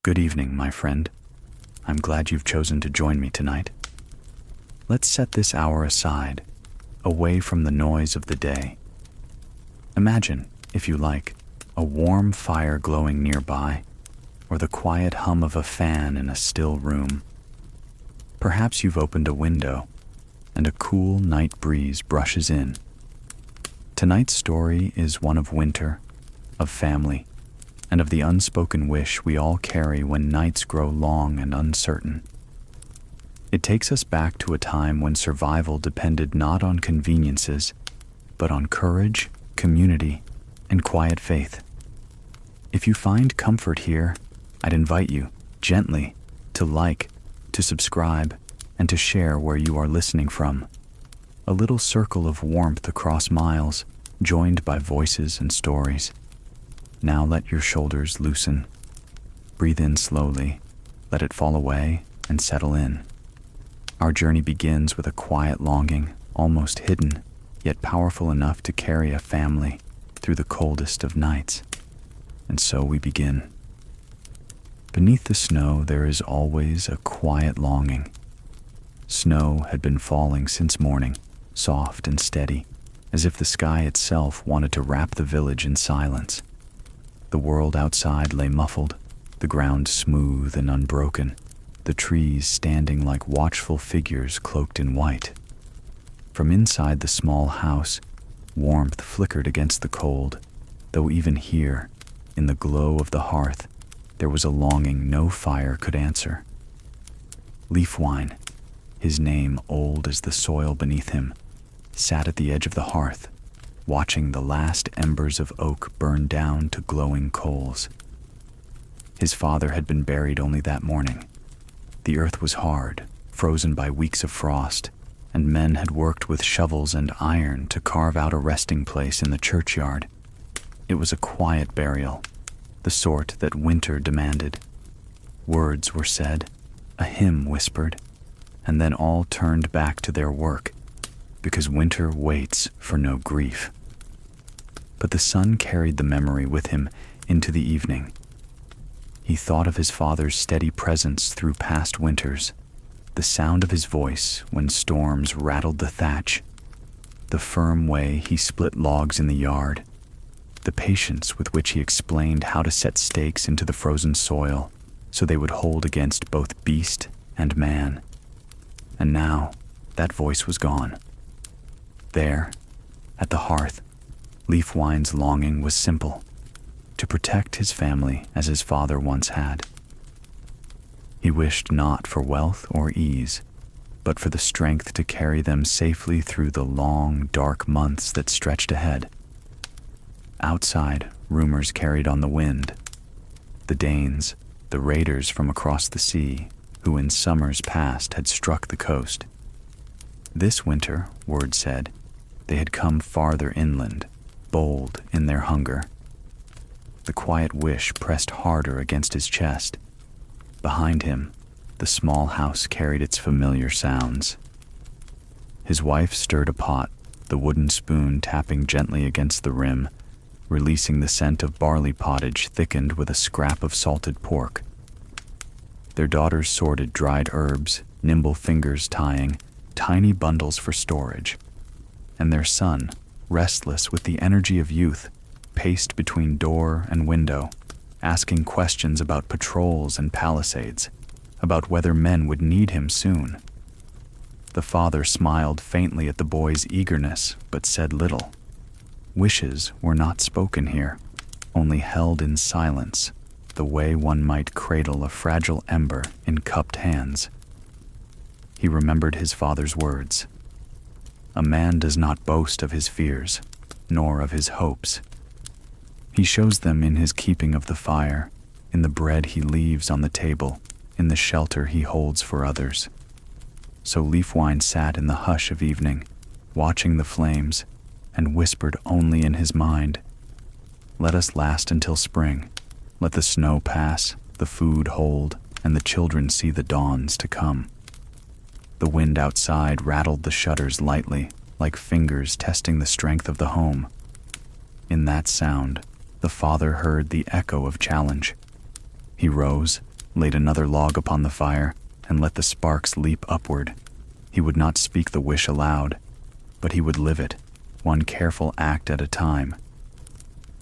Good evening, my friend. I'm glad you've chosen to join me tonight. Let's set this hour aside, away from the noise of the day. Imagine, if you like, a warm fire glowing nearby, or the quiet hum of a fan in a still room. Perhaps you've opened a window, and a cool night breeze brushes in. Tonight's story is one of winter, of family, and of the unspoken wish we all carry when nights grow long and uncertain. It takes us back to a time when survival depended not on conveniences, but on courage, community, and quiet faith. If you find comfort here, I'd invite you, gently, to like, to subscribe, and to share where you are listening from. A little circle of warmth across miles, joined by voices and stories. Now let your shoulders loosen. Breathe in slowly, let it fall away, and settle in. Our journey begins with a quiet longing, almost hidden, yet powerful enough to carry a family through the coldest of nights. And so we begin. Beneath the snow there is always a quiet longing. Snow had been falling since morning, soft and steady, as if the sky itself wanted to wrap the village in silence. The world outside lay muffled, the ground smooth and unbroken, the trees standing like watchful figures cloaked in white. From inside the small house, warmth flickered against the cold, though even here, in the glow of the hearth, there was a longing no fire could answer. Leafwine, his name old as the soil beneath him, sat at the edge of the hearth, watching the last embers of oak burn down to glowing coals. His father had been buried only that morning. The earth was hard, frozen by weeks of frost, and men had worked with shovels and iron to carve out a resting place in the churchyard. It was a quiet burial, the sort that winter demanded. Words were said, a hymn whispered, and then all turned back to their work, because winter waits for no grief. But the son carried the memory with him into the evening. He thought of his father's steady presence through past winters, the sound of his voice when storms rattled the thatch, the firm way he split logs in the yard, the patience with which he explained how to set stakes into the frozen soil so they would hold against both beast and man. And now, that voice was gone. There, at the hearth, Leafwine's longing was simple, to protect his family as his father once had. He wished not for wealth or ease, but for the strength to carry them safely through the long, dark months that stretched ahead. Outside, rumors carried on the wind. The Danes, the raiders from across the sea, who in summers past had struck the coast. This winter, word said, they had come farther inland, bold in their hunger. The quiet wish pressed harder against his chest. Behind him, the small house carried its familiar sounds. His wife stirred a pot, the wooden spoon tapping gently against the rim, releasing the scent of barley pottage thickened with a scrap of salted pork. Their daughters sorted dried herbs, nimble fingers tying tiny bundles for storage, and their son, restless with the energy of youth, paced between door and window, asking questions about patrols and palisades, about whether men would need him soon. The father smiled faintly at the boy's eagerness, but said little. Wishes were not spoken here, only held in silence, the way one might cradle a fragile ember in cupped hands. He remembered his father's words. A man does not boast of his fears, nor of his hopes. He shows them in his keeping of the fire, in the bread he leaves on the table, in the shelter he holds for others. So Leafwine sat in the hush of evening, watching the flames, and whispered only in his mind, "Let us last until spring. Let the snow pass, the food hold, and the children see the dawns to come." The wind outside rattled the shutters lightly, like fingers testing the strength of the home. In that sound, the father heard the echo of challenge. He rose, laid another log upon the fire, and let the sparks leap upward. He would not speak the wish aloud, but he would live it, one careful act at a time.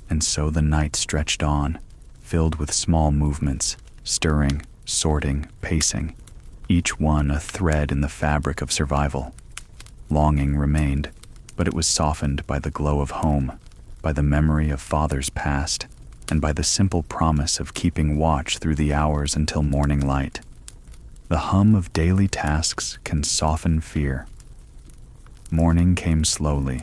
And so the night stretched on, filled with small movements, stirring, sorting, pacing, each one a thread in the fabric of survival. Longing remained, but it was softened by the glow of home, by the memory of fathers past, and by the simple promise of keeping watch through the hours until morning light. The hum of daily tasks can soften fear. Morning came slowly,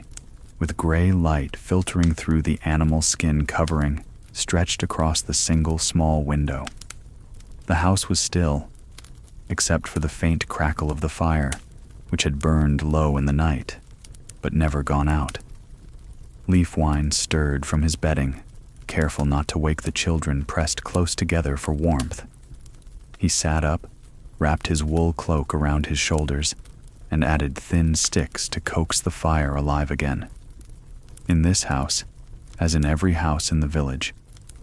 with gray light filtering through the animal skin covering stretched across the single small window. The house was still, except for the faint crackle of the fire, which had burned low in the night, but never gone out. Leafwine stirred from his bedding, careful not to wake the children pressed close together for warmth. He sat up, wrapped his wool cloak around his shoulders, and added thin sticks to coax the fire alive again. In this house, as in every house in the village,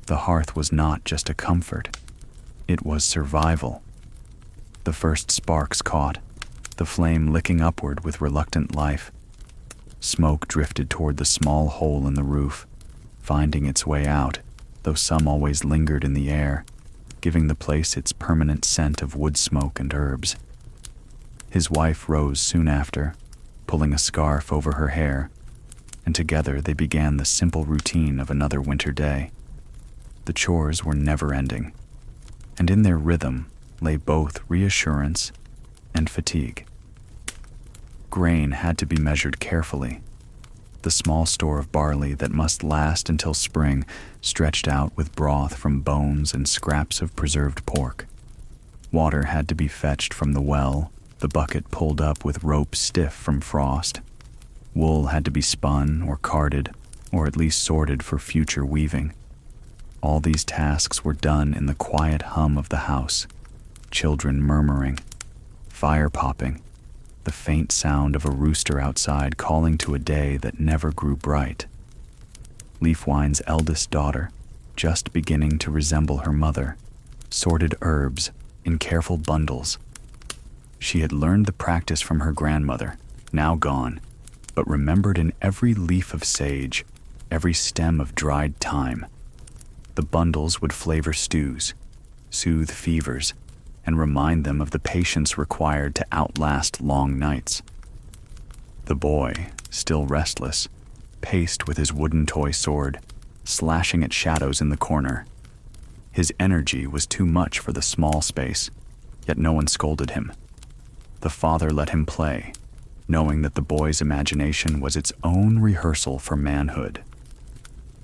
the hearth was not just a comfort, it was survival. The first sparks caught, the flame licking upward with reluctant life. Smoke drifted toward the small hole in the roof, finding its way out, though some always lingered in the air, giving the place its permanent scent of wood smoke and herbs. His wife rose soon after, pulling a scarf over her hair, and together they began the simple routine of another winter day. The chores were never-ending, and in their rhythm lay both reassurance and fatigue. Grain had to be measured carefully. The small store of barley that must last until spring stretched out with broth from bones and scraps of preserved pork. Water had to be fetched from the well, the bucket pulled up with rope stiff from frost. Wool had to be spun or carded, or at least sorted for future weaving. All these tasks were done in the quiet hum of the house, children murmuring, fire popping, the faint sound of a rooster outside calling to a day that never grew bright. Leafwine's eldest daughter, just beginning to resemble her mother, sorted herbs in careful bundles. She had learned the practice from her grandmother, now gone, but remembered in every leaf of sage, every stem of dried thyme. The bundles would flavor stews, soothe fevers, and remind them of the patience required to outlast long nights. The boy, still restless, paced with his wooden toy sword, slashing at shadows in the corner. His energy was too much for the small space, yet no one scolded him. The father let him play, knowing that the boy's imagination was its own rehearsal for manhood.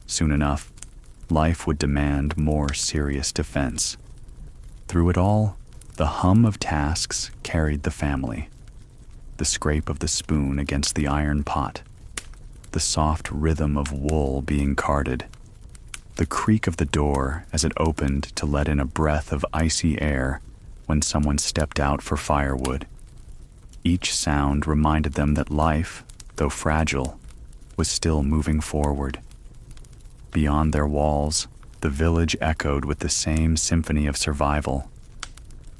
Soon enough, life would demand more serious defense. Through it all, the hum of tasks carried the family. The scrape of the spoon against the iron pot, the soft rhythm of wool being carded, the creak of the door as it opened to let in a breath of icy air when someone stepped out for firewood. Each sound reminded them that life, though fragile, was still moving forward. Beyond their walls, the village echoed with the same symphony of survival.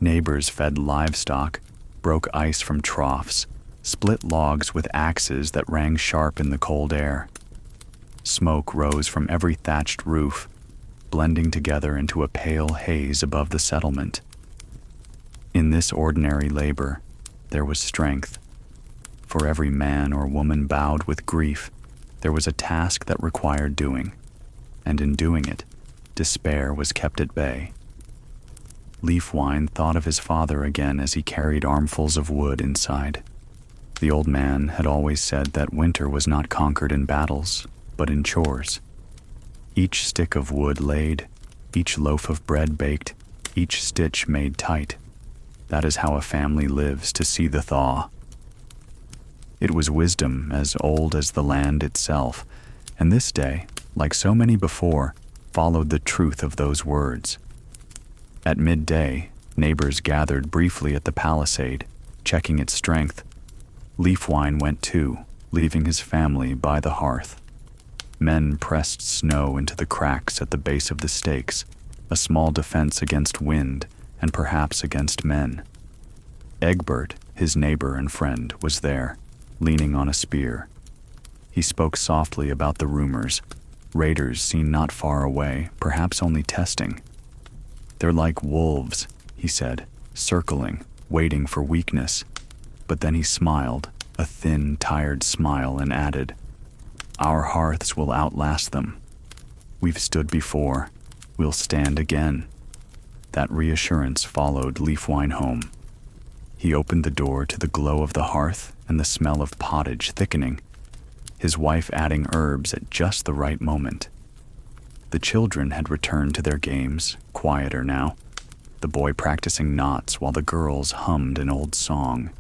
Neighbors fed livestock, broke ice from troughs, split logs with axes that rang sharp in the cold air. Smoke rose from every thatched roof, blending together into a pale haze above the settlement. In this ordinary labor, there was strength. For every man or woman bowed with grief, there was a task that required doing, and in doing it, despair was kept at bay. Leafwine thought of his father again as he carried armfuls of wood inside. The old man had always said that winter was not conquered in battles, but in chores. Each stick of wood laid, each loaf of bread baked, each stitch made tight. That is how a family lives to see the thaw. It was wisdom as old as the land itself, and this day, like so many before, followed the truth of those words. At midday, neighbors gathered briefly at the palisade, checking its strength. Leafwine went too, leaving his family by the hearth. Men pressed snow into the cracks at the base of the stakes, a small defense against wind, and perhaps against men. Egbert, his neighbor and friend, was there, leaning on a spear. He spoke softly about the rumors. Raiders seen not far away, perhaps only testing. "They're like wolves," he said, circling, waiting for weakness. But then he smiled, a thin, tired smile, and added, "Our hearths will outlast them. We've stood before, we'll stand again." That reassurance followed Leafwine home. He opened the door to the glow of the hearth and the smell of pottage thickening, his wife adding herbs at just the right moment. The children had returned to their games, quieter now, the boy practicing knots while the girls hummed an old song.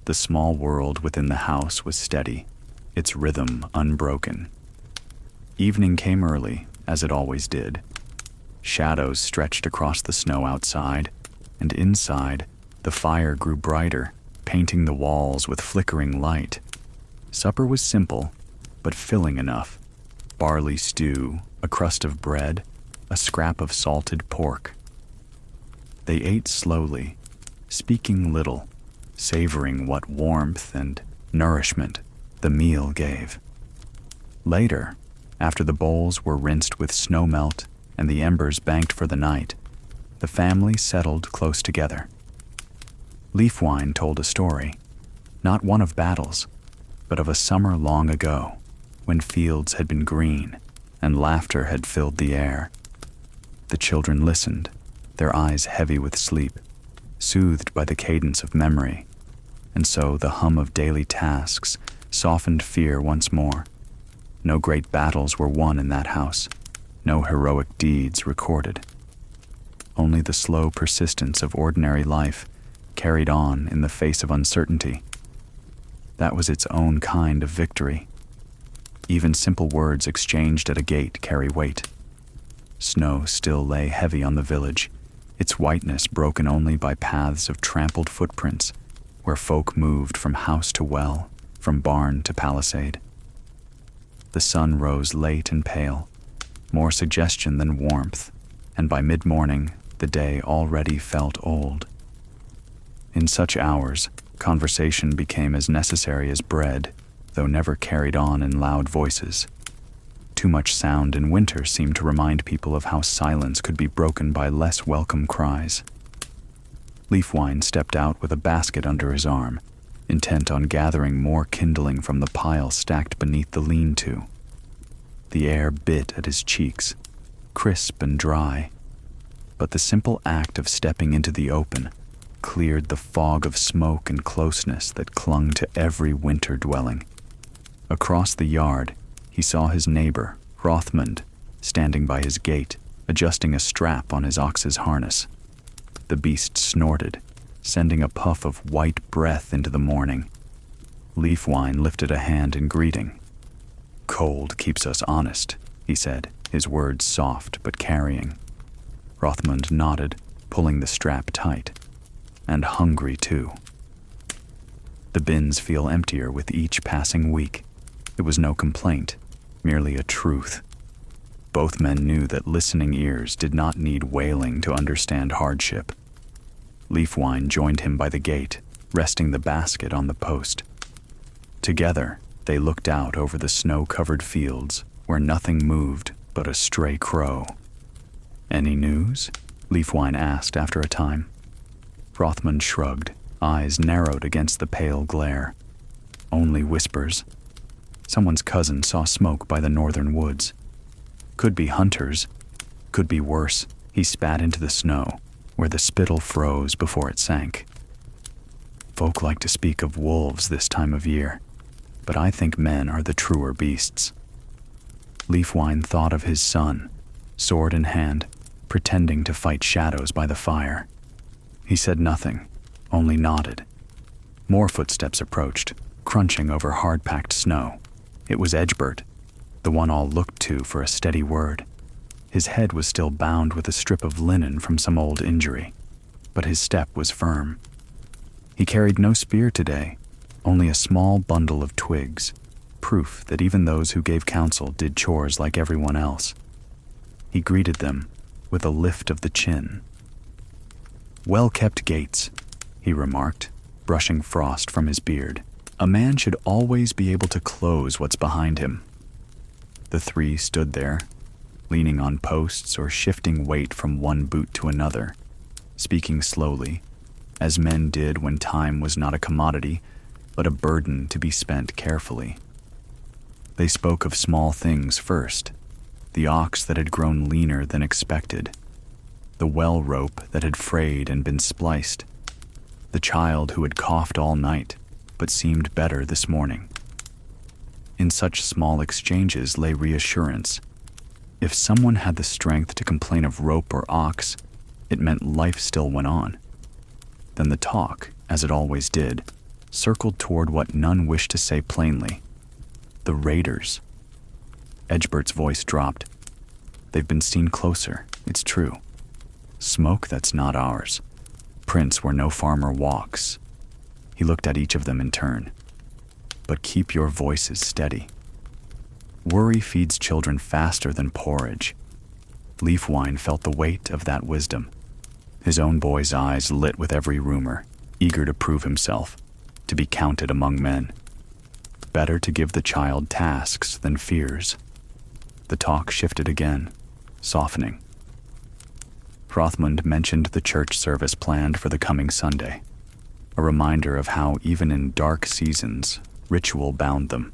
The small world within the house was steady, its rhythm unbroken. Evening came early, as it always did. Shadows stretched across the snow outside, and inside, the fire grew brighter, painting the walls with flickering light. Supper was simple, but filling enough. Barley stew, a crust of bread, a scrap of salted pork. They ate slowly, speaking little, savoring what warmth and nourishment the meal gave. Later, after the bowls were rinsed with snow melt and the embers banked for the night, the family settled close together. Leafwine told a story, not one of battles, but of a summer long ago, when fields had been green and laughter had filled the air. The children listened, their eyes heavy with sleep, soothed by the cadence of memory, and so the hum of daily tasks softened fear once more. No great battles were won in that house, no heroic deeds recorded. Only the slow persistence of ordinary life carried on in the face of uncertainty. That was its own kind of victory. Even simple words exchanged at a gate carry weight. Snow still lay heavy on the village, its whiteness broken only by paths of trampled footprints, where folk moved from house to well, from barn to palisade. The sun rose late and pale, more suggestion than warmth, and by mid-morning the day already felt old. In such hours, conversation became as necessary as bread, though never carried on in loud voices. Too much sound in winter seemed to remind people of how silence could be broken by less welcome cries. Leafwine stepped out with a basket under his arm, intent on gathering more kindling from the pile stacked beneath the lean-to. The air bit at his cheeks, crisp and dry, but the simple act of stepping into the open cleared the fog of smoke and closeness that clung to every winter dwelling. Across the yard, he saw his neighbor, Rothmund, standing by his gate, adjusting a strap on his ox's harness. The beast snorted, sending a puff of white breath into the morning. Leafwine lifted a hand in greeting. "Cold keeps us honest," he said, his words soft but carrying. Rothmund nodded, pulling the strap tight. "And hungry, too." The bins feel emptier with each passing week. It was no complaint, merely a truth. Both men knew that listening ears did not need wailing to understand hardship. Leafwine joined him by the gate, resting the basket on the post. Together, they looked out over the snow-covered fields where nothing moved but a stray crow. "Any news?" Leafwine asked after a time. Rothmund shrugged, eyes narrowed against the pale glare. "Only whispers. Someone's cousin saw smoke by the northern woods. Could be hunters. Could be worse." He spat into the snow, where the spittle froze before it sank. "Folk like to speak of wolves this time of year, but I think men are the truer beasts." Leafwine thought of his son, sword in hand, pretending to fight shadows by the fire. He said nothing, only nodded. More footsteps approached, crunching over hard-packed snow. It was Egbert, the one all looked to for a steady word. His head was still bound with a strip of linen from some old injury, but his step was firm. He carried no spear today, only a small bundle of twigs, proof that even those who gave counsel did chores like everyone else. He greeted them with a lift of the chin. Well-kept gates, he remarked, brushing frost from his beard. A man should always be able to close what's behind him. The three stood there, leaning on posts or shifting weight from one boot to another, speaking slowly, as men did when time was not a commodity, but a burden to be spent carefully. They spoke of small things first, the ox that had grown leaner than expected, the well rope that had frayed and been spliced, the child who had coughed all night but seemed better this morning. In such small exchanges lay reassurance. If someone had the strength to complain of rope or ox, it meant life still went on. Then the talk, as it always did, circled toward what none wished to say plainly. The raiders. Edgebert's voice dropped. They've been seen closer, it's true. Smoke that's not ours. Prints where no farmer walks. He looked at each of them in turn. But keep your voices steady. Worry feeds children faster than porridge. Leafwine felt the weight of that wisdom. His own boy's eyes lit with every rumor, eager to prove himself, to be counted among men. Better to give the child tasks than fears. The talk shifted again, softening. Hrothmund mentioned the church service planned for the coming Sunday, a reminder of how even in dark seasons, ritual bound them.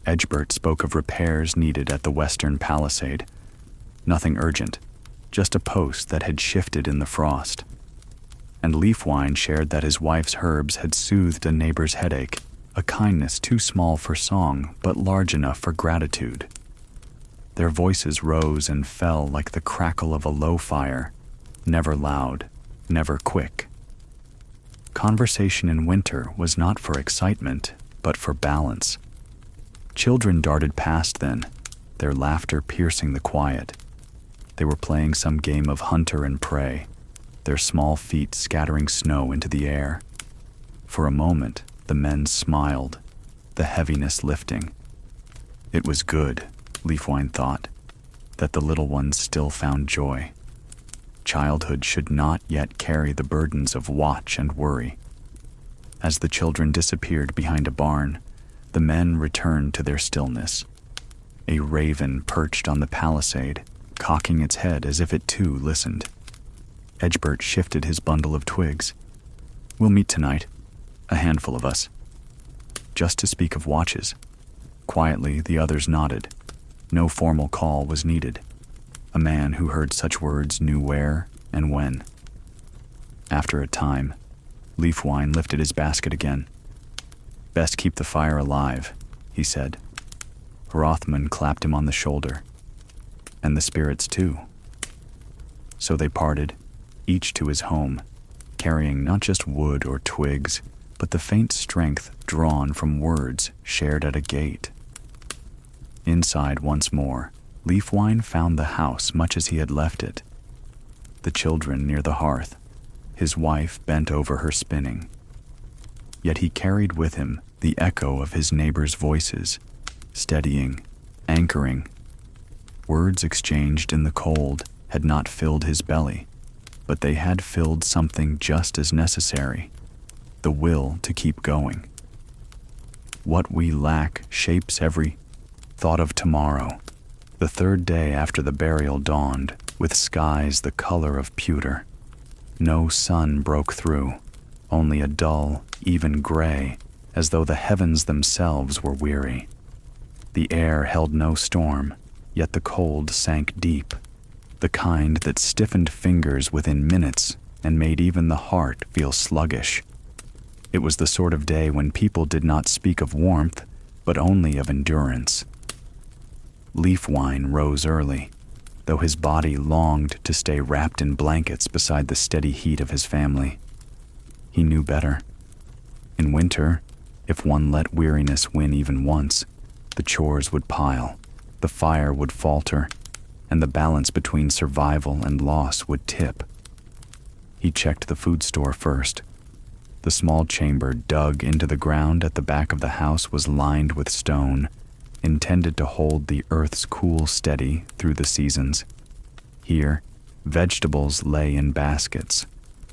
Edgebert spoke of repairs needed at the western palisade. Nothing urgent, just a post that had shifted in the frost. And Leafwine shared that his wife's herbs had soothed a neighbor's headache, a kindness too small for song but large enough for gratitude. Their voices rose and fell like the crackle of a low fire, never loud, never quick. Conversation in winter was not for excitement, but for balance. Children darted past then, their laughter piercing the quiet. They were playing some game of hunter and prey, their small feet scattering snow into the air. For a moment, the men smiled, the heaviness lifting. It was good, Leafwine thought, that the little ones still found joy. Childhood should not yet carry the burdens of watch and worry. As the children disappeared behind a barn, the men returned to their stillness. A raven perched on the palisade, cocking its head as if it too listened. Edgebert shifted his bundle of twigs. We'll meet tonight, a handful of us, just to speak of watches. Quietly, the others nodded. No formal call was needed. A man who heard such words knew where and when. After a time, Leafwine lifted his basket again. Best keep the fire alive, he said. Hrothmund clapped him on the shoulder. And the spirits too. So they parted, each to his home, carrying not just wood or twigs, but the faint strength drawn from words shared at a gate. Inside once more, Leafwine found the house much as he had left it. The children near the hearth, his wife bent over her spinning. Yet he carried with him the echo of his neighbors' voices, steadying, anchoring. Words exchanged in the cold had not filled his belly, but they had filled something just as necessary, the will to keep going. What we lack shapes every thought of tomorrow. The third day after the burial dawned, with skies the color of pewter. No sun broke through, only a dull, even gray, as though the heavens themselves were weary. The air held no storm, yet the cold sank deep, the kind that stiffened fingers within minutes and made even the heart feel sluggish. It was the sort of day when people did not speak of warmth, but only of endurance. Leafwine rose early, though his body longed to stay wrapped in blankets beside the steady heat of his family. He knew better. In winter, if one let weariness win even once, the chores would pile, the fire would falter, and the balance between survival and loss would tip. He checked the food store first. The small chamber dug into the ground at the back of the house was lined with stone, intended to hold the earth's cool steady through the seasons. Here, vegetables lay in baskets,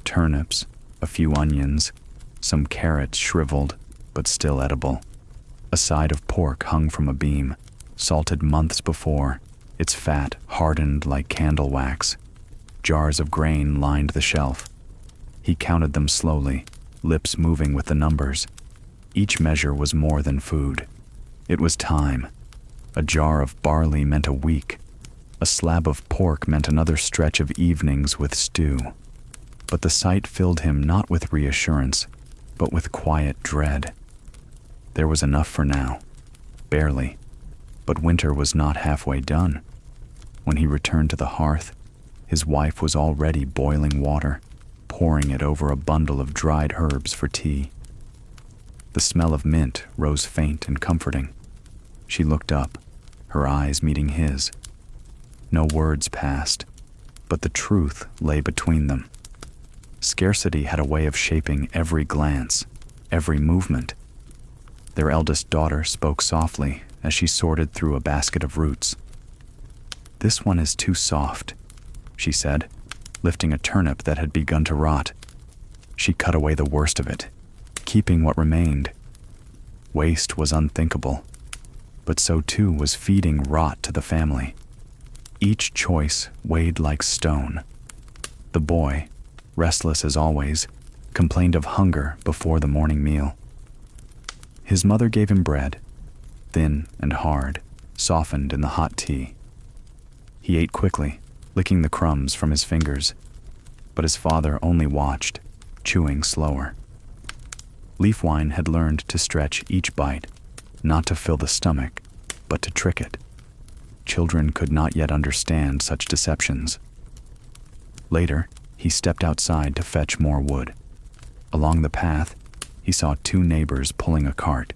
turnips, a few onions, some carrots shriveled but still edible. A side of pork hung from a beam, salted months before, its fat hardened like candle wax. Jars of grain lined the shelf. He counted them slowly, lips moving with the numbers. Each measure was more than food. It was time. A jar of barley meant a week. A slab of pork meant another stretch of evenings with stew. But the sight filled him not with reassurance, but with quiet dread. There was enough for now. Barely. But winter was not halfway done. When he returned to the hearth, his wife was already boiling water, pouring it over a bundle of dried herbs for tea. The smell of mint rose faint and comforting. She looked up, her eyes meeting his. No words passed, but the truth lay between them. Scarcity had a way of shaping every glance, every movement. Their eldest daughter spoke softly as she sorted through a basket of roots. "This one is too soft," she said, lifting a turnip that had begun to rot. She cut away the worst of it, keeping what remained. Waste was unthinkable, but so too was feeding rot to the family. Each choice weighed like stone. The boy, restless as always, complained of hunger before the morning meal. His mother gave him bread, thin and hard, softened in the hot tea. He ate quickly, licking the crumbs from his fingers, but his father only watched, chewing slower. Leafwine had learned to stretch each bite, not to fill the stomach, but to trick it. Children could not yet understand such deceptions. Later, he stepped outside to fetch more wood. Along the path, he saw two neighbors pulling a cart,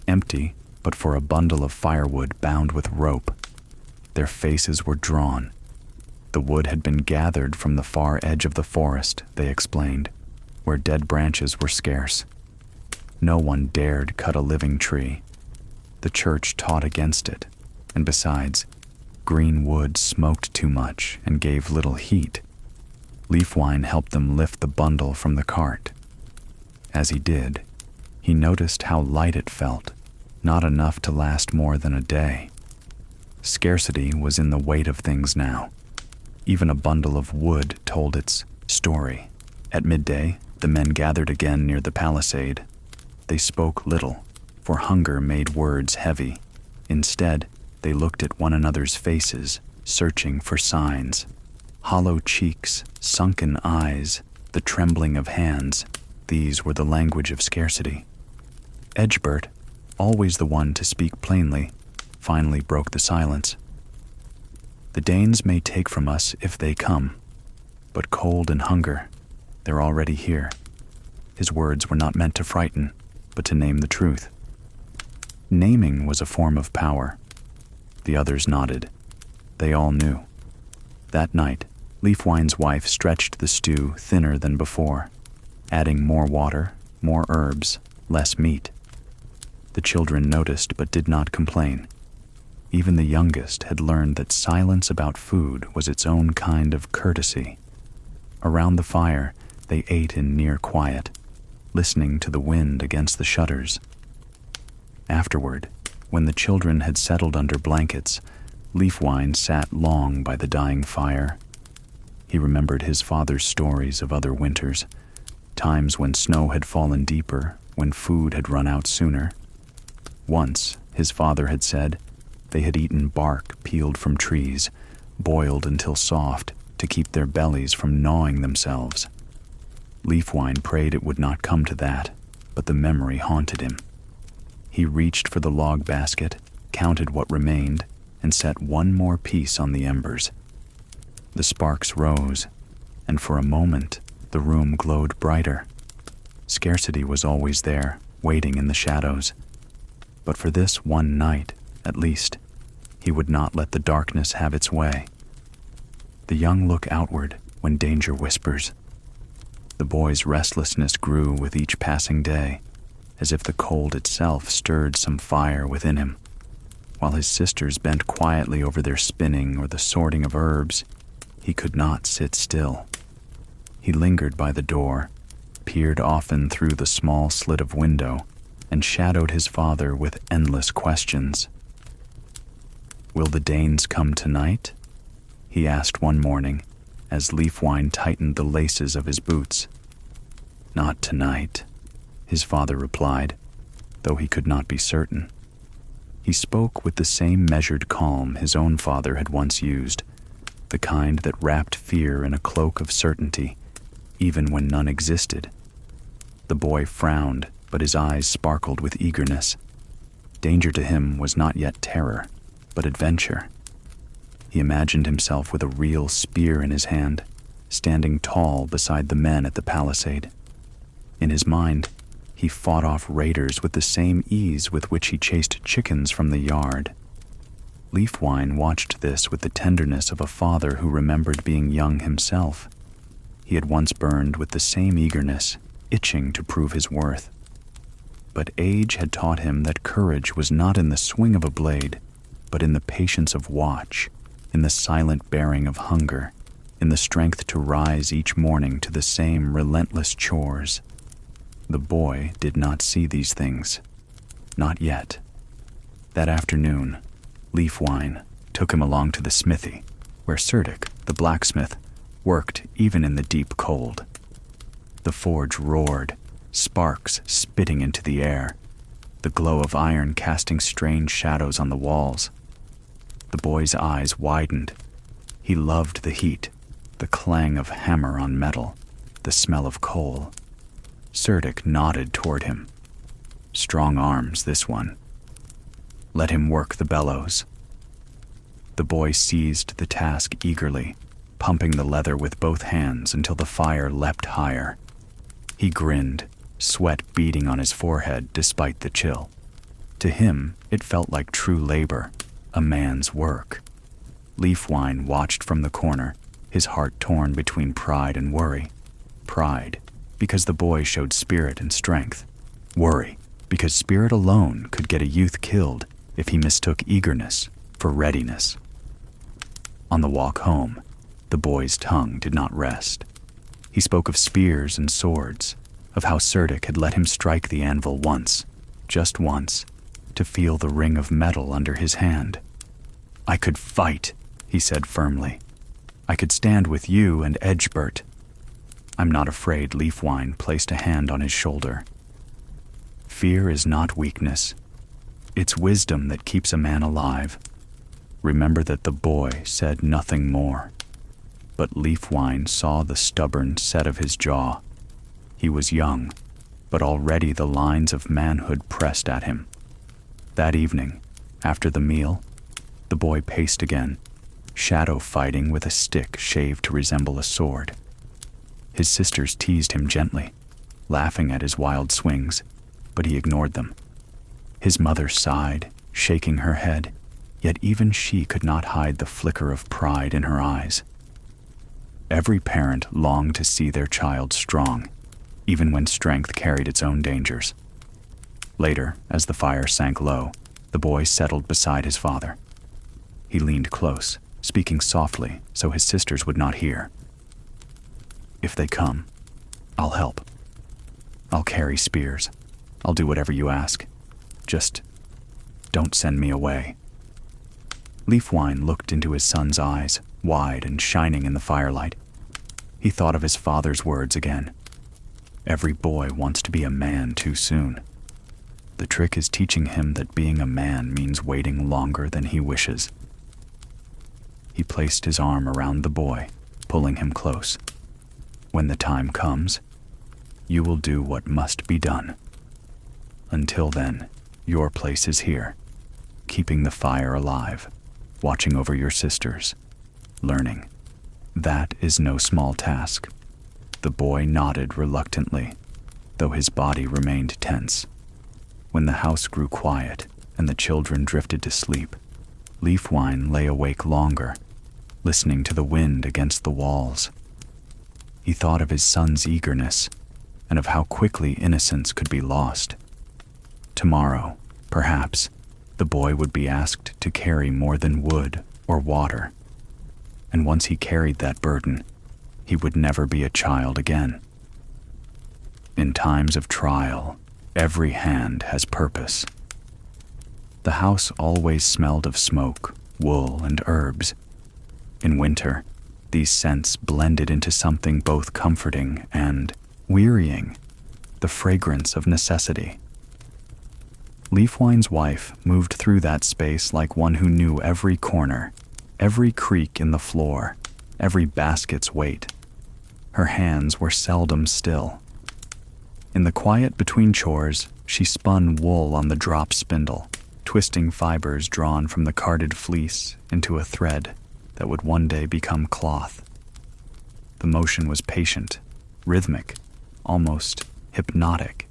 empty but for a bundle of firewood bound with rope. Their faces were drawn. The wood had been gathered from the far edge of the forest, they explained, where dead branches were scarce. No one dared cut a living tree. The church taught against it, and besides, green wood smoked too much and gave little heat. Leafwine helped them lift the bundle from the cart. As he did, he noticed how light it felt, not enough to last more than a day. Scarcity was in the weight of things now. Even a bundle of wood told its story. At midday, the men gathered again near the palisade. They spoke little, for hunger made words heavy. Instead, they looked at one another's faces, searching for signs. Hollow cheeks, sunken eyes, the trembling of hands, these were the language of scarcity. Edgebert, always the one to speak plainly, finally broke the silence. "The Danes may take from us if they come, but cold and hunger, they're already here." His words were not meant to frighten, but to name the truth. Naming was a form of power. The others nodded. They all knew. That night, Leafwine's wife stretched the stew thinner than before, adding more water, more herbs, less meat. The children noticed but did not complain. Even the youngest had learned that silence about food was its own kind of courtesy. Around the fire, they ate in near quiet, listening to the wind against the shutters. Afterward, when the children had settled under blankets, Leafwine sat long by the dying fire. He remembered his father's stories of other winters, times when snow had fallen deeper, when food had run out sooner. Once, his father had said, they had eaten bark peeled from trees, boiled until soft, to keep their bellies from gnawing themselves. Leafwine prayed it would not come to that, but the memory haunted him. He reached for the log basket, counted what remained, and set one more piece on the embers. The sparks rose, and for a moment the room glowed brighter. Scarcity was always there, waiting in the shadows. But for this one night, at least, he would not let the darkness have its way. The young look outward when danger whispers. The boy's restlessness grew with each passing day, as if the cold itself stirred some fire within him. While his sisters bent quietly over their spinning or the sorting of herbs, he could not sit still. He lingered by the door, peered often through the small slit of window, and shadowed his father with endless questions. "Will the Danes come tonight?" he asked one morning, as Leafwine tightened the laces of his boots. "Not tonight," his father replied, though he could not be certain. He spoke with the same measured calm his own father had once used, the kind that wrapped fear in a cloak of certainty, even when none existed. The boy frowned, but his eyes sparkled with eagerness. Danger to him was not yet terror, but adventure. He imagined himself with a real spear in his hand, standing tall beside the men at the palisade. In his mind, he fought off raiders with the same ease with which he chased chickens from the yard. Leafwine watched this with the tenderness of a father who remembered being young himself. He had once burned with the same eagerness, itching to prove his worth. But age had taught him that courage was not in the swing of a blade, but in the patience of watch, in the silent bearing of hunger, in the strength to rise each morning to the same relentless chores. The boy did not see these things. Not yet. That afternoon, Leafwine took him along to the smithy, where Cerdic, the blacksmith, worked even in the deep cold. The forge roared, sparks spitting into the air, the glow of iron casting strange shadows on the walls. The boy's eyes widened. He loved the heat, the clang of hammer on metal, the smell of coal. Cerdic nodded toward him. Strong arms, this one. Let him work the bellows. The boy seized the task eagerly, pumping the leather with both hands until the fire leapt higher. He grinned, sweat beading on his forehead despite the chill. To him, it felt like true labor, a man's work. Leafwine watched from the corner, his heart torn between pride and worry. Pride, because the boy showed spirit and strength. Worry, because spirit alone could get a youth killed if he mistook eagerness for readiness. On the walk home, the boy's tongue did not rest. He spoke of spears and swords, of how Cerdic had let him strike the anvil once, just once, to feel the ring of metal under his hand. "I could fight," he said firmly. "I could stand with you and Edgebert." "I'm not afraid," Leafwine placed a hand on his shoulder. "Fear is not weakness. It's wisdom that keeps a man alive." Remember that the boy said nothing more. But Leafwine saw the stubborn set of his jaw. He was young, but already the lines of manhood pressed at him. That evening, after the meal, the boy paced again, shadow fighting with a stick shaved to resemble a sword. His sisters teased him gently, laughing at his wild swings, but he ignored them. His mother sighed, shaking her head, yet even she could not hide the flicker of pride in her eyes. Every parent longed to see their child strong, even when strength carried its own dangers. Later, as the fire sank low, the boy settled beside his father. He leaned close, speaking softly so his sisters would not hear. "If they come, I'll help. I'll carry spears. I'll do whatever you ask. Just don't send me away." Leafwine looked into his son's eyes, wide and shining in the firelight. He thought of his father's words again. Every boy wants to be a man too soon. The trick is teaching him that being a man means waiting longer than he wishes. He placed his arm around the boy, pulling him close. "When the time comes, you will do what must be done. Until then, your place is here, keeping the fire alive, watching over your sisters, learning. That is no small task." The boy nodded reluctantly, though his body remained tense. When the house grew quiet and the children drifted to sleep, Leafwine lay awake longer, listening to the wind against the walls. He thought of his son's eagerness and of how quickly innocence could be lost. Tomorrow, perhaps, the boy would be asked to carry more than wood or water. And once he carried that burden, he would never be a child again. In times of trial, every hand has purpose. The house always smelled of smoke, wool, and herbs. In winter, these scents blended into something both comforting and wearying, the fragrance of necessity. Leafwine's wife moved through that space like one who knew every corner, every creak in the floor, every basket's weight. Her hands were seldom still. In the quiet between chores, she spun wool on the drop spindle, twisting fibers drawn from the carded fleece into a thread that would one day become cloth. The motion was patient, rhythmic, almost hypnotic.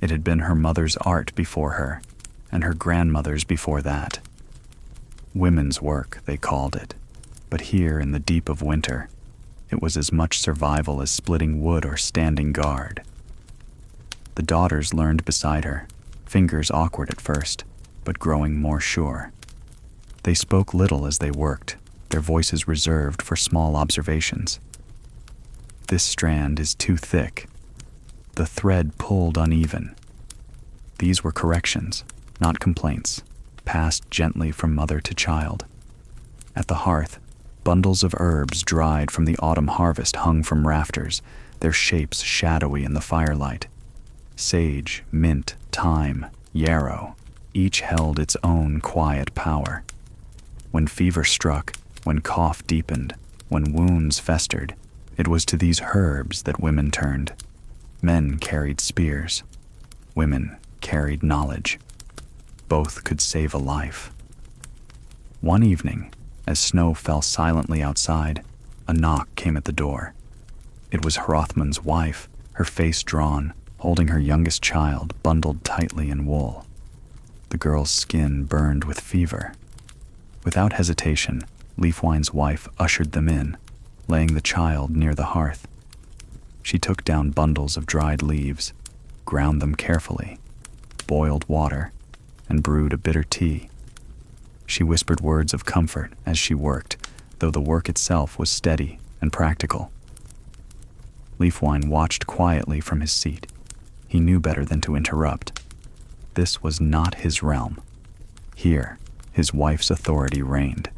It had been her mother's art before her, and her grandmother's before that. Women's work, they called it, but here in the deep of winter, it was as much survival as splitting wood or standing guard. The daughters learned beside her, fingers awkward at first, but growing more sure. They spoke little as they worked, their voices reserved for small observations. This strand is too thick. The thread pulled uneven. These were corrections, not complaints, passed gently from mother to child. At the hearth, bundles of herbs dried from the autumn harvest hung from rafters, their shapes shadowy in the firelight. Sage, mint, thyme, yarrow, each held its own quiet power. When fever struck, when cough deepened, when wounds festered, it was to these herbs that women turned. Men carried spears. Women carried knowledge. Both could save a life. One evening, as snow fell silently outside, a knock came at the door. It was Hrothmund's wife, her face drawn, holding her youngest child bundled tightly in wool. The girl's skin burned with fever. Without hesitation, Leafwine's wife ushered them in, laying the child near the hearth. She took down bundles of dried leaves, ground them carefully, boiled water, and brewed a bitter tea. She whispered words of comfort as she worked, though the work itself was steady and practical. Leafwine watched quietly from his seat. He knew better than to interrupt. This was not his realm. Here, his wife's authority reigned.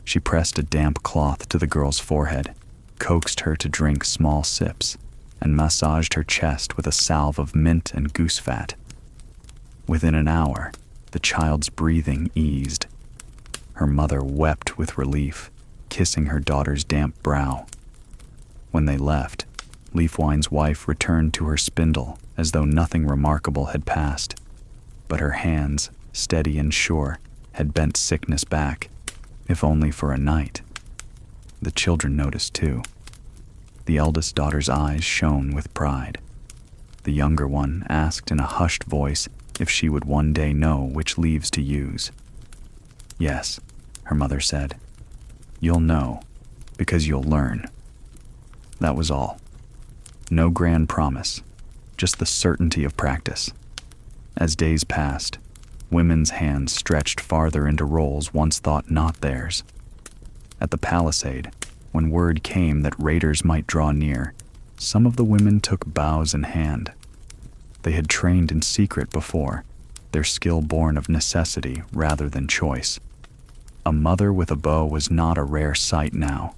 She pressed a damp cloth to the girl's forehead, coaxed her to drink small sips, and massaged her chest with a salve of mint and goose fat. Within an hour, the child's breathing eased. Her mother wept with relief, kissing her daughter's damp brow. When they left, Leafwine's wife returned to her spindle as though nothing remarkable had passed, but her hands, steady and sure, had bent sickness back, if only for a night. The children noticed too. The eldest daughter's eyes shone with pride. The younger one asked in a hushed voice if she would one day know which leaves to use. Yes, her mother said. You'll know, because you'll learn. That was all. No grand promise, just the certainty of practice. As days passed, women's hands stretched farther into roles once thought not theirs. At the palisade, when word came that raiders might draw near, some of the women took bows in hand. They had trained in secret before, their skill born of necessity rather than choice. A mother with a bow was not a rare sight now.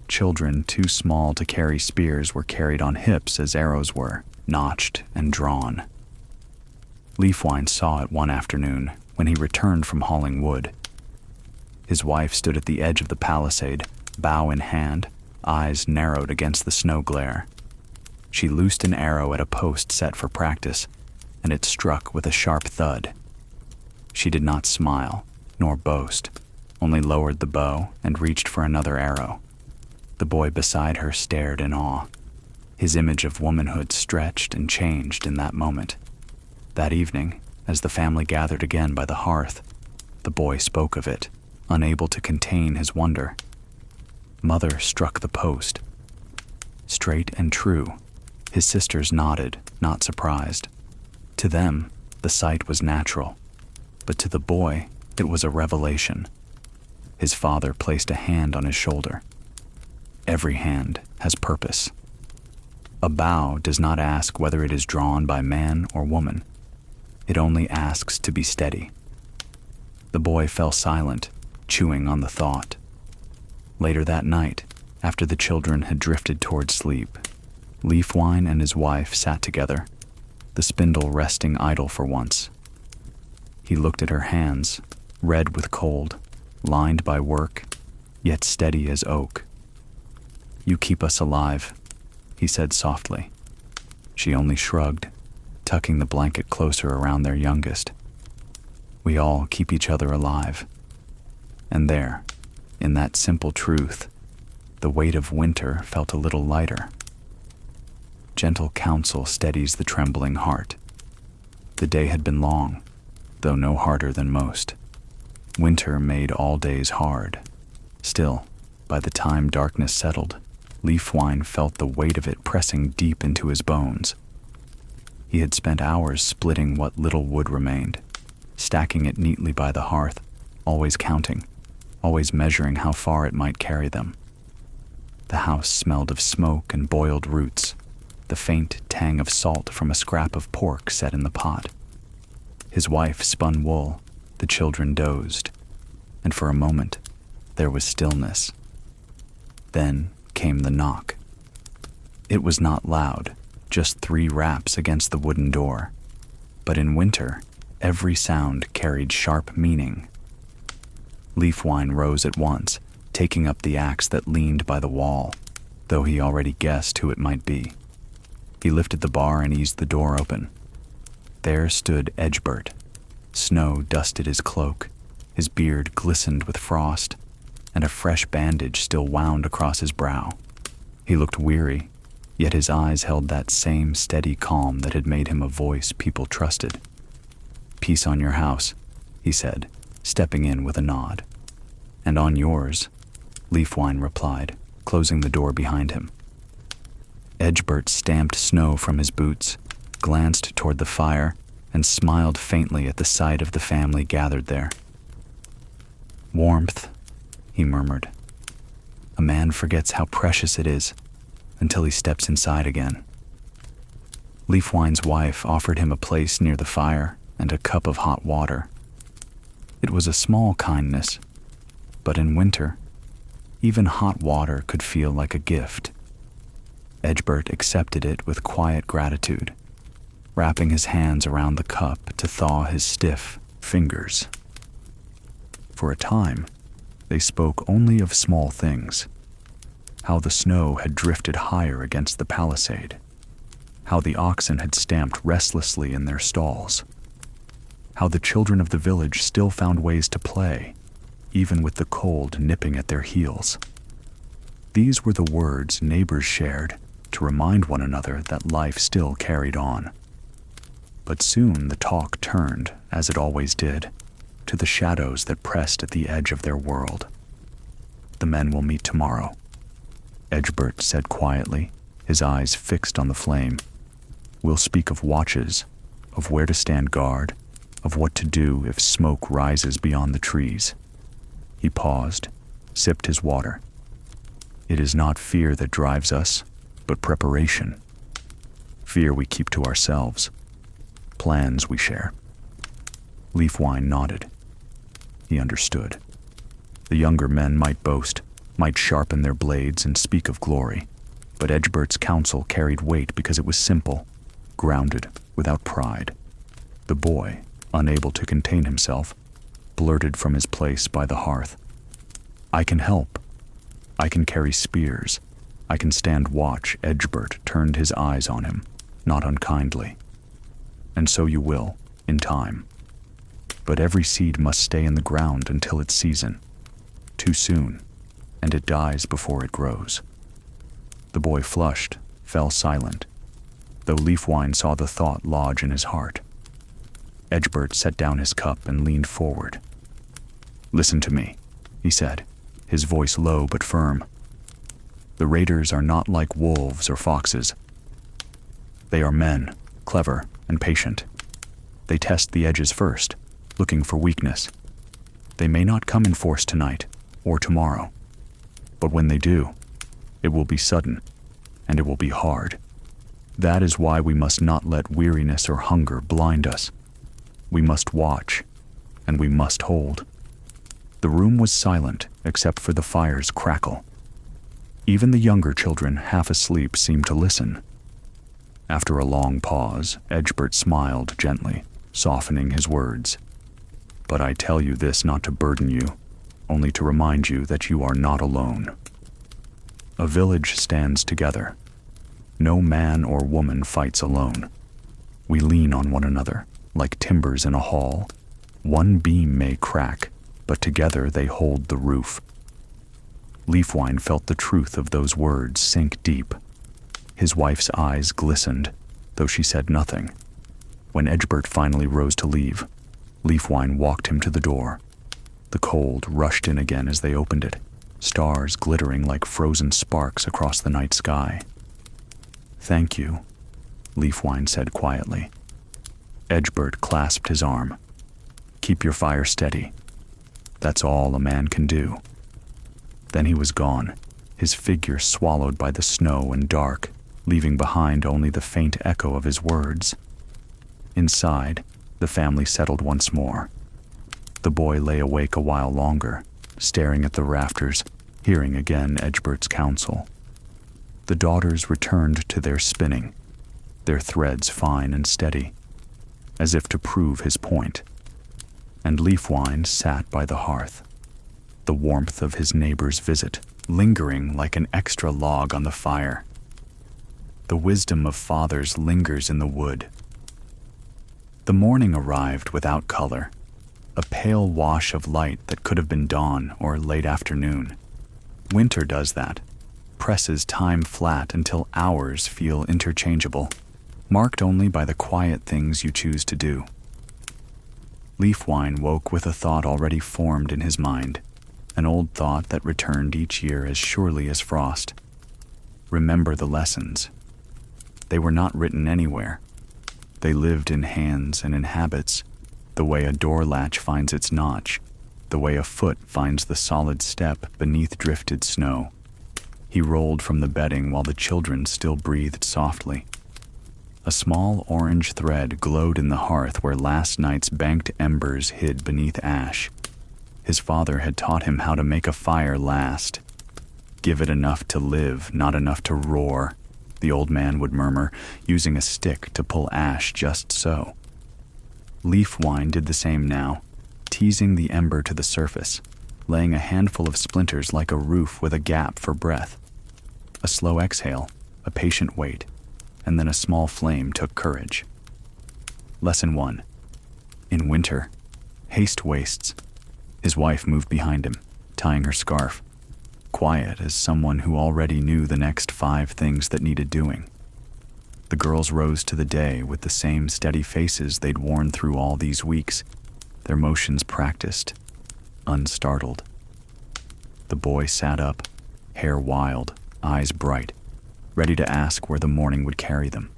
Children too small to carry spears were carried on hips as arrows were, notched and drawn. Leafwine saw it one afternoon when he returned from hauling wood. His wife stood at the edge of the palisade, bow in hand, eyes narrowed against the snow glare. She loosed an arrow at a post set for practice, and it struck with a sharp thud. She did not smile, nor boast, only lowered the bow and reached for another arrow. The boy beside her stared in awe. His image of womanhood stretched and changed in that moment. That evening, as the family gathered again by the hearth, the boy spoke of it, unable to contain his wonder. Mother struck the post. Straight and true, his sisters nodded, not surprised. To them, the sight was natural, but to the boy, it was a revelation. His father placed a hand on his shoulder. Every hand has purpose. A bow does not ask whether it is drawn by man or woman. It only asks to be steady. The boy fell silent, chewing on the thought. Later that night, after the children had drifted toward sleep, Leafwine and his wife sat together, the spindle resting idle for once. He looked at her hands, red with cold, lined by work, yet steady as oak. "You keep us alive," he said softly. She only shrugged, tucking the blanket closer around their youngest. "We all keep each other alive." And there, in that simple truth, the weight of winter felt a little lighter. Gentle counsel steadies the trembling heart. The day had been long, though no harder than most. Winter made all days hard. Still, by the time darkness settled, Leafwine felt the weight of it pressing deep into his bones. He had spent hours splitting what little wood remained, stacking it neatly by the hearth, always counting, always measuring how far it might carry them. The house smelled of smoke and boiled roots, the faint tang of salt from a scrap of pork set in the pot. His wife spun wool, the children dozed, and for a moment there was stillness. Then came the knock. It was not loud, just 3 raps against the wooden door, but in winter every sound carried sharp meaning. Leafwine rose at once, taking up the axe that leaned by the wall, though he already guessed who it might be. He lifted the bar and eased the door open. There stood Edgebert. Snow dusted his cloak, his beard glistened with frost, and a fresh bandage still wound across his brow. He looked weary, yet his eyes held that same steady calm that had made him a voice people trusted. "Peace on your house," he said, stepping in with a nod. "And on yours," Leafwine replied, closing the door behind him. Edgebert stamped snow from his boots, glanced toward the fire, and smiled faintly at the sight of the family gathered there. "Warmth," he murmured. "A man forgets how precious it is until he steps inside again." Leafwine's wife offered him a place near the fire and a cup of hot water. It was a small kindness, but in winter, even hot water could feel like a gift. Edgebert accepted it with quiet gratitude, wrapping his hands around the cup to thaw his stiff fingers. For a time, they spoke only of small things: how the snow had drifted higher against the palisade, how the oxen had stamped restlessly in their stalls, how the children of the village still found ways to play, even with the cold nipping at their heels. These were the words neighbors shared to remind one another that life still carried on. But soon the talk turned, as it always did, to the shadows that pressed at the edge of their world. "The men will meet tomorrow," Edgebert said quietly, his eyes fixed on the flame. "We'll speak of watches, of where to stand guard, of what to do if smoke rises beyond the trees." He paused, sipped his water. "It is not fear that drives us, but preparation. Fear we keep to ourselves. Plans we share." Leafwine nodded. He understood. The younger men might boast, might sharpen their blades and speak of glory, but Edgebert's counsel carried weight because it was simple, grounded, without pride. The boy, unable to contain himself, blurted from his place by the hearth. "I can help. I can carry spears. I can stand watch." Edgebert turned his eyes on him, not unkindly. "And so you will, in time. But every seed must stay in the ground until its season. Too soon, and it dies before it grows." The boy flushed, fell silent, though Leafwine saw the thought lodge in his heart. Edgebert set down his cup and leaned forward. "Listen to me," he said, his voice low but firm. "The raiders are not like wolves or foxes. They are men, clever and patient. They test the edges first, looking for weakness. They may not come in force tonight or tomorrow, but when they do, It will be sudden, and it will be hard. That is why we must not let weariness or hunger blind us. We must watch, and we must hold. The room was silent except for the fire's crackle. Even the younger children, half asleep, seemed to listen. After a long pause, Egbert smiled gently, softening his words. But I tell you this not to burden you, only to remind you that you are not alone. A village stands together. No man or woman fights alone. We lean on one another, like timbers in a hall. One beam may crack, but together they hold the roof. Leafwine felt the truth of those words sink deep. His wife's eyes glistened, though she said nothing. When Egbert finally rose to leave, Leafwine walked him to the door. The cold rushed in again as they opened it, stars glittering like frozen sparks across the night sky. "Thank you," Leafwine said quietly. Egbert clasped his arm. "Keep your fire steady. That's all a man can do." Then he was gone, his figure swallowed by the snow and dark, leaving behind only the faint echo of his words. Inside, the family settled once more. The boy lay awake a while longer, staring at the rafters, hearing again Egbert's counsel. The daughters returned to their spinning, their threads fine and steady, as if to prove his point. And Leafwine sat by the hearth, the warmth of his neighbor's visit lingering like an extra log on the fire. The wisdom of fathers lingers in the wood. The morning arrived without color, a pale wash of light that could have been dawn or late afternoon. Winter does that, presses time flat until hours feel interchangeable, marked only by the quiet things you choose to do. Leafwine woke with a thought already formed in his mind, an old thought that returned each year as surely as frost. Remember the lessons. They were not written anywhere. They lived in hands and in habits, the way a door latch finds its notch, the way a foot finds the solid step beneath drifted snow. He rolled from the bedding while the children still breathed softly. A small orange thread glowed in the hearth where last night's banked embers hid beneath ash. His father had taught him how to make a fire last. "Give it enough to live, not enough to roar," the old man would murmur, using a stick to pull ash just so. Leafwine did the same now, teasing the ember to the surface, laying a handful of splinters like a roof with a gap for breath. A slow exhale, a patient wait, and then a small flame took courage. Lesson 1. In winter, haste wastes. His wife moved behind him, tying her scarf, quiet as someone who already knew the next 5 things that needed doing. The girls rose to the day with the same steady faces they'd worn through all these weeks, their motions practiced, unstartled. The boy sat up, hair wild, eyes bright, ready to ask where the morning would carry them.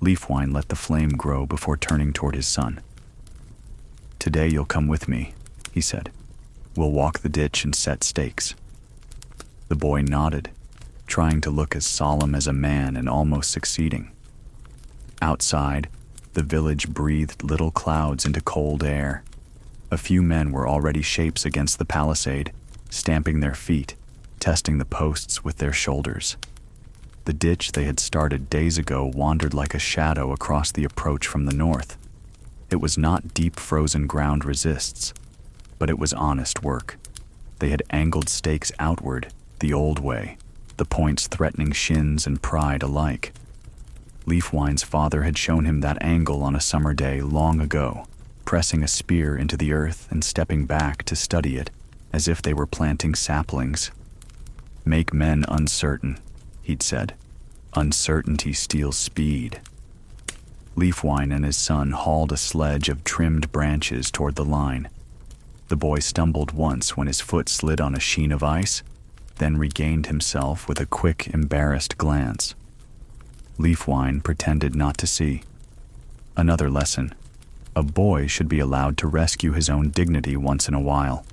Leafwine let the flame grow before turning toward his son. "Today you'll come with me," he said. "We'll walk the ditch and set stakes." The boy nodded, trying to look as solemn as a man and almost succeeding. Outside, the village breathed little clouds into cold air. A few men were already shapes against the palisade, stamping their feet, testing the posts with their shoulders. The ditch they had started days ago wandered like a shadow across the approach from the north. It was not deep frozen ground resists, but it was honest work. They had angled stakes outward, the old way, the points threatening shins and pride alike. Leafwine's father had shown him that angle on a summer day long ago, pressing a spear into the earth and stepping back to study it, as if they were planting saplings. "Make men uncertain," he'd said. "Uncertainty steals speed." Leafwine and his son hauled a sledge of trimmed branches toward the line. The boy stumbled once when his foot slid on a sheen of ice, then regained himself with a quick, embarrassed glance. Leafwine pretended not to see. Another lesson. A boy should be allowed to rescue his own dignity once in a while.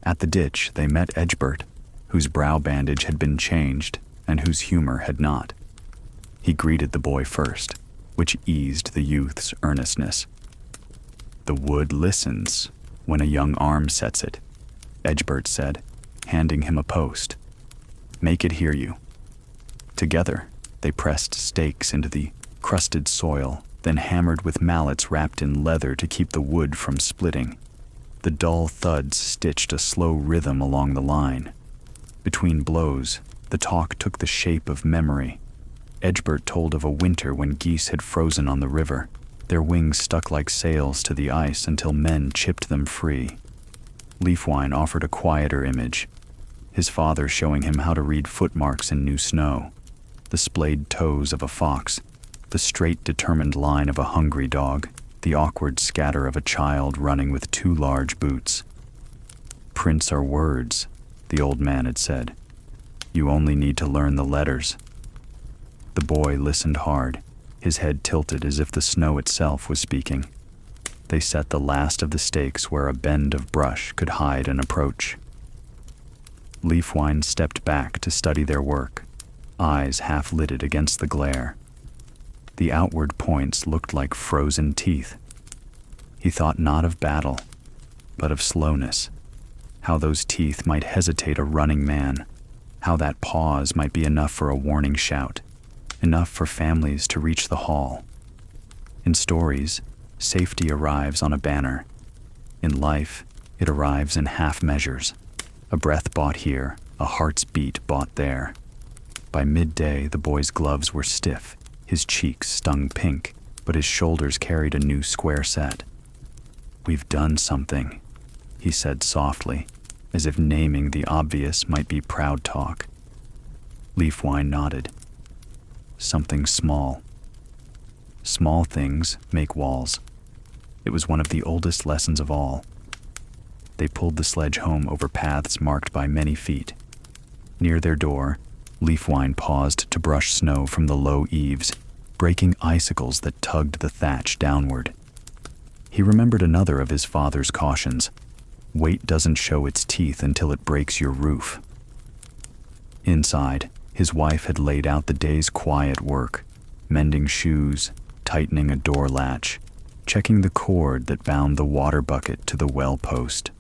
At the ditch, they met Egbert, whose brow bandage had been changed and whose humor had not. He greeted the boy first, which eased the youth's earnestness. "The wood listens when a young arm sets it," Edgebert said, handing him a post. "Make it hear you." Together, they pressed stakes into the crusted soil, then hammered with mallets wrapped in leather to keep the wood from splitting. The dull thuds stitched a slow rhythm along the line. Between blows, the talk took the shape of memory. Edgebert told of a winter when geese had frozen on the river, their wings stuck like sails to the ice until men chipped them free. Leafwine offered a quieter image, his father showing him how to read footmarks in new snow, the splayed toes of a fox, the straight, determined line of a hungry dog, the awkward scatter of a child running with 2 large boots. "Prints are words," the old man had said. "You only need to learn the letters." The boy listened hard, his head tilted as if the snow itself was speaking. They set the last of the stakes where a bend of brush could hide an approach. Leafwine stepped back to study their work, eyes half-lidded against the glare. The outward points looked like frozen teeth. He thought not of battle, but of slowness, how those teeth might hesitate a running man, how that pause might be enough for a warning shout, enough for families to reach the hall. In stories, safety arrives on a banner. In life, it arrives in half measures, a breath bought here, a heart's beat bought there. By midday, the boy's gloves were stiff, his cheeks stung pink, but his shoulders carried a new square set. "We've done something," he said softly, as if naming the obvious might be proud talk. Leafwine nodded. "Something small. Small things make walls." It was one of the oldest lessons of all. They pulled the sledge home over paths marked by many feet. Near their door, Leafwine paused to brush snow from the low eaves, breaking icicles that tugged the thatch downward. He remembered another of his father's cautions: weight doesn't show its teeth until it breaks your roof. Inside, his wife had laid out the day's quiet work, mending shoes, tightening a door latch, checking the cord that bound the water bucket to the well post.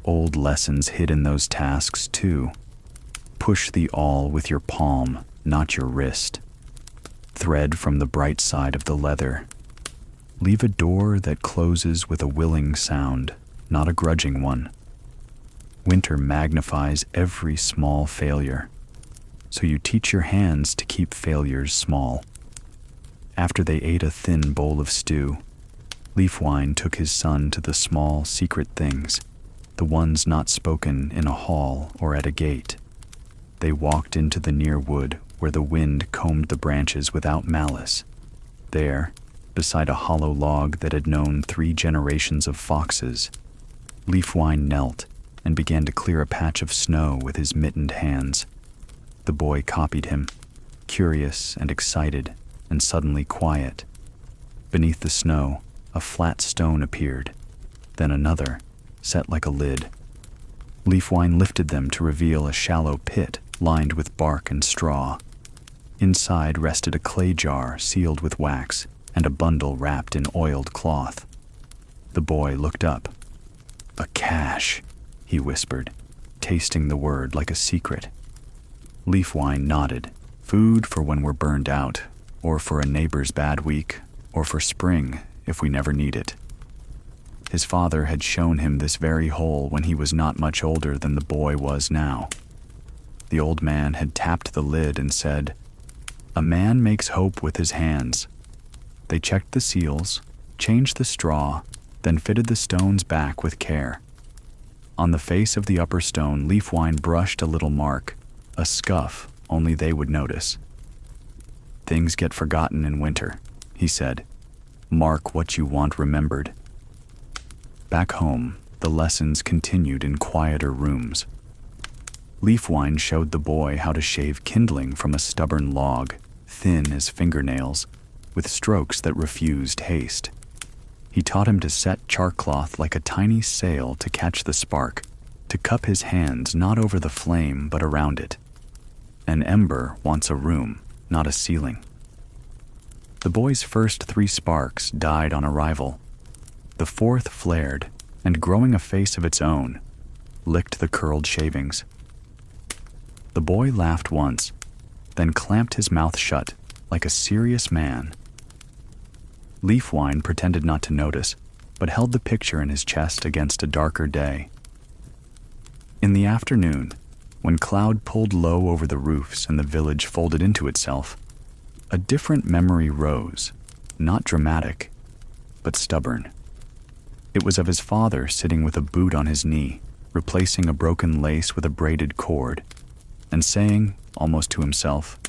Old lessons hid in those tasks, too. Push the awl with your palm, not your wrist. Thread from the bright side of the leather. Leave a door that closes with a willing sound, not a grudging one. Winter magnifies every small failure, so you teach your hands to keep failures small. After they ate a thin bowl of stew, Leafwine took his son to the small, secret things, the ones not spoken in a hall or at a gate. They walked into the near wood where the wind combed the branches without malice. There, beside a hollow log that had known 3 generations of foxes, Leafwine knelt and began to clear a patch of snow with his mittened hands. The boy copied him, curious and excited, and suddenly quiet. Beneath the snow, a flat stone appeared, then another, set like a lid. Leafwine lifted them to reveal a shallow pit lined with bark and straw. Inside rested a clay jar sealed with wax and a bundle wrapped in oiled cloth. The boy looked up. "A cache," he whispered, tasting the word like a secret. Leafwine nodded. "Food for when we're burned out, or for a neighbor's bad week, or for spring if we never need it." His father had shown him this very hole when he was not much older than the boy was now. The old man had tapped the lid and said, "A man makes hope with his hands." They checked the seals, changed the straw, then fitted the stones back with care. On the face of the upper stone, Leafwine brushed a little mark, a scuff only they would notice. "Things get forgotten in winter," he said. "Mark what you want remembered." Back home, the lessons continued in quieter rooms. Leafwine showed the boy how to shave kindling from a stubborn log, thin as fingernails, with strokes that refused haste. He taught him to set charcloth like a tiny sail to catch the spark, to cup his hands not over the flame but around it. An ember wants a room, not a ceiling. The boy's first 3 sparks died on arrival. The 4th flared, and growing a face of its own, licked the curled shavings. The boy laughed once, then clamped his mouth shut like a serious man. Leafwine pretended not to notice, but held the picture in his chest against a darker day. In the afternoon, when cloud pulled low over the roofs and the village folded into itself, a different memory rose, not dramatic, but stubborn. It was of his father sitting with a boot on his knee, replacing a broken lace with a braided cord, and saying, almost to himself,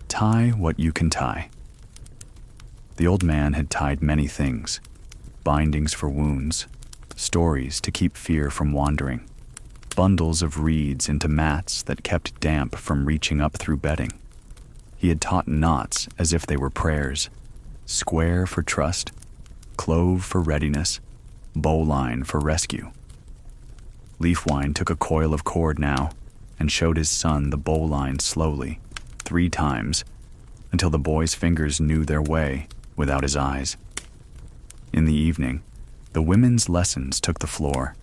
"Tie what you can tie." The old man had tied many things: bindings for wounds, stories to keep fear from wandering, bundles of reeds into mats that kept damp from reaching up through bedding. He had taught knots as if they were prayers: square for trust, clove for readiness, bowline for rescue. Leafwine took a coil of cord now and showed his son the bowline slowly, 3 times, until the boy's fingers knew their way without his eyes. In the evening, the women's lessons took the floor.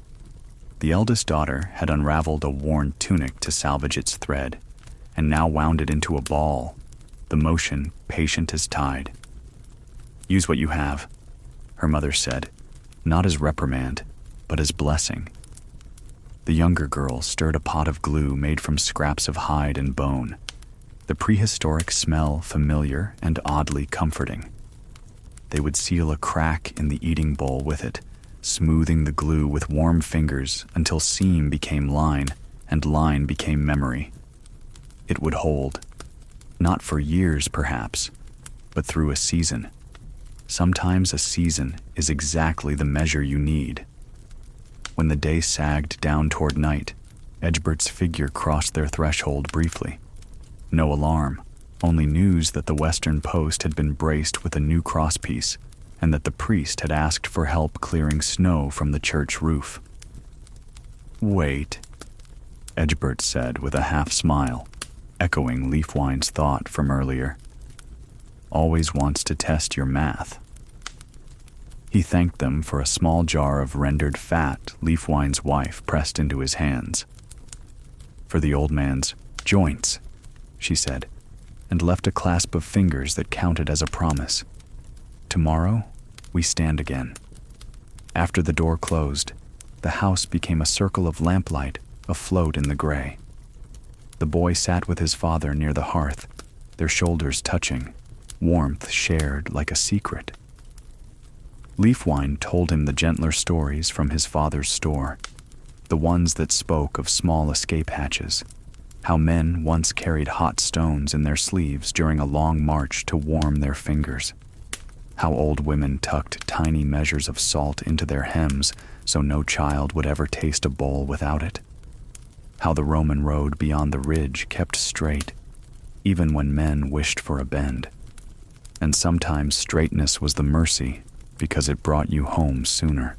The eldest daughter had unraveled a worn tunic to salvage its thread, and now wound it into a ball, the motion patient as tide. "Use what you have," her mother said, not as reprimand, but as blessing. The younger girl stirred a pot of glue made from scraps of hide and bone, the prehistoric smell familiar and oddly comforting. They would seal a crack in the eating bowl with it, smoothing the glue with warm fingers until seam became line and line became memory. It would hold, not for years perhaps, but through a season. Sometimes a season is exactly the measure you need. When the day sagged down toward night, Edgebert's figure crossed their threshold briefly. No alarm, only news that the western post had been braced with a new crosspiece and that the priest had asked for help clearing snow from the church roof. "Wait," Edgebert said with a half-smile, echoing Leafwine's thought from earlier. "Always wants to test your math." He thanked them for a small jar of rendered fat Leafwine's wife pressed into his hands. "For the old man's joints," she said, and left a clasp of fingers that counted as a promise. "Tomorrow, we stand again." After the door closed, the house became a circle of lamplight afloat in the gray. The boy sat with his father near the hearth, their shoulders touching, warmth shared like a secret. Leafwine told him the gentler stories from his father's store, the ones that spoke of small escape hatches, how men once carried hot stones in their sleeves during a long march to warm their fingers, how old women tucked tiny measures of salt into their hems so no child would ever taste a bowl without it, how the Roman road beyond the ridge kept straight, even when men wished for a bend, and sometimes straightness was the mercy because it brought you home sooner.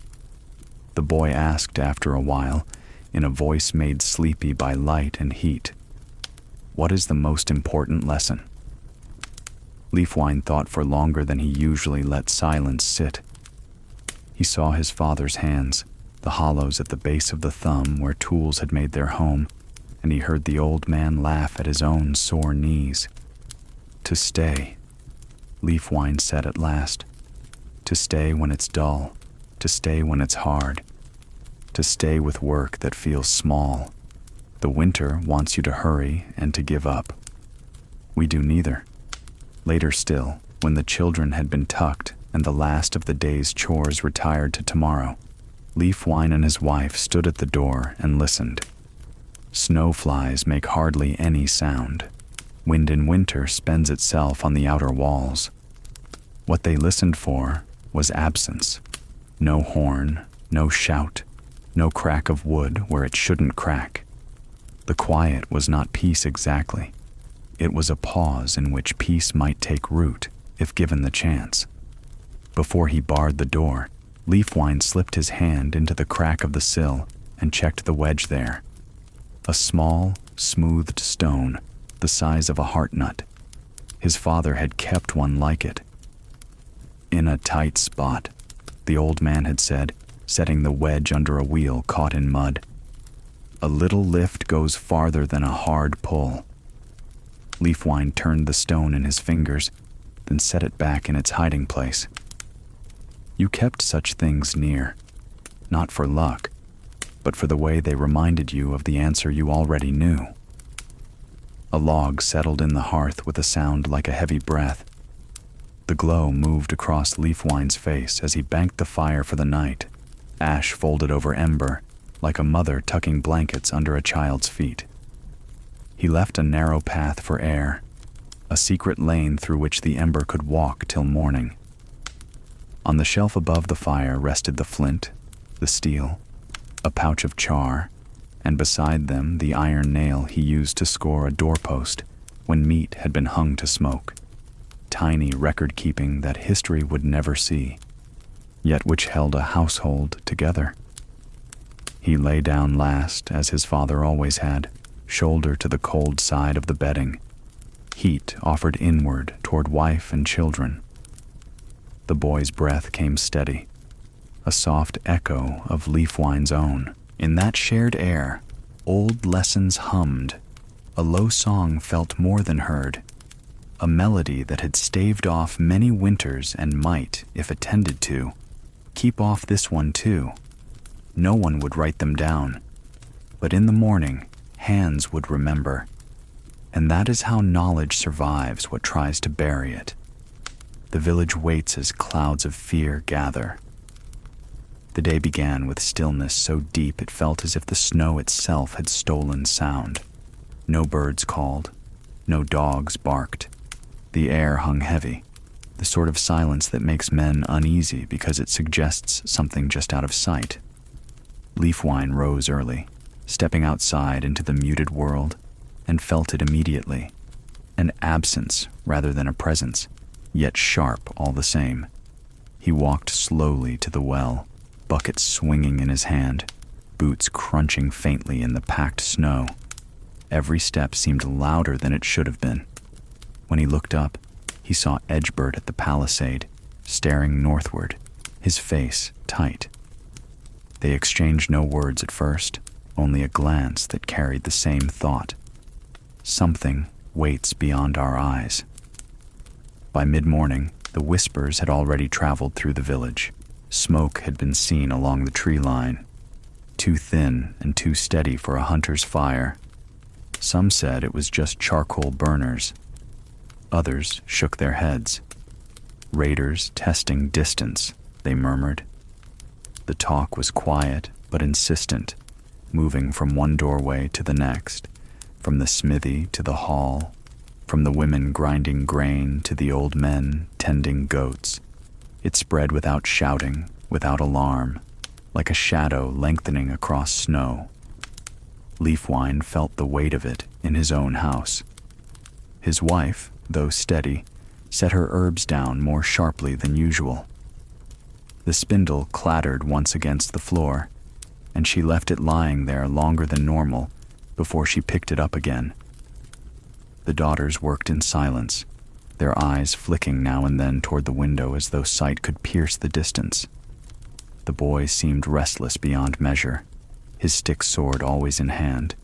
The boy asked after a while, in a voice made sleepy by light and heat, "What is the most important lesson?" Leafwine thought for longer than he usually let silence sit. He saw his father's hands, the hollows at the base of the thumb where tools had made their home, and he heard the old man laugh at his own sore knees. "To stay," Leafwine said at last. "To stay when it's dull, to stay when it's hard, to stay with work that feels small. The winter wants you to hurry and to give up. We do neither." Later still, when the children had been tucked and the last of the day's chores retired to tomorrow, Leafwine and his wife stood at the door and listened. Snowflies make hardly any sound. Wind in winter spends itself on the outer walls. What they listened for was absence. No horn, no shout, no crack of wood where it shouldn't crack. The quiet was not peace exactly. It was a pause in which peace might take root if given the chance. Before he barred the door, Leafwine slipped his hand into the crack of the sill and checked the wedge there. A small, smoothed stone, the size of a heart nut. His father had kept one like it. In a tight spot, the old man had said, setting the wedge under a wheel caught in mud. A little lift goes farther than a hard pull. Leafwine turned the stone in his fingers, then set it back in its hiding place. You kept such things near, not for luck, but for the way they reminded you of the answer you already knew. A log settled in the hearth with a sound like a heavy breath. The glow moved across Leafwine's face as he banked the fire for the night, ash folded over ember, like a mother tucking blankets under a child's feet. He left a narrow path for air, a secret lane through which the ember could walk till morning. On the shelf above the fire rested the flint, the steel, a pouch of char, and beside them the iron nail he used to score a doorpost when meat had been hung to smoke. Tiny record-keeping that history would never see, yet which held a household together. He lay down last, as his father always had, shoulder to the cold side of the bedding, heat offered inward toward wife and children. The boy's breath came steady, a soft echo of Leafwine's own. In that shared air, old lessons hummed, a low song felt more than heard, a melody that had staved off many winters and might, if attended to, keep off this one too. No one would write them down, but in the morning, hands would remember. And that is how knowledge survives what tries to bury it. The village waits as clouds of fear gather. The day began with stillness so deep it felt as if the snow itself had stolen sound. No birds called, no dogs barked. The air hung heavy, the sort of silence that makes men uneasy because it suggests something just out of sight. Leafwine rose early, stepping outside into the muted world, and felt it immediately. An absence rather than a presence, yet sharp all the same. He walked slowly to the well, bucket swinging in his hand, boots crunching faintly in the packed snow. Every step seemed louder than it should have been. When he looked up, he saw Edgebert at the palisade, staring northward, his face tight. They exchanged no words at first, only a glance that carried the same thought. Something waits beyond our eyes. By mid-morning, the whispers had already traveled through the village. Smoke had been seen along the tree line, too thin and too steady for a hunter's fire. Some said it was just charcoal burners. Others shook their heads. Raiders testing distance, they murmured. The talk was quiet but insistent, moving from one doorway to the next, from the smithy to the hall, from the women grinding grain to the old men tending goats. It spread without shouting, without alarm, like a shadow lengthening across snow. Leafwine felt the weight of it in his own house. His wife, though steady, set her herbs down more sharply than usual. The spindle clattered once against the floor, and she left it lying there longer than normal before she picked it up again. The daughters worked in silence, their eyes flicking now and then toward the window as though sight could pierce the distance. The boy seemed restless beyond measure, his stick sword always in hand,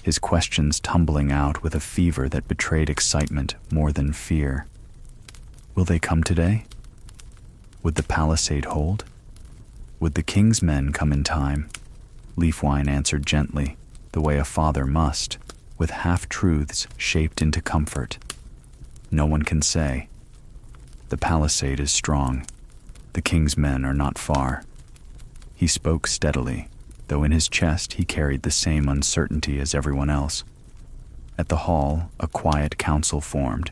his questions tumbling out with a fever that betrayed excitement more than fear. Will they come today? Would the palisade hold? Would the king's men come in time? Leafwine answered gently, the way a father must, with half-truths shaped into comfort. No one can say. The palisade is strong. The king's men are not far. He spoke steadily, though in his chest he carried the same uncertainty as everyone else. At the hall, a quiet council formed.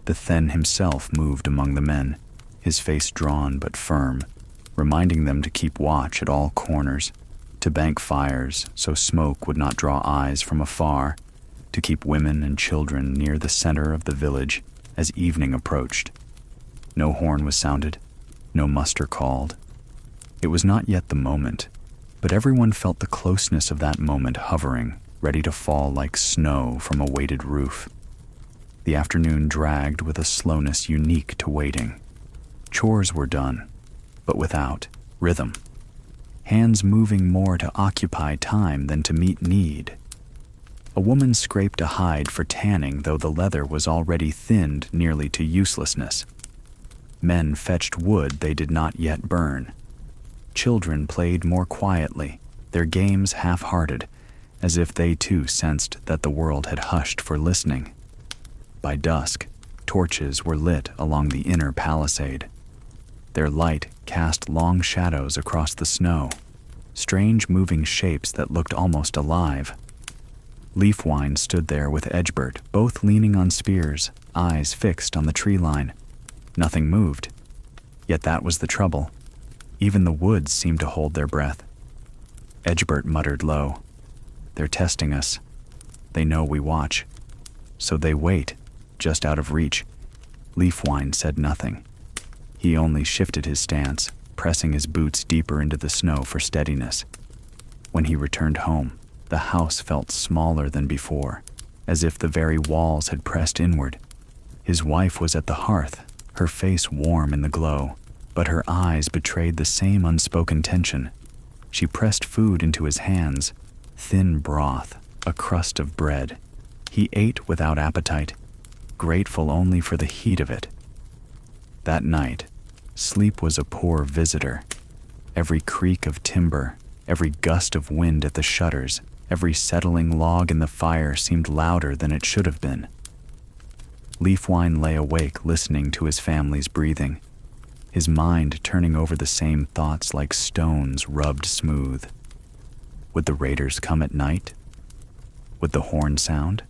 The Then himself moved among the men, his face drawn but firm, reminding them to keep watch at all corners, to bank fires so smoke would not draw eyes from afar, to keep women and children near the center of the village as evening approached. No horn was sounded, no muster called. It was not yet the moment. but everyone felt the closeness of that moment hovering, ready to fall like snow from a weighted roof. The afternoon dragged with a slowness unique to waiting. Chores were done, but without rhythm. Hands moving more to occupy time than to meet need. A woman scraped a hide for tanning, though the leather was already thinned nearly to uselessness. Men fetched wood they did not yet burn. Children played more quietly, their games half-hearted, as if they too sensed that the world had hushed for listening. By dusk, torches were lit along the inner palisade. Their light cast long shadows across the snow, strange moving shapes that looked almost alive. Leafwine stood there with Edgebert, both leaning on spears, eyes fixed on the tree line. Nothing moved. Yet that was the trouble. Even the woods seemed to hold their breath. Edgebert muttered low, "They're testing us. They know we watch. So they wait, just out of reach." Leafwine said nothing. He only shifted his stance, pressing his boots deeper into the snow for steadiness. When he returned home, the house felt smaller than before, as if the very walls had pressed inward. His wife was at the hearth, her face warm in the glow, but her eyes betrayed the same unspoken tension. She pressed food into his hands, thin broth, a crust of bread. He ate without appetite, grateful only for the heat of it. That night, sleep was a poor visitor. Every creak of timber, every gust of wind at the shutters, every settling log in the fire seemed louder than it should have been. Leafwine lay awake listening to his family's breathing, his mind turning over the same thoughts like stones rubbed smooth. Would the raiders come at night? Would the horn sound?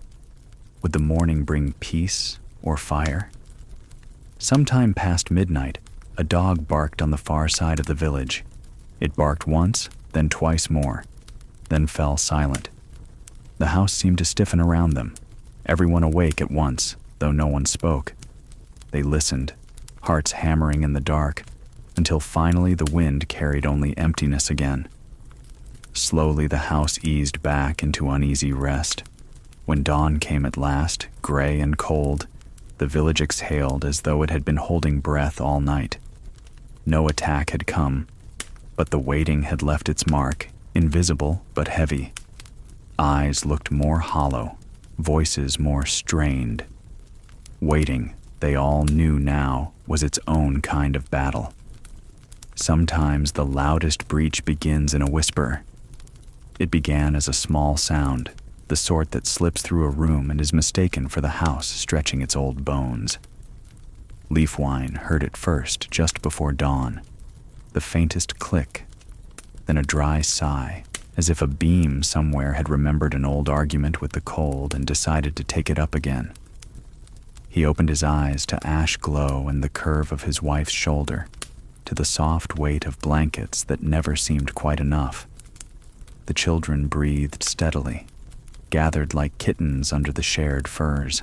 Would the morning bring peace or fire? Sometime past midnight, a dog barked on the far side of the village. It barked once, then twice more, then fell silent. The house seemed to stiffen around them, everyone awake at once, though no one spoke. They listened, hearts hammering in the dark, until finally the wind carried only emptiness again. Slowly the house eased back into uneasy rest. When dawn came at last, gray and cold, the village exhaled as though it had been holding breath all night. No attack had come, but the waiting had left its mark, invisible but heavy. Eyes looked more hollow, voices more strained. Waiting, they all knew now, was its own kind of battle. Sometimes the loudest breach begins in a whisper. It began as a small sound, the sort that slips through a room and is mistaken for the house stretching its old bones. Leafwine heard it first just before dawn, the faintest click, then a dry sigh, as if a beam somewhere had remembered an old argument with the cold and decided to take it up again. He opened his eyes to ash glow and the curve of his wife's shoulder, to the soft weight of blankets that never seemed quite enough. The children breathed steadily, gathered like kittens under the shared furs.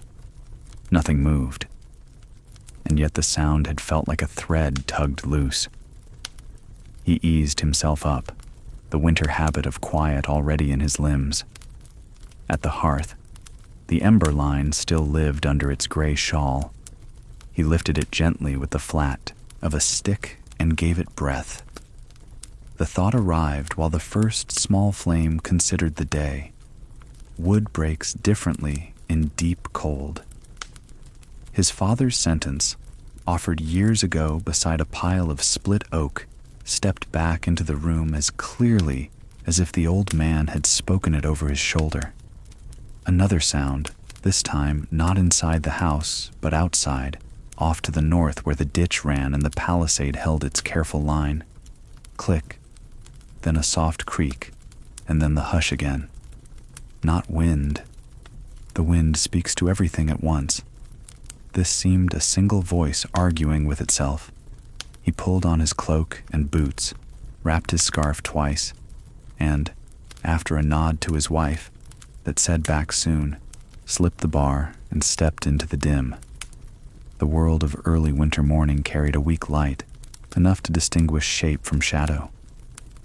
Nothing moved, and yet the sound had felt like a thread tugged loose. He eased himself up, the winter habit of quiet already in his limbs. At the hearth, the ember line still lived under its gray shawl. He lifted it gently with the flat of a stick and gave it breath. The thought arrived while the first small flame considered the day. Wood breaks differently in deep cold. His father's sentence, offered years ago beside a pile of split oak, stepped back into the room as clearly as if the old man had spoken it over his shoulder. Another sound, this time not inside the house, but outside, off to the north where the ditch ran and the palisade held its careful line. Click, then a soft creak, and then the hush again. Not wind. The wind speaks to everything at once. This seemed a single voice arguing with itself. He pulled on his cloak and boots, wrapped his scarf twice, and, after a nod to his wife that said back soon, slipped the bar and stepped into the dim. The world of early winter morning carried a weak light, enough to distinguish shape from shadow.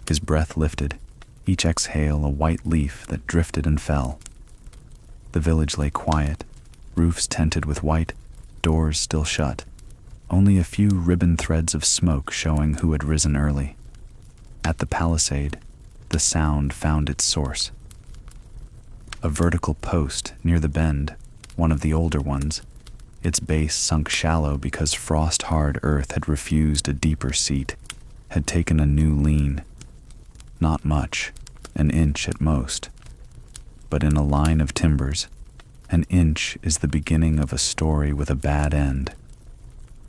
His breath lifted, each exhale a white leaf that drifted and fell. The village lay quiet, roofs tinted with white, doors still shut, only a few ribbon threads of smoke showing who had risen early. At the palisade, the sound found its source. A vertical post near the bend, one of the older ones, its base sunk shallow because frost-hard earth had refused a deeper seat, had taken a new lean. Not much, an inch at most. But in a line of timbers, an inch is the beginning of a story with a bad end.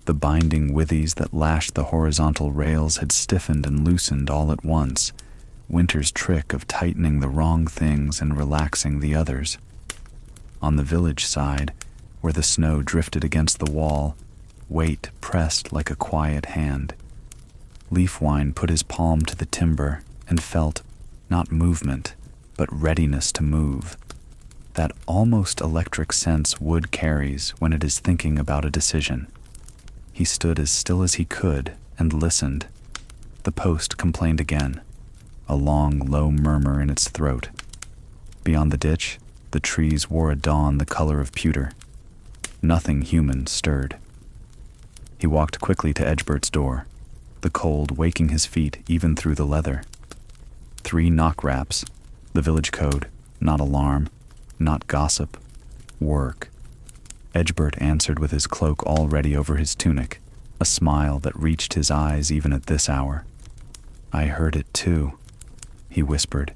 The binding withies that lashed the horizontal rails had stiffened and loosened all at once, winter's trick of tightening the wrong things and relaxing the others. On the village side, where the snow drifted against the wall, weight pressed like a quiet hand. Leafwine put his palm to the timber and felt, not movement, but readiness to move. That almost electric sense wood carries when it is thinking about a decision. He stood as still as he could and listened. The post complained again, a long, low murmur in its throat. Beyond the ditch, the trees wore a dawn the color of pewter. Nothing human stirred. He walked quickly to Edgebert's door, the cold waking his feet even through the leather. 3 knock raps, the village code, not alarm, not gossip, work. Edgebert answered with his cloak already over his tunic, a smile that reached his eyes even at this hour. "I heard it too," he whispered,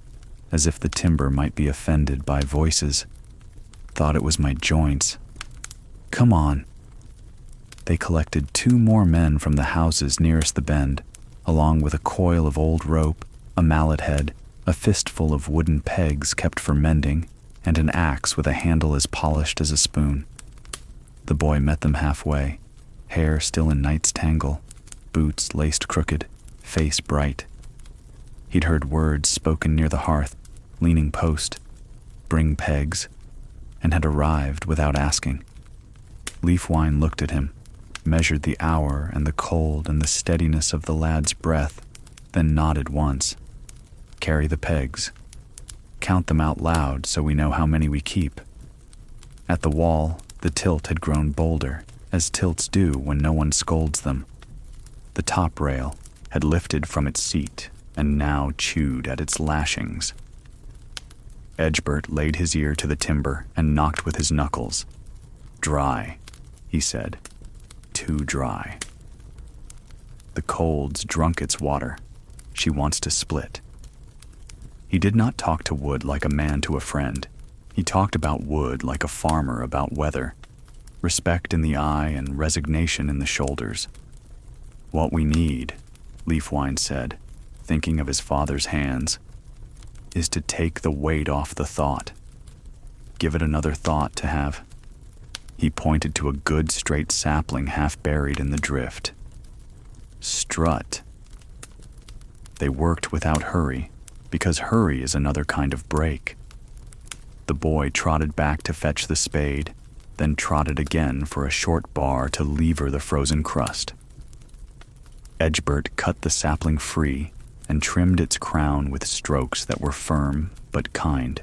as if the timber might be offended by voices. "Thought it was my joints. Come on." They collected 2 more men from the houses nearest the bend, along with a coil of old rope, a mallet head, a fistful of wooden pegs kept for mending, and an axe with a handle as polished as a spoon. The boy met them halfway, hair still in night's tangle, boots laced crooked, face bright. He'd heard words spoken near the hearth, leaning post, bring pegs, and had arrived without asking. Leafwine looked at him, measured the hour and the cold and the steadiness of the lad's breath, then nodded once. "Carry the pegs. Count them out loud so we know how many we keep." At the wall, the tilt had grown bolder, as tilts do when no one scolds them. The top rail had lifted from its seat and now chewed at its lashings. Edgebert laid his ear to the timber and knocked with his knuckles. "Dry," he said. "Too dry." The cold's drunk its water. She wants to split. He did not talk to wood like a man to a friend. He talked about wood like a farmer about weather, respect in the eye and resignation in the shoulders. "What we need," Leafwine said, thinking of his father's hands, "is to take the weight off the thought. Give it another thought to have." He pointed to a good straight sapling half buried in the drift. "Strut." They worked without hurry, because hurry is another kind of break. The boy trotted back to fetch the spade, then trotted again for a short bar to lever the frozen crust. Edgebert cut the sapling free and trimmed its crown with strokes that were firm but kind.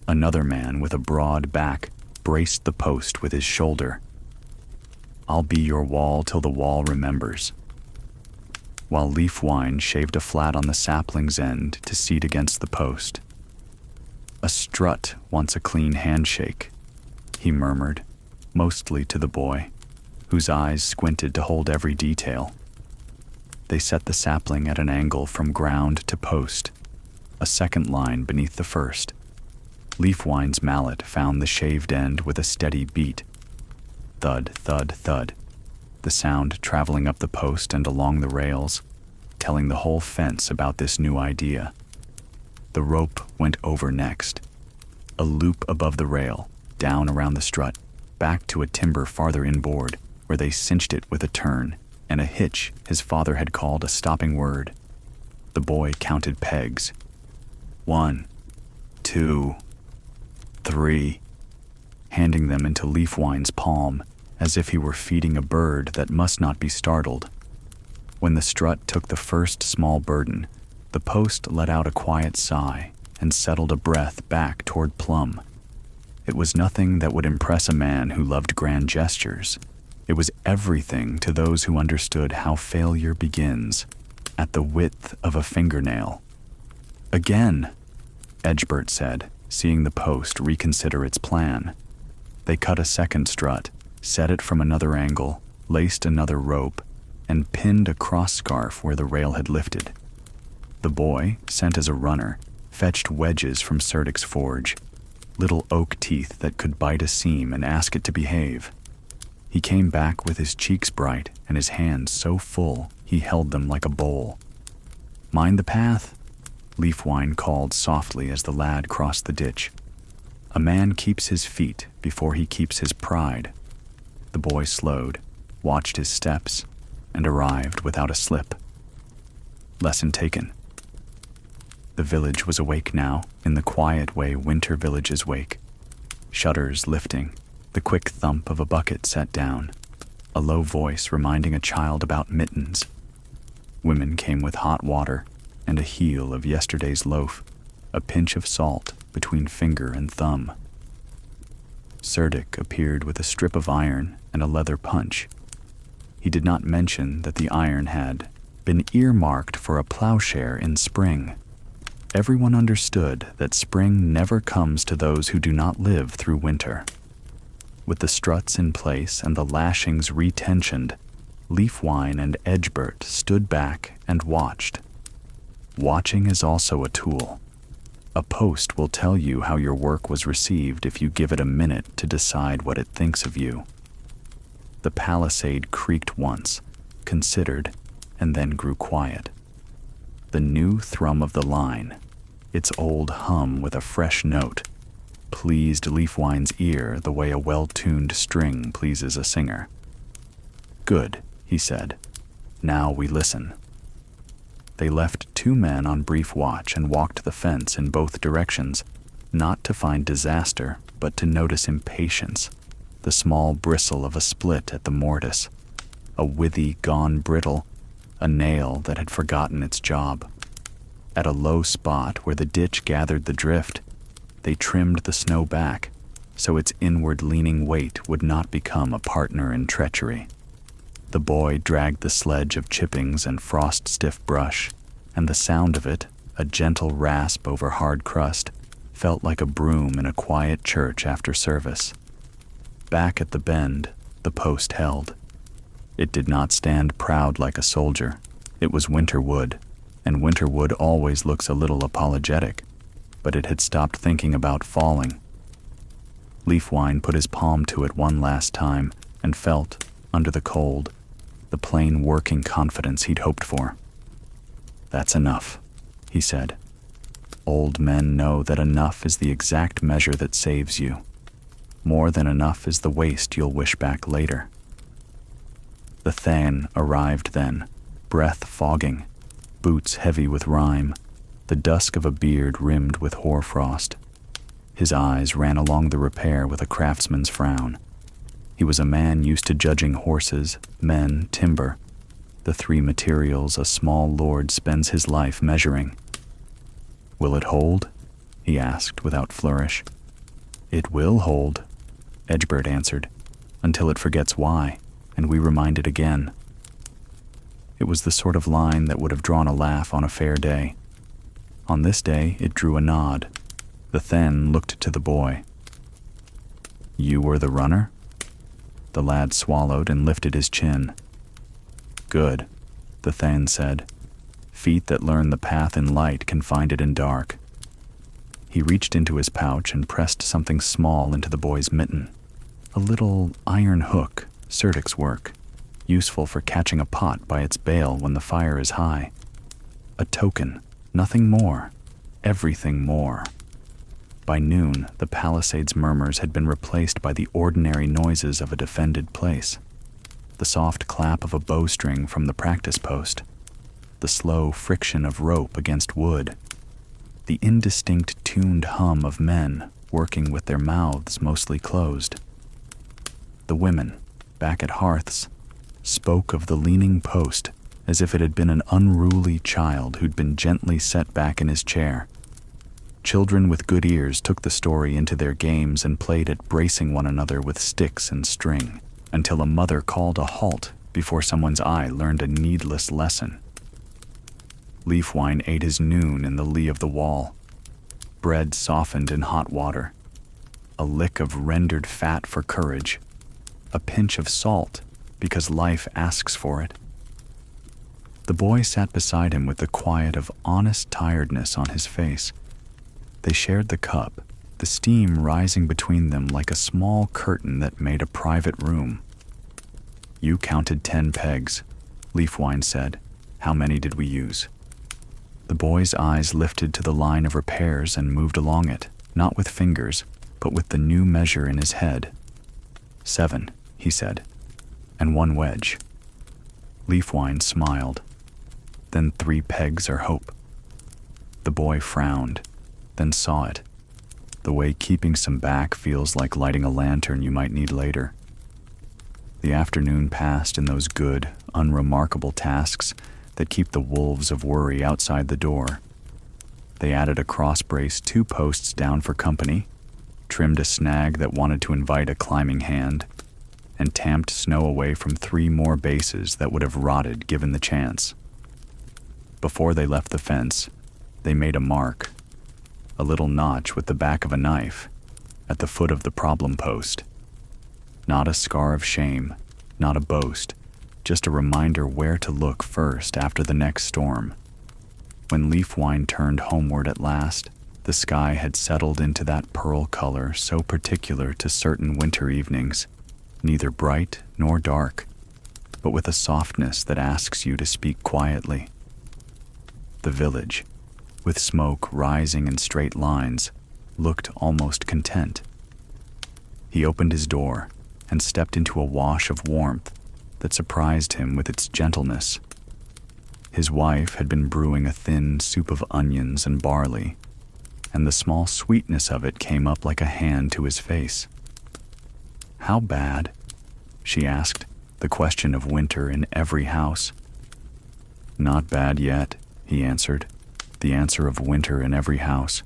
Another man with a broad back braced the post with his shoulder. "I'll be your wall till the wall remembers," while Leafwine shaved a flat on the sapling's end to seat against the post. "A strut wants a clean handshake," he murmured, mostly to the boy, whose eyes squinted to hold every detail. They set the sapling at an angle from ground to post, a second line beneath the first. Leafwine's mallet found the shaved end with a steady beat. Thud, thud, thud, the sound traveling up the post and along the rails, telling the whole fence about this new idea. The rope went over next, a loop above the rail, down around the strut, back to a timber farther inboard, where they cinched it with a turn and a hitch his father had called a stopping word. The boy counted pegs. 1, 2, 3, handing them into Leafwine's palm, as if he were feeding a bird that must not be startled. When the strut took the first small burden, The post let out a quiet sigh and settled a breath back toward Plum. It was nothing that would impress a man who loved grand gestures. It was everything to those who understood how failure begins, at the width of a fingernail. "Again," Edgebert said, seeing the post reconsider its plan. They cut a second strut, set it from another angle, laced another rope, and pinned a cross scarf where the rail had lifted. The boy, sent as a runner, fetched wedges from Serdik's forge, little oak teeth that could bite a seam and ask it to behave. He came back with his cheeks bright and his hands so full he held them like a bowl. "Mind the path," Leafwine called softly as the lad crossed the ditch. "A man keeps his feet before he keeps his pride." The boy slowed, watched his steps, and arrived without a slip. Lesson taken. The village was awake now, in the quiet way winter villages wake. Shutters lifting, the quick thump of a bucket set down, a low voice reminding a child about mittens. Women came with hot water and a heel of yesterday's loaf, a pinch of salt between finger and thumb. Serdik appeared with a strip of iron and a leather punch. He did not mention that the iron had been earmarked for a plowshare in spring. Everyone understood that spring never comes to those who do not live through winter. With the struts in place and the lashings retensioned, Leafwine and Edgebert stood back and watched. Watching is also a tool. A post will tell you how your work was received if you give it a minute to decide what it thinks of you. The palisade creaked once, considered, and then grew quiet. The new thrum of the line, its old hum with a fresh note, pleased Leafwine's ear the way a well-tuned string pleases a singer. "Good," he said. "Now we listen." They left 2 men on brief watch and walked the fence in both directions, not to find disaster, but to notice impatience, the small bristle of a split at the mortise, a withy gone brittle, a nail that had forgotten its job. At a low spot where the ditch gathered the drift, they trimmed the snow back, so its inward-leaning weight would not become a partner in treachery. The boy dragged the sledge of chippings and frost-stiff brush, and the sound of it, a gentle rasp over hard crust, felt like a broom in a quiet church after service. Back at the bend, the post held. It did not stand proud like a soldier. It was winter wood, and winter wood always looks a little apologetic, but it had stopped thinking about falling. Leafwine put his palm to it one last time and felt, under the cold, the plain working confidence he'd hoped for. "That's enough," he said. "Old men know that enough is the exact measure that saves you. More than enough is the waste you'll wish back later." The Thane arrived then, breath fogging, boots heavy with rime, the dusk of a beard rimmed with hoarfrost. His eyes ran along the repair with a craftsman's frown. He was a man used to judging horses, men, timber, the 3 materials a small lord spends his life measuring. "Will it hold?" he asked without flourish. "It will hold," Edgebert answered, "until it forgets why, and we remind it again." It was the sort of line that would have drawn a laugh on a fair day. On this day it drew a nod. The Thane looked to the boy. "You were the runner?" The lad swallowed and lifted his chin. "Good," the Thane said. "Feet that learn the path in light can find it in dark." He reached into his pouch and pressed something small into the boy's mitten. A little iron hook, Serdik's work, useful for catching a pot by its bail when the fire is high. A token, nothing more, everything more. By noon, the palisade's murmurs had been replaced by the ordinary noises of a defended place. The soft clap of a bowstring from the practice post, the slow friction of rope against wood, the indistinct tuned hum of men working with their mouths mostly closed. The women, back at hearths, spoke of the leaning post, as if it had been an unruly child who'd been gently set back in his chair. Children with good ears took the story into their games and played at bracing one another with sticks and string, until a mother called a halt before someone's eye learned a needless lesson. Leafwine ate his noon in the lee of the wall. Bread softened in hot water. A lick of rendered fat for courage. A pinch of salt because life asks for it. The boy sat beside him with the quiet of honest tiredness on his face. They shared the cup, the steam rising between them like a small curtain that made a private room. "You counted 10 pegs," Leafwine said. "How many did we use?" The boy's eyes lifted to the line of repairs and moved along it, not with fingers, but with the new measure in his head. 7, he said, "and 1 wedge." Leafwine smiled. "Then 3 pegs are hope." The boy frowned, then saw it, the way keeping some back feels like lighting a lantern you might need later. The afternoon passed in those good, unremarkable tasks that keep the wolves of worry outside the door. They added a cross brace 2 posts down for company, trimmed a snag that wanted to invite a climbing hand, and tamped snow away from 3 more bases that would have rotted given the chance. Before they left the fence, they made a mark, a little notch with the back of a knife, at the foot of the problem post. Not a scar of shame, not a boast, just a reminder where to look first after the next storm. When Leafwine turned homeward at last, the sky had settled into that pearl color so particular to certain winter evenings, neither bright nor dark, but with a softness that asks you to speak quietly. The village, with smoke rising in straight lines, looked almost content. He opened his door and stepped into a wash of warmth that surprised him with its gentleness. His wife had been brewing a thin soup of onions and barley, and the small sweetness of it came up like a hand to his face. "How bad?" she asked, the question of winter in every house. "Not bad yet," he answered, the answer of winter in every house.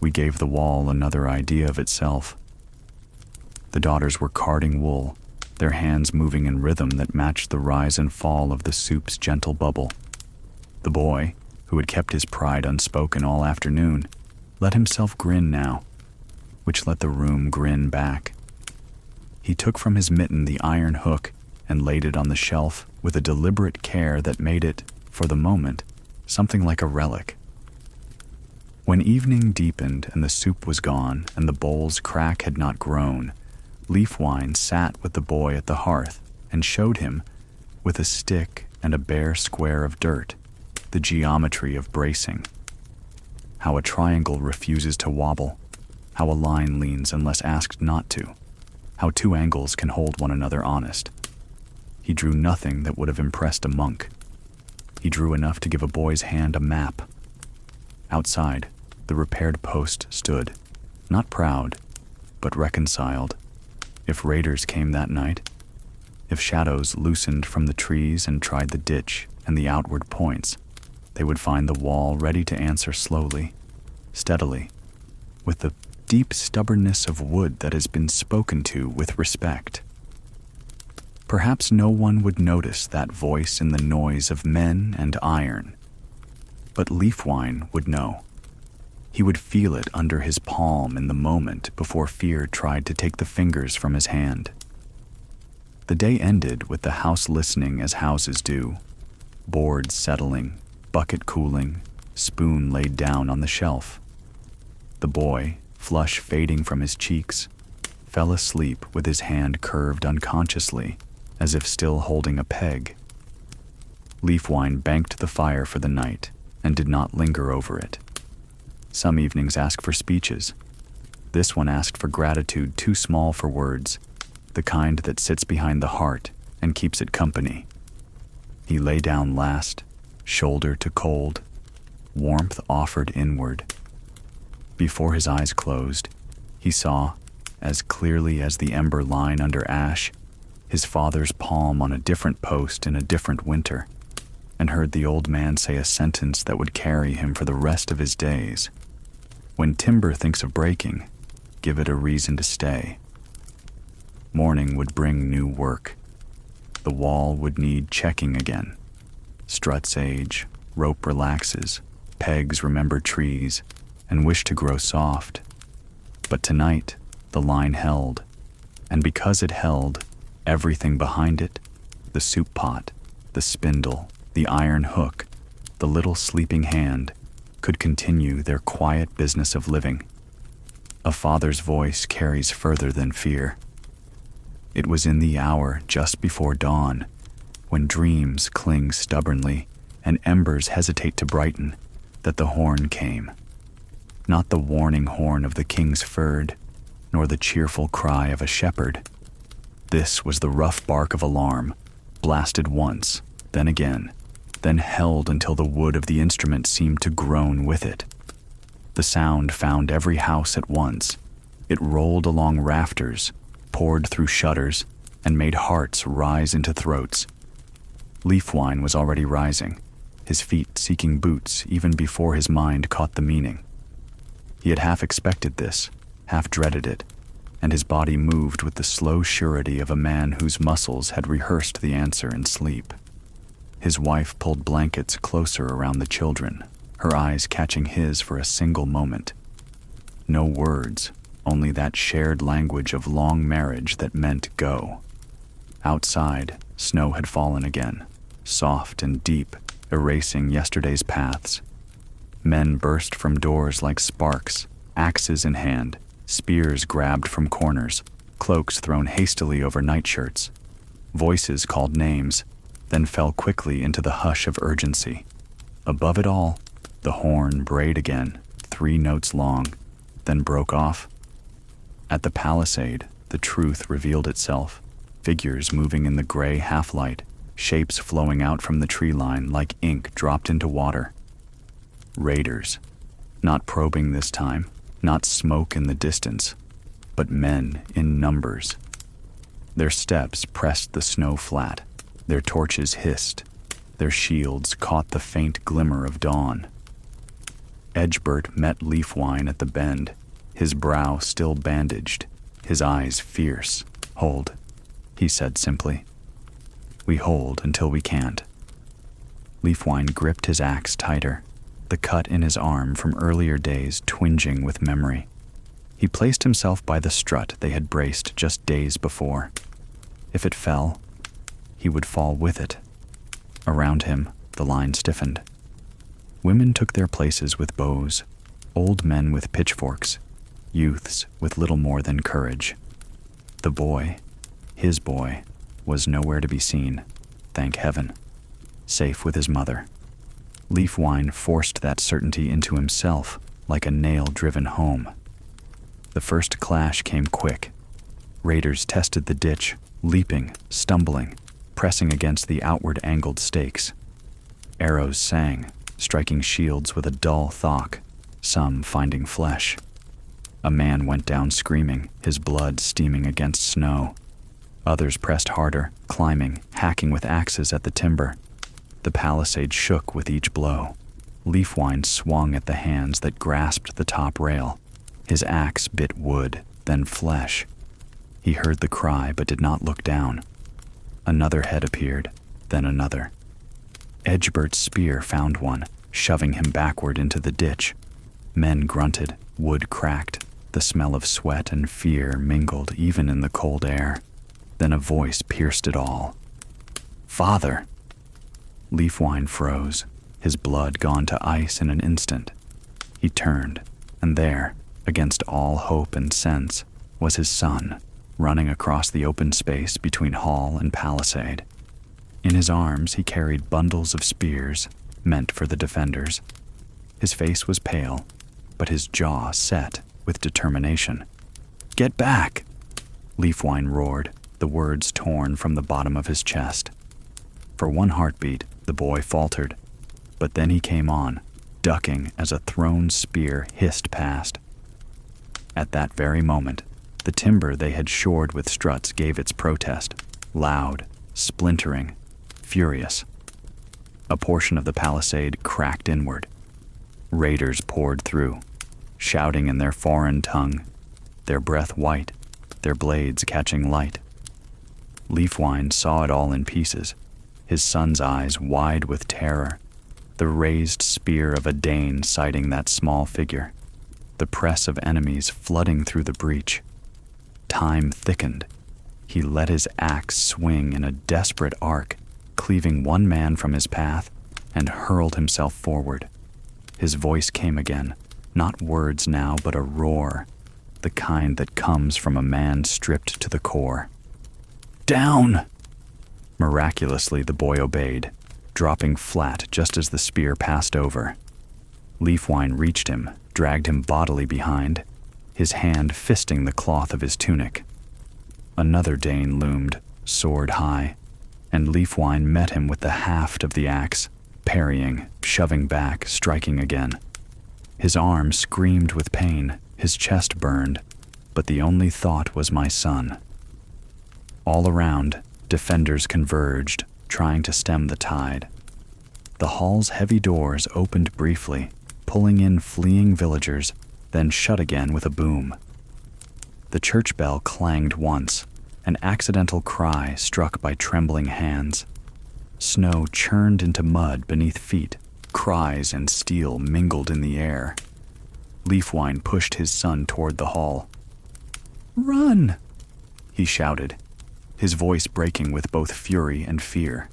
We gave the wall another idea of itself. The daughters were carding wool, their hands moving in rhythm that matched the rise and fall of the soup's gentle bubble. The boy, who had kept his pride unspoken all afternoon, let himself grin now, which let the room grin back. He took from his mitten the iron hook and laid it on the shelf with a deliberate care that made it, for the moment, something like a relic. When evening deepened and the soup was gone and the bowl's crack had not grown, Leafwine sat with the boy at the hearth and showed him, with a stick and a bare square of dirt, the geometry of bracing. How a triangle refuses to wobble, how a line leans unless asked not to, how 2 angles can hold one another honest. He drew nothing that would have impressed a monk. He drew enough to give a boy's hand a map. Outside, the repaired post stood, not proud, but reconciled. If raiders came that night, if shadows loosened from the trees and tried the ditch and the outward points, they would find the wall ready to answer slowly, steadily, with the deep stubbornness of wood that has been spoken to with respect. Perhaps no one would notice that voice in the noise of men and iron, but Leafwine would know. He would feel it under his palm in the moment before fear tried to take the fingers from his hand. The day ended with the house listening as houses do, boards settling, bucket cooling, spoon laid down on the shelf. The boy, flush fading from his cheeks, fell asleep with his hand curved unconsciously, as if still holding a peg. Leafwine banked the fire for the night and did not linger over it. Some evenings ask for speeches. This one asked for gratitude too small for words, the kind that sits behind the heart and keeps it company. He lay down last, shoulder to cold, warmth offered inward. Before his eyes closed, he saw, as clearly as the ember line under ash, his father's palm on a different post in a different winter, and heard the old man say a sentence that would carry him for the rest of his days. When timber thinks of breaking, give it a reason to stay. Morning would bring new work. The wall would need checking again. Struts age, rope relaxes, pegs remember trees, and wish to grow soft. But tonight, the line held, and because it held, everything behind it, the soup pot, the spindle, the iron hook, the little sleeping hand, could continue their quiet business of living. A father's voice carries further than fear. It was in the hour just before dawn, when dreams cling stubbornly and embers hesitate to brighten, that the horn came. Not the warning horn of the king's ferd, nor the cheerful cry of a shepherd. This was the rough bark of alarm, blasted once, then again, then held until the wood of the instrument seemed to groan with it. The sound found every house at once. It rolled along rafters, poured through shutters, and made hearts rise into throats. Leafwine was already rising, his feet seeking boots even before his mind caught the meaning. He had half expected this, half dreaded it, and his body moved with the slow surety of a man whose muscles had rehearsed the answer in sleep. His wife pulled blankets closer around the children, her eyes catching his for a single moment. No words, only that shared language of long marriage that meant go. Outside, snow had fallen again, soft and deep, erasing yesterday's paths. Men burst from doors like sparks, axes in hand, spears grabbed from corners, cloaks thrown hastily over nightshirts. Voices called names, then fell quickly into the hush of urgency. Above it all, the horn brayed again, 3 notes long, then broke off. At the palisade, the truth revealed itself, figures moving in the gray half-light, shapes flowing out from the tree line like ink dropped into water. Raiders, not probing this time, not smoke in the distance, but men in numbers. Their steps pressed the snow flat, their torches hissed, their shields caught the faint glimmer of dawn. Edgebert met Leafwine at the bend, his brow still bandaged, his eyes fierce. "Hold," he said simply. "We hold until we can't." Leafwine gripped his axe tighter, the cut in his arm from earlier days twinging with memory. He placed himself by the strut they had braced just days before. If it fell, he would fall with it. Around him, the line stiffened. Women took their places with bows, old men with pitchforks, youths with little more than courage. The boy, his boy, was nowhere to be seen, thank heaven, safe with his mother. Leafwine forced that certainty into himself like a nail driven home. The first clash came quick. Raiders tested the ditch, leaping, stumbling, pressing against the outward angled stakes. Arrows sang, striking shields with a dull thock, some finding flesh. A man went down screaming, his blood steaming against snow. Others pressed harder, climbing, hacking with axes at the timber. The palisade shook with each blow. Leafwine swung at the hands that grasped the top rail. His axe bit wood, then flesh. He heard the cry but did not look down. Another head appeared, then another. Edgebert's spear found one, shoving him backward into the ditch. Men grunted, wood cracked, the smell of sweat and fear mingled even in the cold air. Then a voice pierced it all. "Father!" Leafwine froze, his blood gone to ice in an instant. He turned, and there, against all hope and sense, was his son, running across the open space between hall and palisade. In his arms he carried bundles of spears, meant for the defenders. His face was pale, but his jaw set with determination. "Get back!" Leafwine roared, the words torn from the bottom of his chest. For one heartbeat, the boy faltered, but then he came on, ducking as a thrown spear hissed past. At that very moment, the timber they had shored with struts gave its protest, loud, splintering, furious. A portion of the palisade cracked inward. Raiders poured through, shouting in their foreign tongue, their breath white, their blades catching light. Leafwine saw it all in pieces, his son's eyes wide with terror, the raised spear of a Dane sighting that small figure, the press of enemies flooding through the breach. Time thickened. He let his axe swing in a desperate arc, cleaving one man from his path, and hurled himself forward. His voice came again, not words now, but a roar, the kind that comes from a man stripped to the core. "Down!" Miraculously, the boy obeyed, dropping flat just as the spear passed over. Leafwine reached him, dragged him bodily behind, his hand fisting the cloth of his tunic. Another Dane loomed, sword high, and Leafwine met him with the haft of the axe, parrying, shoving back, striking again. His arm screamed with pain, his chest burned, but the only thought was my son. All around, defenders converged, trying to stem the tide. The hall's heavy doors opened briefly, pulling in fleeing villagers, then shut again with a boom. The church bell clanged once, an accidental cry struck by trembling hands. Snow churned into mud beneath feet, cries and steel mingled in the air. Leafwine pushed his son toward the hall. "Run!" he shouted, his voice breaking with both fury and fear.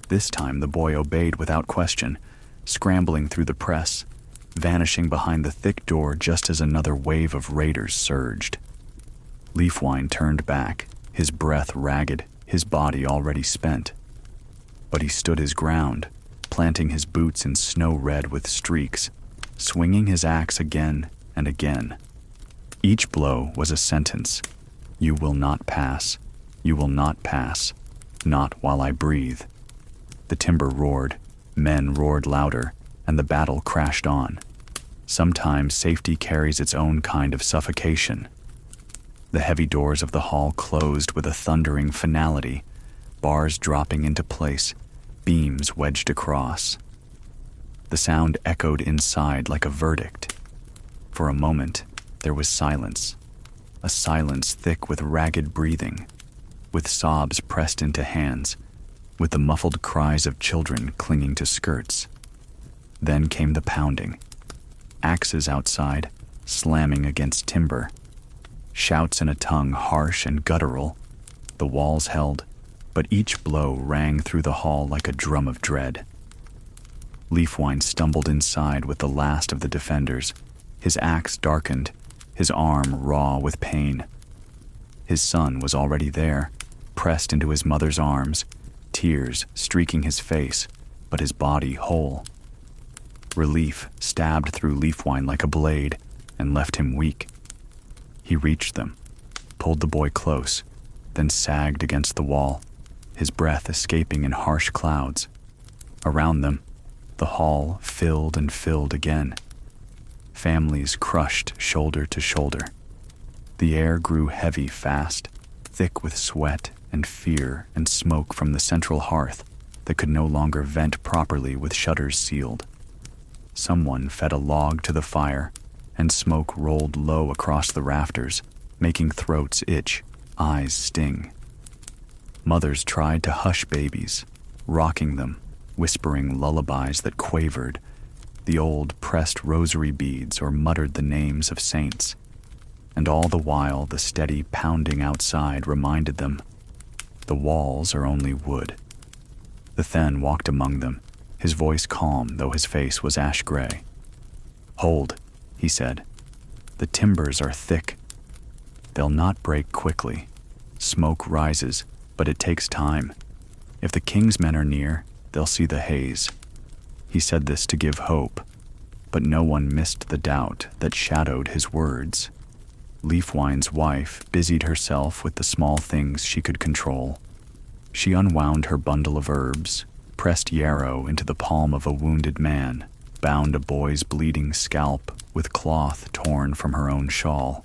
This time the boy obeyed without question, scrambling through the press, vanishing behind the thick door just as another wave of raiders surged. Leafwine turned back, his breath ragged, his body already spent. But he stood his ground, planting his boots in snow red with streaks, swinging his axe again and again. Each blow was a sentence. "You will not pass. You will not pass. Not while I breathe." The timber roared, men roared louder, and the battle crashed on. Sometimes safety carries its own kind of suffocation. The heavy doors of the hall closed with a thundering finality, bars dropping into place, beams wedged across. The sound echoed inside like a verdict. For a moment, there was silence, a silence thick with ragged breathing, with sobs pressed into hands, with the muffled cries of children clinging to skirts. Then came the pounding. Axes outside, slamming against timber. Shouts in a tongue harsh and guttural. The walls held, but each blow rang through the hall like a drum of dread. Leafwine stumbled inside with the last of the defenders, his axe darkened, his arm raw with pain. His son was already there, pressed into his mother's arms, tears streaking his face, but his body whole. Relief stabbed through Leafwine like a blade and left him weak. He reached them, pulled the boy close, then sagged against the wall, his breath escaping in harsh clouds. Around them, the hall filled and filled again. Families crushed shoulder to shoulder. The air grew heavy fast, thick with sweat and fear and smoke from the central hearth that could no longer vent properly with shutters sealed. Someone fed a log to the fire, and smoke rolled low across the rafters, making throats itch, eyes sting. Mothers tried to hush babies, rocking them, whispering lullabies that quavered. The old pressed rosary beads or muttered the names of saints. And all the while the steady pounding outside reminded them, the walls are only wood. The Then walked among them, his voice calm though his face was ash gray. "Hold," he said. "The timbers are thick. They'll not break quickly. Smoke rises, but it takes time. If the king's men are near, they'll see the haze." He said this to give hope, but no one missed the doubt that shadowed his words. Leafwine's wife busied herself with the small things she could control. She unwound her bundle of herbs, pressed yarrow into the palm of a wounded man, bound a boy's bleeding scalp with cloth torn from her own shawl.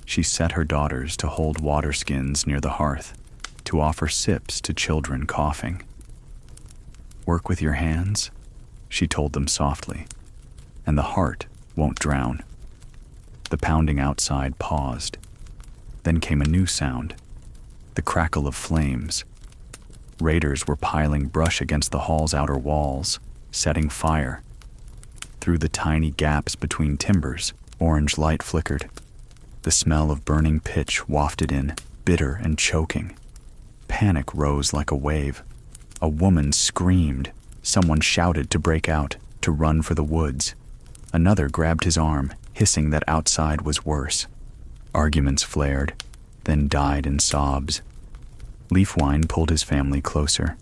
She set her daughters to hold water skins near the hearth, to offer sips to children coughing. Work with your hands, she told them softly, and the heart won't drown. The pounding outside paused. Then came a new sound, the crackle of flames. Raiders were piling brush against the hall's outer walls, setting fire. Through the tiny gaps between timbers, orange light flickered. The smell of burning pitch wafted in, bitter and choking. Panic rose like a wave. A woman screamed. Someone shouted to break out, to run for the woods. Another grabbed his arm, hissing that outside was worse. Arguments flared, then died in sobs. Leafwine pulled his family closer.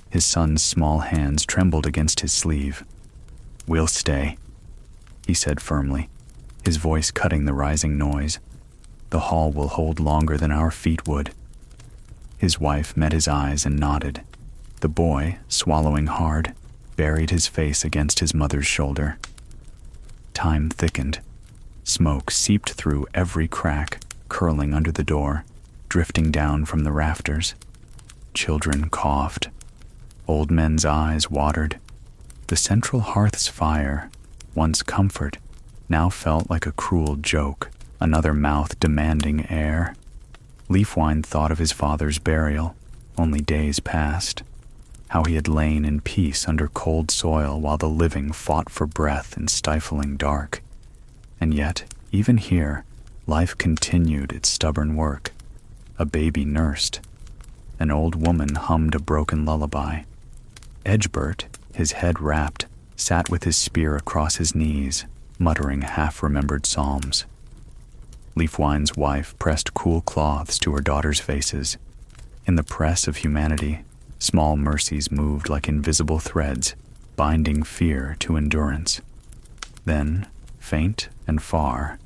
His son's small hands trembled against his sleeve. "We'll stay," he said firmly, his voice cutting the rising noise. "The hall will hold longer than our feet would." His wife met his eyes and nodded. The boy, swallowing hard, buried his face against his mother's shoulder. Time thickened. Smoke seeped through every crack, curling under the door, drifting down from the rafters. Children coughed. Old men's eyes watered. The central hearth's fire, once comfort, now felt like a cruel joke, another mouth demanding air. Leafwine thought of his father's burial, only days past, how he had lain in peace under cold soil while the living fought for breath in stifling dark. And yet, even here, life continued its stubborn work. A baby nursed. An old woman hummed a broken lullaby. Edgebert, his head wrapped, sat with his spear across his knees, muttering half-remembered psalms. Leafwine's wife pressed cool cloths to her daughters' faces. In the press of humanity, small mercies moved like invisible threads, binding fear to endurance. Then, faint and far,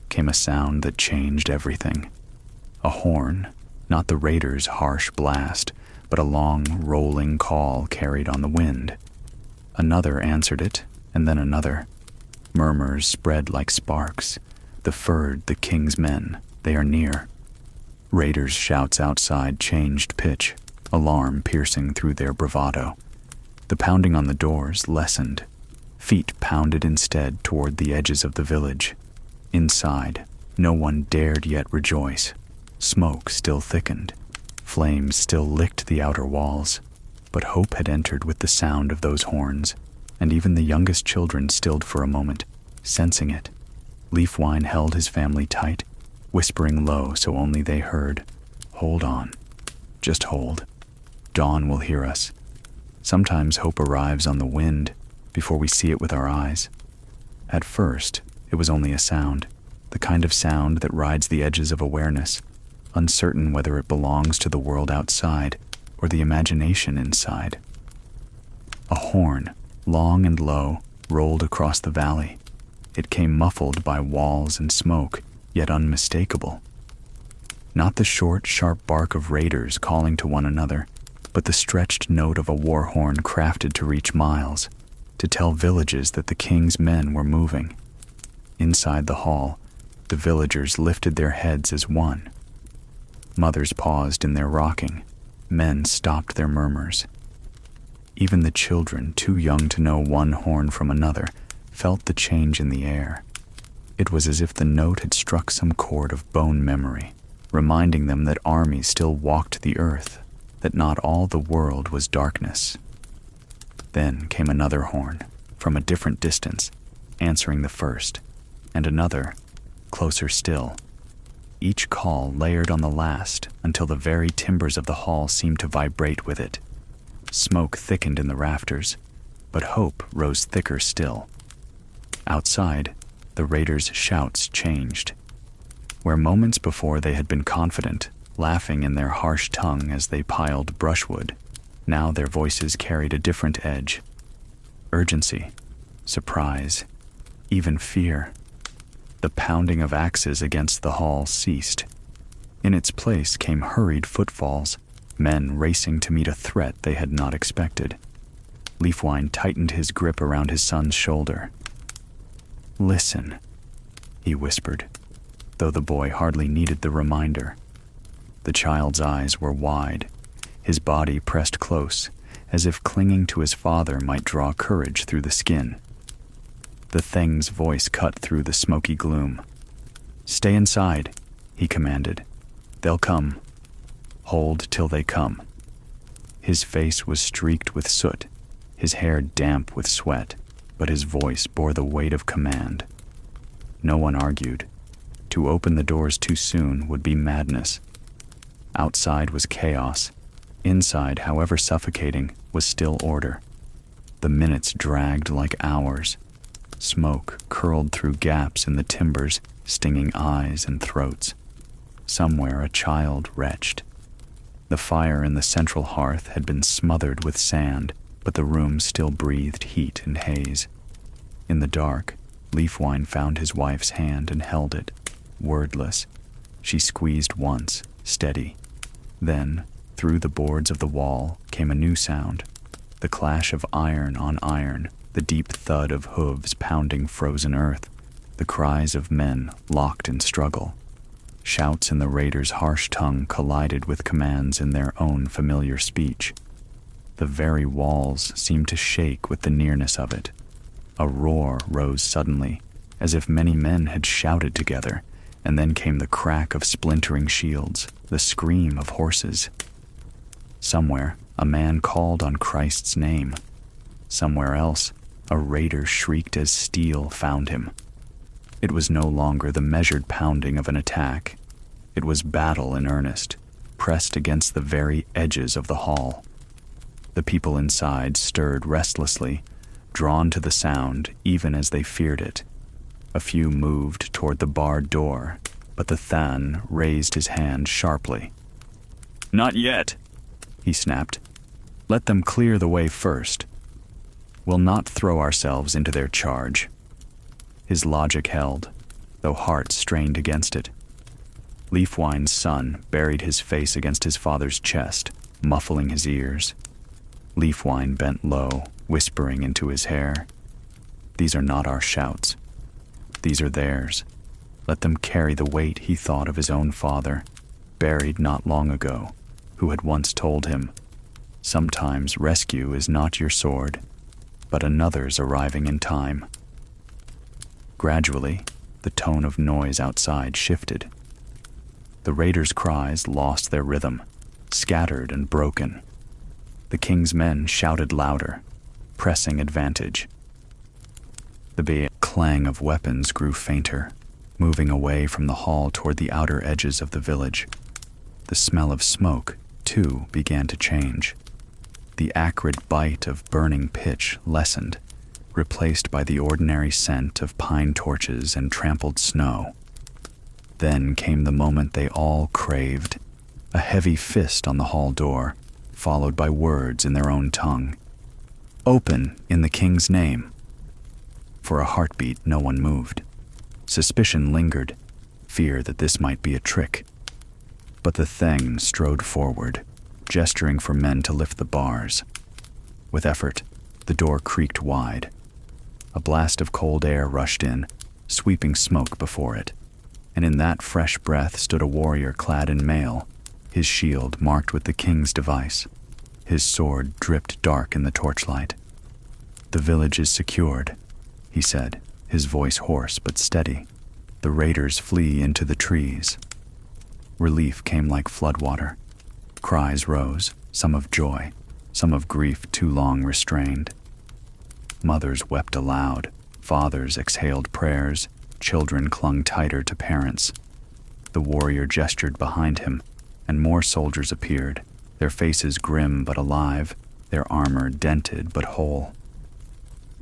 came a sound that changed everything. A horn, not the raiders' harsh blast, but a long, rolling call carried on the wind. Another answered it, and then another. Murmurs spread like sparks. The Ferd, the king's men, they are near. Raiders' shouts outside changed pitch, alarm piercing through their bravado. The pounding on the doors lessened. Feet pounded instead toward the edges of the village. Inside, no one dared yet rejoice. Smoke still thickened. Flames still licked the outer walls. But hope had entered with the sound of those horns, and even the youngest children stilled for a moment, sensing it. Leafwine held his family tight, whispering low so only they heard. "Hold on. Just hold. Dawn will hear us." Sometimes hope arrives on the wind, before we see it with our eyes. At first, it was only a sound, the kind of sound that rides the edges of awareness, uncertain whether it belongs to the world outside or the imagination inside. A horn, long and low, rolled across the valley. It came muffled by walls and smoke, yet unmistakable. Not the short, sharp bark of raiders calling to one another, but the stretched note of a war horn crafted to reach miles, to tell villages that the king's men were moving. Inside the hall, the villagers lifted their heads as one. Mothers paused in their rocking. Men stopped their murmurs. Even the children, too young to know one horn from another, felt the change in the air. It was as if the note had struck some chord of bone memory, reminding them that armies still walked the earth, that not all the world was darkness. Then came another horn, from a different distance, answering the first, and another, closer still. Each call layered on the last until the very timbers of the hall seemed to vibrate with it. Smoke thickened in the rafters, but hope rose thicker still. Outside, the raiders' shouts changed. Where moments before they had been confident, laughing in their harsh tongue as they piled brushwood, now their voices carried a different edge. Urgency, surprise, even fear. The pounding of axes against the hall ceased. In its place came hurried footfalls, men racing to meet a threat they had not expected. Leafwine tightened his grip around his son's shoulder. "Listen," he whispered, though the boy hardly needed the reminder. The child's eyes were wide, his body pressed close, as if clinging to his father might draw courage through the skin. The thing's voice cut through the smoky gloom. "Stay inside," he commanded. "They'll come. Hold till they come." His face was streaked with soot, his hair damp with sweat, but his voice bore the weight of command. No one argued. To open the doors too soon would be madness. Outside was chaos. Inside, however suffocating, was still order. The minutes dragged like hours. Smoke curled through gaps in the timbers, stinging eyes and throats. Somewhere a child retched. The fire in the central hearth had been smothered with sand, but the room still breathed heat and haze. In the dark, Leafwine found his wife's hand and held it, wordless. She squeezed once, steady. Then, through the boards of the wall, came a new sound, the clash of iron on iron, the deep thud of hooves pounding frozen earth, the cries of men locked in struggle. Shouts in the raider's harsh tongue collided with commands in their own familiar speech. The very walls seemed to shake with the nearness of it. A roar rose suddenly, as if many men had shouted together, and then came the crack of splintering shields, the scream of horses. Somewhere, a man called on Christ's name. Somewhere else, a raider shrieked as steel found him. It was no longer the measured pounding of an attack. It was battle in earnest, pressed against the very edges of the hall. The people inside stirred restlessly, drawn to the sound even as they feared it. A few moved toward the barred door, but the Than raised his hand sharply. "Not yet," he snapped. "Let them clear the way first. We'll not throw ourselves into their charge." His logic held, though heart strained against it. Leafwine's son buried his face against his father's chest, muffling his ears. Leafwine bent low, whispering into his hair, "These are not our shouts. These are theirs. Let them carry the weight," he thought of his own father, buried not long ago, who had once told him, "Sometimes rescue is not your sword, but another's arriving in time." Gradually, the tone of noise outside shifted. The raiders' cries lost their rhythm, scattered and broken. The king's men shouted louder, pressing advantage. The clang of weapons grew fainter, moving away from the hall toward the outer edges of the village. The smell of smoke, too, began to change. The acrid bite of burning pitch lessened, replaced by the ordinary scent of pine torches and trampled snow. Then came the moment they all craved, a heavy fist on the hall door, followed by words in their own tongue. "Open in the king's name." For a heartbeat, no one moved. Suspicion lingered, fear that this might be a trick. But the thing strode forward, gesturing for men to lift the bars. With effort, the door creaked wide. A blast of cold air rushed in, sweeping smoke before it, and in that fresh breath stood a warrior clad in mail, his shield marked with the king's device. His sword dripped dark in the torchlight. "The village is secured," he said, his voice hoarse but steady. "The raiders flee into the trees." Relief came like floodwater. Cries rose, some of joy, some of grief too long restrained. Mothers wept aloud, fathers exhaled prayers, children clung tighter to parents. The warrior gestured behind him, and more soldiers appeared, their faces grim but alive, their armor dented but whole.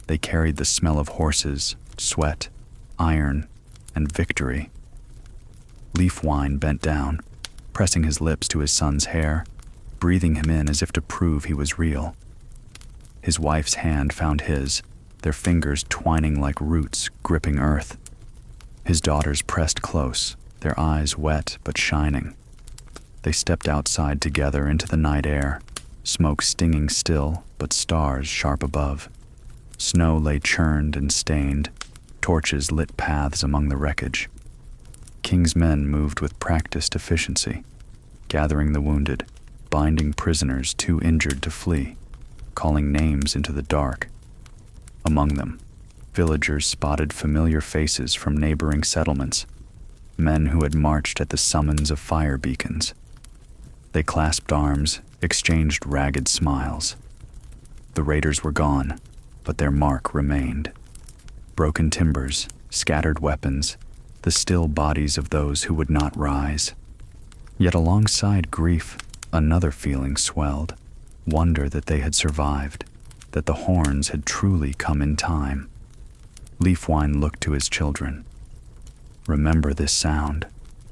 They carried the smell of horses, sweat, iron, and victory. Leafwine bent down, pressing his lips to his son's hair, breathing him in as if to prove he was real. His wife's hand found his, their fingers twining like roots gripping earth. His daughters pressed close, their eyes wet but shining. They stepped outside together into the night air, smoke stinging still but stars sharp above. Snow lay churned and stained, torches lit paths among the wreckage. King's men moved with practiced efficiency, gathering the wounded, binding prisoners too injured to flee. calling names into the dark. Among them, villagers spotted familiar faces from neighboring settlements, men who had marched at the summons of fire beacons. They clasped arms, exchanged ragged smiles. The raiders were gone, but their mark remained. Broken timbers, scattered weapons, the still bodies of those who would not rise. Yet alongside grief, another feeling swelled, wonder that they had survived, that the horns had truly come in time. Leafwine looked to his children. "Remember this sound,"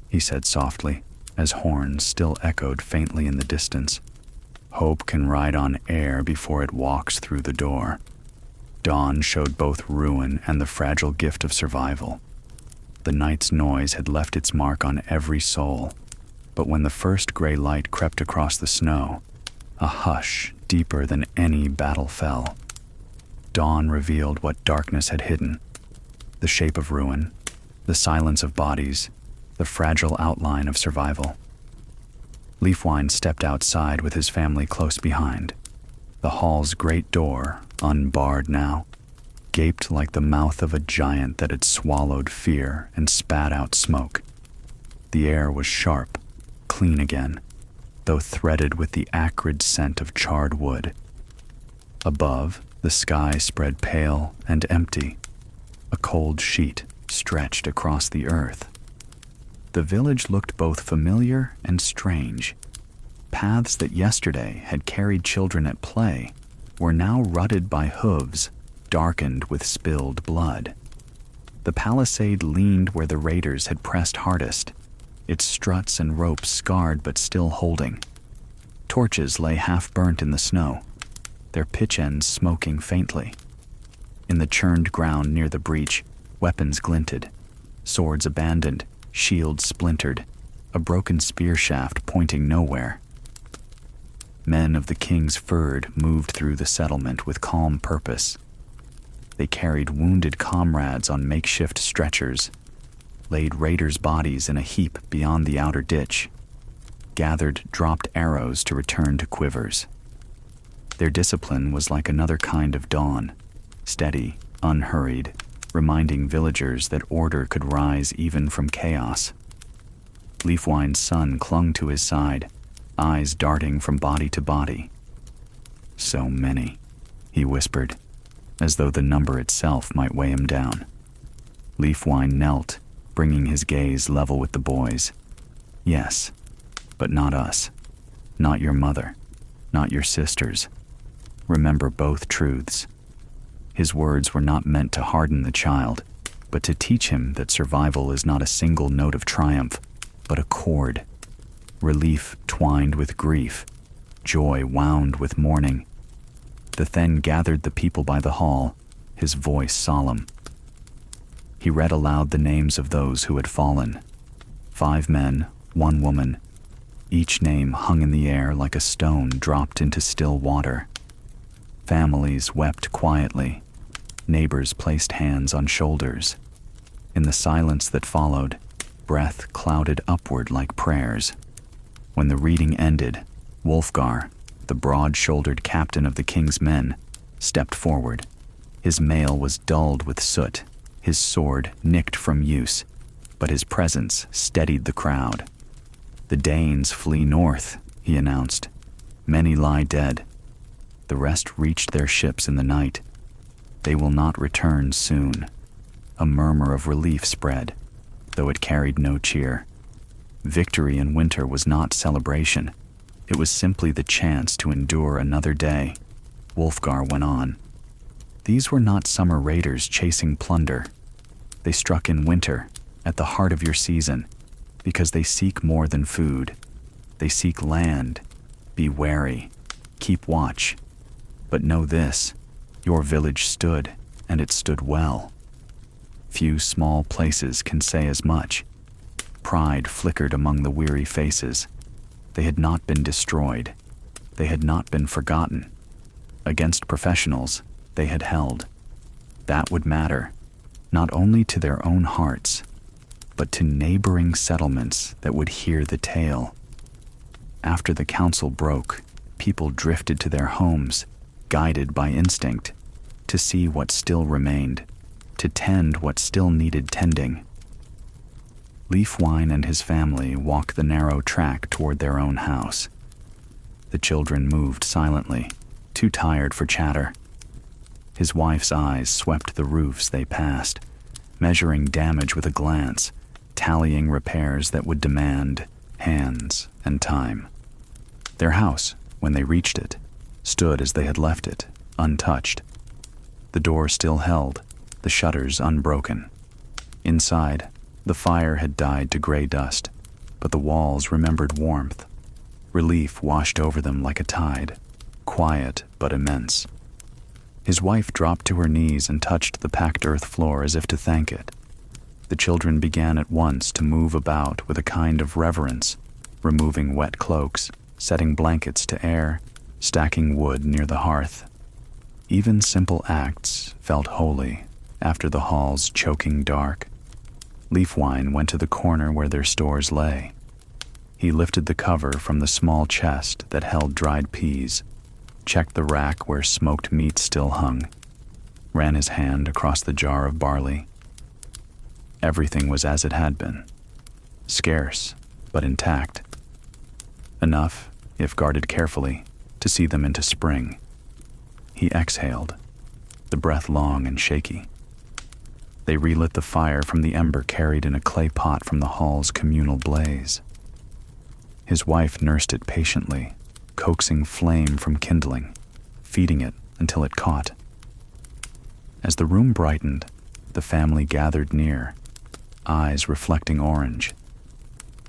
he said softly, as horns still echoed faintly in the distance. "Hope can ride on air before it walks through the door." Dawn showed both ruin and the fragile gift of survival. The night's noise had left its mark on every soul, but when the first gray light crept across the snow, a hush deeper than any battle fell. Dawn revealed what darkness had hidden: the shape of ruin, the silence of bodies, the fragile outline of survival. Leafwine stepped outside with his family close behind. The hall's great door, unbarred now, gaped like the mouth of a giant that had swallowed fear and spat out smoke. The air was sharp, clean again, though threaded with the acrid scent of charred wood. Above, the sky spread pale and empty, a cold sheet stretched across the earth. The village looked both familiar and strange. Paths that yesterday had carried children at play were now rutted by hooves, darkened with spilled blood. The palisade leaned where the raiders had pressed hardest, its struts and ropes scarred but still holding. Torches lay half-burnt in the snow, their pitch ends smoking faintly. In the churned ground near the breach, weapons glinted, swords abandoned, shields splintered, a broken spear shaft pointing nowhere. Men of the king's fyrd moved through the settlement with calm purpose. They carried wounded comrades on makeshift stretchers, laid raiders' bodies in a heap beyond the outer ditch, gathered dropped arrows to return to quivers. Their discipline was like another kind of dawn, steady, unhurried, reminding villagers that order could rise even from chaos. Leafwine's son clung to his side, eyes darting from body to body. "So many," he whispered, as though the number itself might weigh him down. Leafwine knelt, bringing his gaze level with the boys. "Yes, but not us. Not your mother. Not your sisters. Remember both truths." His words were not meant to harden the child, but to teach him that survival is not a single note of triumph, but a chord. Relief twined with grief, joy wound with mourning. The Then gathered the people by the hall, his voice solemn. He read aloud the names of those who had fallen. 5 men, 1 woman. Each name hung in the air like a stone dropped into still water. Families wept quietly. Neighbors placed hands on shoulders. In the silence that followed, breath clouded upward like prayers. When the reading ended, Wolfgar, the broad-shouldered captain of the king's men, stepped forward. His mail was dulled with soot, his sword nicked from use, but his presence steadied the crowd. "The Danes flee north," he announced. "Many lie dead. The rest reached their ships in the night. They will not return soon." A murmur of relief spread, though it carried no cheer. Victory in winter was not celebration. It was simply the chance to endure another day. Wolfgar went on. "These were not summer raiders chasing plunder. They struck in winter, at the heart of your season, because they seek more than food. They seek land. Be wary. Keep watch. But know this, your village stood, and it stood well. Few small places can say as much." Pride flickered among the weary faces. They had not been destroyed. They had not been forgotten. Against professionals, they had held. That would matter, not only to their own hearts, but to neighboring settlements that would hear the tale. After the council broke, people drifted to their homes, guided by instinct, to see what still remained, to tend what still needed tending. Leafwine and his family walked the narrow track toward their own house. The children moved silently, too tired for chatter. His wife's eyes swept the roofs they passed, measuring damage with a glance, tallying repairs that would demand hands and time. Their house, when they reached it, stood as they had left it, untouched. The door still held, the shutters unbroken. Inside, the fire had died to gray dust, but the walls remembered warmth. Relief washed over them like a tide, quiet but immense. His wife dropped to her knees and touched the packed earth floor as if to thank it. The children began at once to move about with a kind of reverence, removing wet cloaks, setting blankets to air, stacking wood near the hearth. Even simple acts felt holy after the hall's choking dark. Leafwine went to the corner where their stores lay. He lifted the cover from the small chest that held dried peas, checked the rack where smoked meat still hung, ran his hand across the jar of barley. Everything was as it had been, scarce but intact. Enough, if guarded carefully, to see them into spring. He exhaled, the breath long and shaky. They relit the fire from the ember carried in a clay pot from the hall's communal blaze. His wife nursed it patiently, coaxing flame from kindling, feeding it until it caught. As the room brightened, the family gathered near, eyes reflecting orange.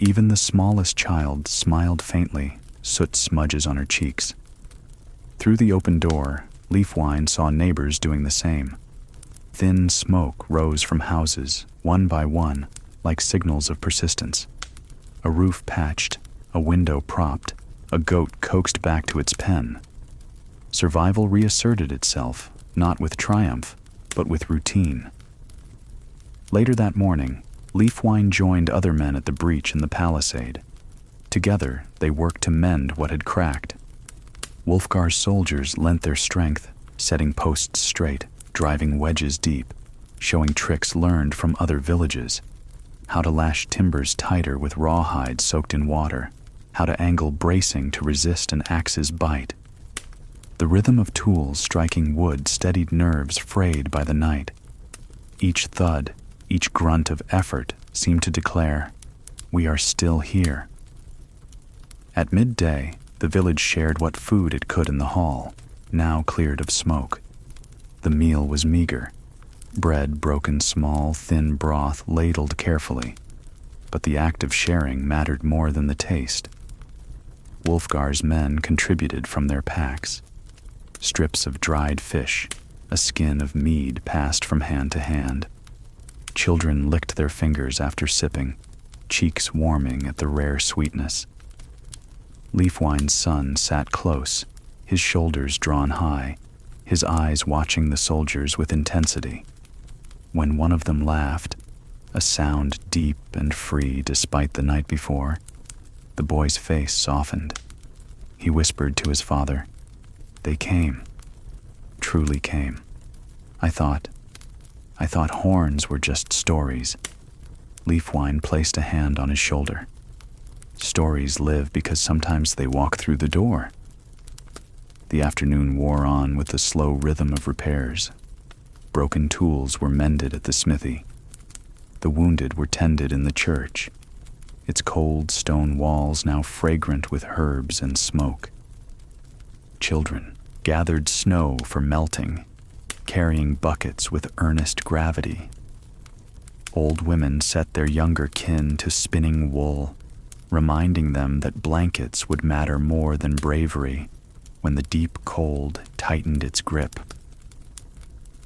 Even the smallest child smiled faintly, soot smudges on her cheeks. Through the open door, Leafwine saw neighbors doing the same. Thin smoke rose from houses, one by one, like signals of persistence. A roof patched, a window propped, a goat coaxed back to its pen. Survival reasserted itself, not with triumph, but with routine. Later that morning, Leafwine joined other men at the breach in the palisade. Together, they worked to mend what had cracked. Wulfgar's soldiers lent their strength, setting posts straight, driving wedges deep, showing tricks learned from other villages, how to lash timbers tighter with rawhide soaked in water, how to angle bracing to resist an axe's bite. The rhythm of tools striking wood steadied nerves frayed by the night. Each thud, each grunt of effort seemed to declare, "We are still here." At midday, the village shared what food it could in the hall, now cleared of smoke. The meal was meager, bread broken small, thin broth ladled carefully, but the act of sharing mattered more than the taste. Wulfgar's men contributed from their packs. Strips of dried fish, a skin of mead passed from hand to hand. Children licked their fingers after sipping, cheeks warming at the rare sweetness. Leafwine's son sat close, his shoulders drawn high, his eyes watching the soldiers with intensity. When one of them laughed, a sound deep and free despite the night before, the boy's face softened. He whispered to his father, "They came, truly came. I thought horns were just stories." Leafwine placed a hand on his shoulder. Stories live because sometimes they walk through the door. The afternoon wore on with the slow rhythm of repairs. Broken tools were mended at the smithy. The wounded were tended in the church, its cold stone walls now fragrant with herbs and smoke. Children gathered snow for melting, carrying buckets with earnest gravity. Old women set their younger kin to spinning wool, reminding them that blankets would matter more than bravery when the deep cold tightened its grip.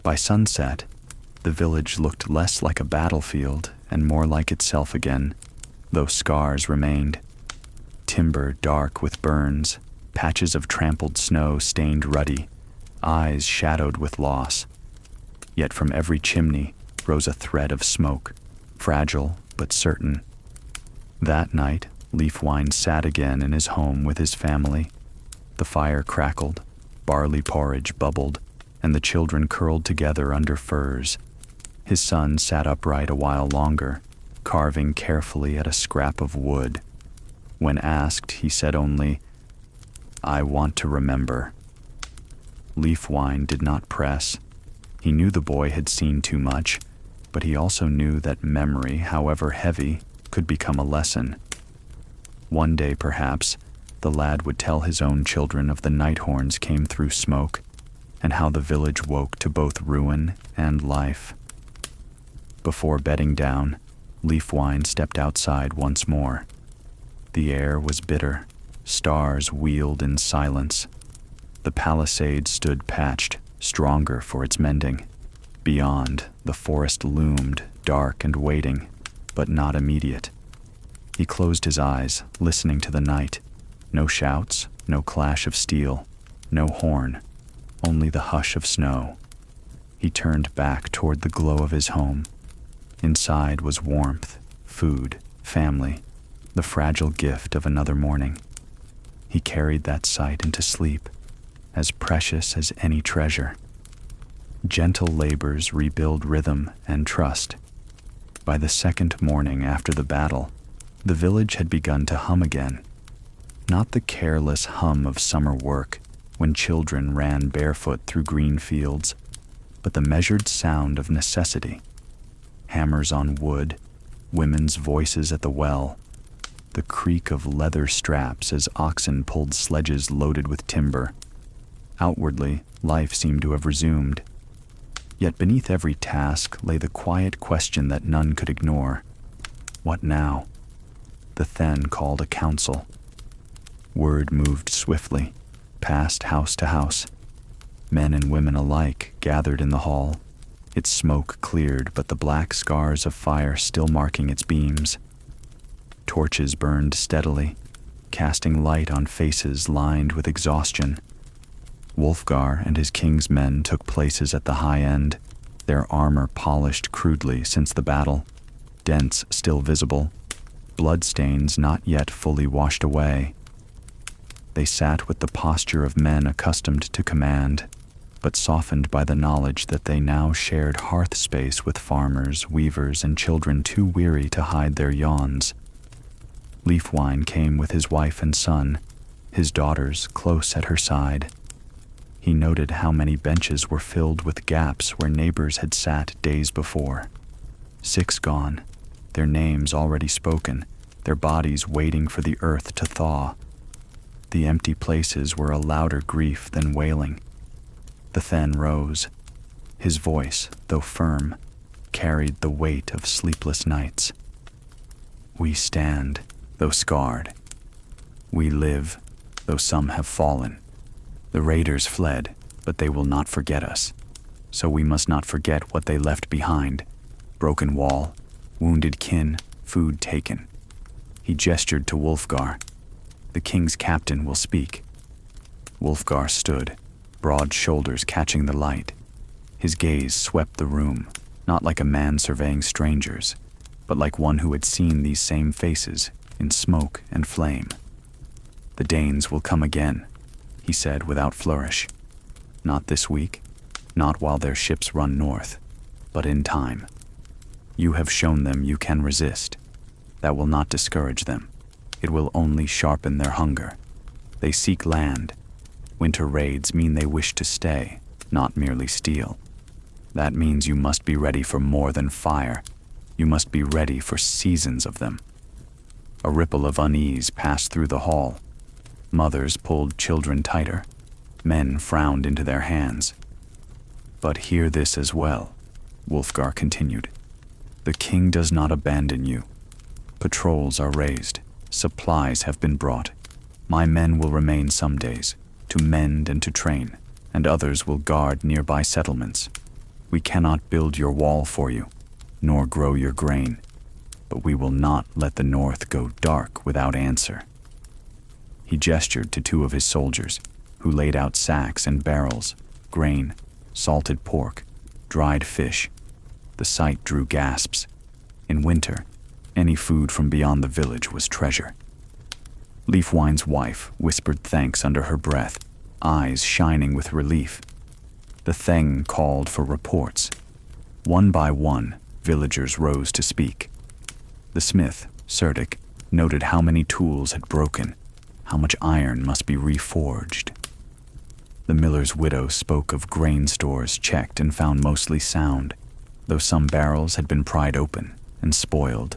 By sunset, the village looked less like a battlefield and more like itself again, though scars remained. Timber dark with burns, patches of trampled snow stained ruddy, eyes shadowed with loss. Yet from every chimney rose a thread of smoke, fragile but certain. That night, Leafwine sat again in his home with his family. The fire crackled, barley porridge bubbled, and the children curled together under furs. His son sat upright a while longer, carving carefully at a scrap of wood. When asked, he said only, "I want to remember." Leafwine did not press. He knew the boy had seen too much, but he also knew that memory, however heavy, could become a lesson. One day, perhaps, the lad would tell his own children of the night horns came through smoke, and how the village woke to both ruin and life. Before bedding down, Leafwine stepped outside once more. The air was bitter. Stars wheeled in silence. The palisade stood patched, stronger for its mending. Beyond, the forest loomed, dark and waiting, but not immediate. He closed his eyes, listening to the night. No shouts, no clash of steel, no horn, only the hush of snow. He turned back toward the glow of his home. Inside was warmth, food, family, the fragile gift of another morning. He carried that sight into sleep, as precious as any treasure. Gentle labors rebuild rhythm and trust. By the second morning after the battle, the village had begun to hum again. Not the careless hum of summer work, when children ran barefoot through green fields, but the measured sound of necessity. Hammers on wood, women's voices at the well, the creak of leather straps as oxen pulled sledges loaded with timber. Outwardly, life seemed to have resumed. Yet beneath every task lay the quiet question that none could ignore. What now? The Then called a council. Word moved swiftly, passed house to house. Men and women alike gathered in the hall. Its smoke cleared, but the black scars of fire still marking its beams. Torches burned steadily, casting light on faces lined with exhaustion. Wulfgar and his king's men took places at the high end, their armor polished crudely since the battle, dents still visible, bloodstains not yet fully washed away. They sat with the posture of men accustomed to command, but softened by the knowledge that they now shared hearth space with farmers, weavers, and children too weary to hide their yawns. Leafwine came with his wife and son, his daughters close at her side. He noted how many benches were filled with gaps where neighbors had sat days before. 6 gone, their names already spoken, their bodies waiting for the earth to thaw. The empty places were a louder grief than wailing. The Then rose. His voice, though firm, carried the weight of sleepless nights. We stand, though scarred. We live, though some have fallen. The raiders fled, but they will not forget us. So we must not forget what they left behind. Broken wall, wounded kin, food taken. He gestured to Wulfgar. The king's captain will speak. Wulfgar stood, broad shoulders catching the light. His gaze swept the room, not like a man surveying strangers, but like one who had seen these same faces in smoke and flame. The Danes will come again, he said without flourish. Not this week, not while their ships run north, but in time. You have shown them you can resist. That will not discourage them. It will only sharpen their hunger. They seek land. Winter raids mean they wish to stay, not merely steal. That means you must be ready for more than fire. You must be ready for seasons of them. A ripple of unease passed through the hall. Mothers pulled children tighter. Men frowned into their hands. But hear this as well, Wulfgar continued. The king does not abandon you. Patrols are raised. Supplies have been brought. My men will remain some days, to mend and to train, and others will guard nearby settlements. We cannot build your wall for you, nor grow your grain, but we will not let the north go dark without answer. He gestured to 2 of his soldiers, who laid out sacks and barrels, grain, salted pork, dried fish. The sight drew gasps. In winter, any food from beyond the village was treasure. Leafwine's wife whispered thanks under her breath. eyes shining with relief. The thing called for reports. One by one, villagers rose to speak. The smith, Serdic, noted how many tools had broken, how much iron must be reforged. The miller's widow spoke of grain stores checked and found mostly sound, though some barrels had been pried open and spoiled.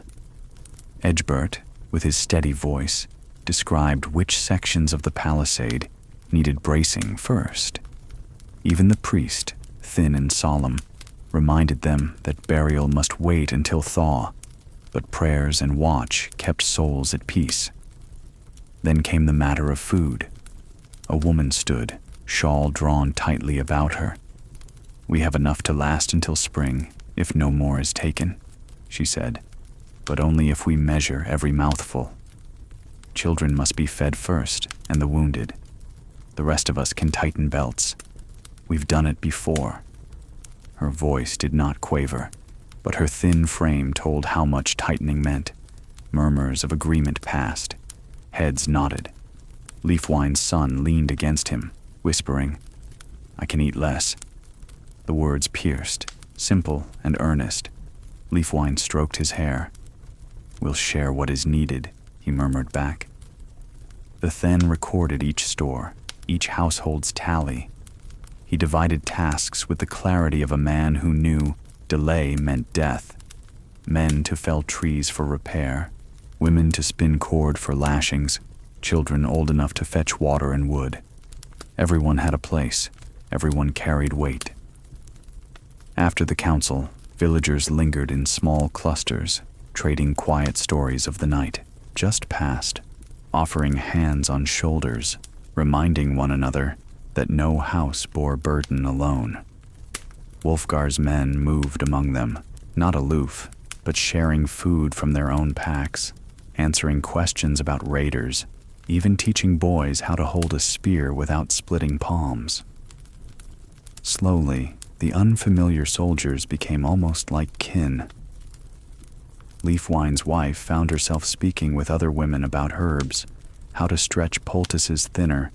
Edgebert, with his steady voice, described which sections of the palisade needed bracing first. Even the priest, thin and solemn, reminded them that burial must wait until thaw, but prayers and watch kept souls at peace. Then came the matter of food. A woman stood, shawl drawn tightly about her. "We have enough to last until spring, if no more is taken," she said, "but only if we measure every mouthful. Children must be fed first, and the wounded. The rest of us can tighten belts. We've done it before." Her voice did not quaver, but her thin frame told how much tightening meant. Murmurs of agreement passed. Heads nodded. Leafwine's son leaned against him, whispering, "I can eat less." The words pierced, simple and earnest. Leafwine stroked his hair. "We'll share what is needed," he murmured back. The Then recorded each store, each household's tally. He divided tasks with the clarity of a man who knew delay meant death. Men to fell trees for repair, women to spin cord for lashings, children old enough to fetch water and wood. Everyone had a place, everyone carried weight. After the council, villagers lingered in small clusters, trading quiet stories of the night just past, offering hands on shoulders, reminding one another that no house bore burden alone. Wolfgar's men moved among them, not aloof, but sharing food from their own packs, answering questions about raiders, even teaching boys how to hold a spear without splitting palms. Slowly, the unfamiliar soldiers became almost like kin. Leafwine's wife found herself speaking with other women about herbs, how to stretch poultices thinner,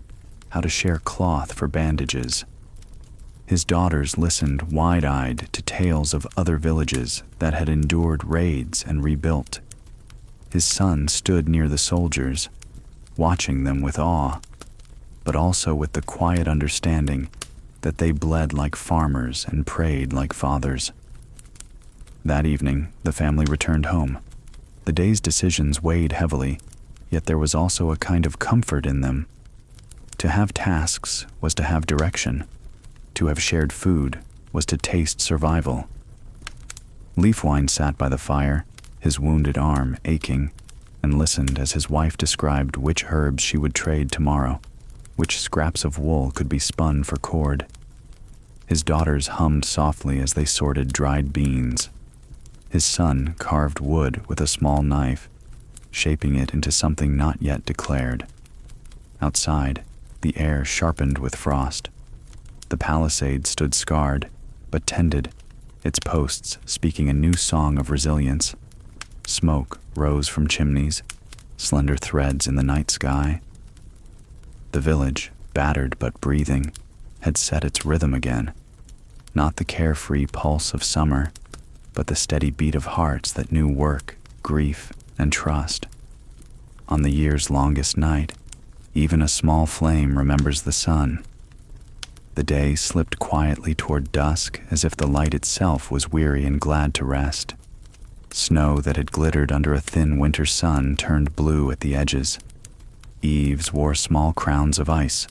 how to share cloth for bandages. His daughters listened wide-eyed to tales of other villages that had endured raids and rebuilt. His son stood near the soldiers, watching them with awe, but also with the quiet understanding that they bled like farmers and prayed like fathers. That evening, the family returned home. The day's decisions weighed heavily, yet there was also a kind of comfort in them. To have tasks was to have direction. To have shared food was to taste survival. Leafwine sat by the fire, his wounded arm aching, and listened as his wife described which herbs she would trade tomorrow, which scraps of wool could be spun for cord. His daughters hummed softly as they sorted dried beans. His son carved wood with a small knife, shaping it into something not yet declared. Outside, the air sharpened with frost. The palisade stood scarred, but tended, its posts speaking a new song of resilience. Smoke rose from chimneys, slender threads in the night sky. The village, battered but breathing, had set its rhythm again. Not the carefree pulse of summer, but the steady beat of hearts that knew work, grief, and trust. On the year's longest night, even a small flame remembers the sun. The day slipped quietly toward dusk as if the light itself was weary and glad to rest. Snow that had glittered under a thin winter sun turned blue at the edges. Eaves wore small crowns of ice.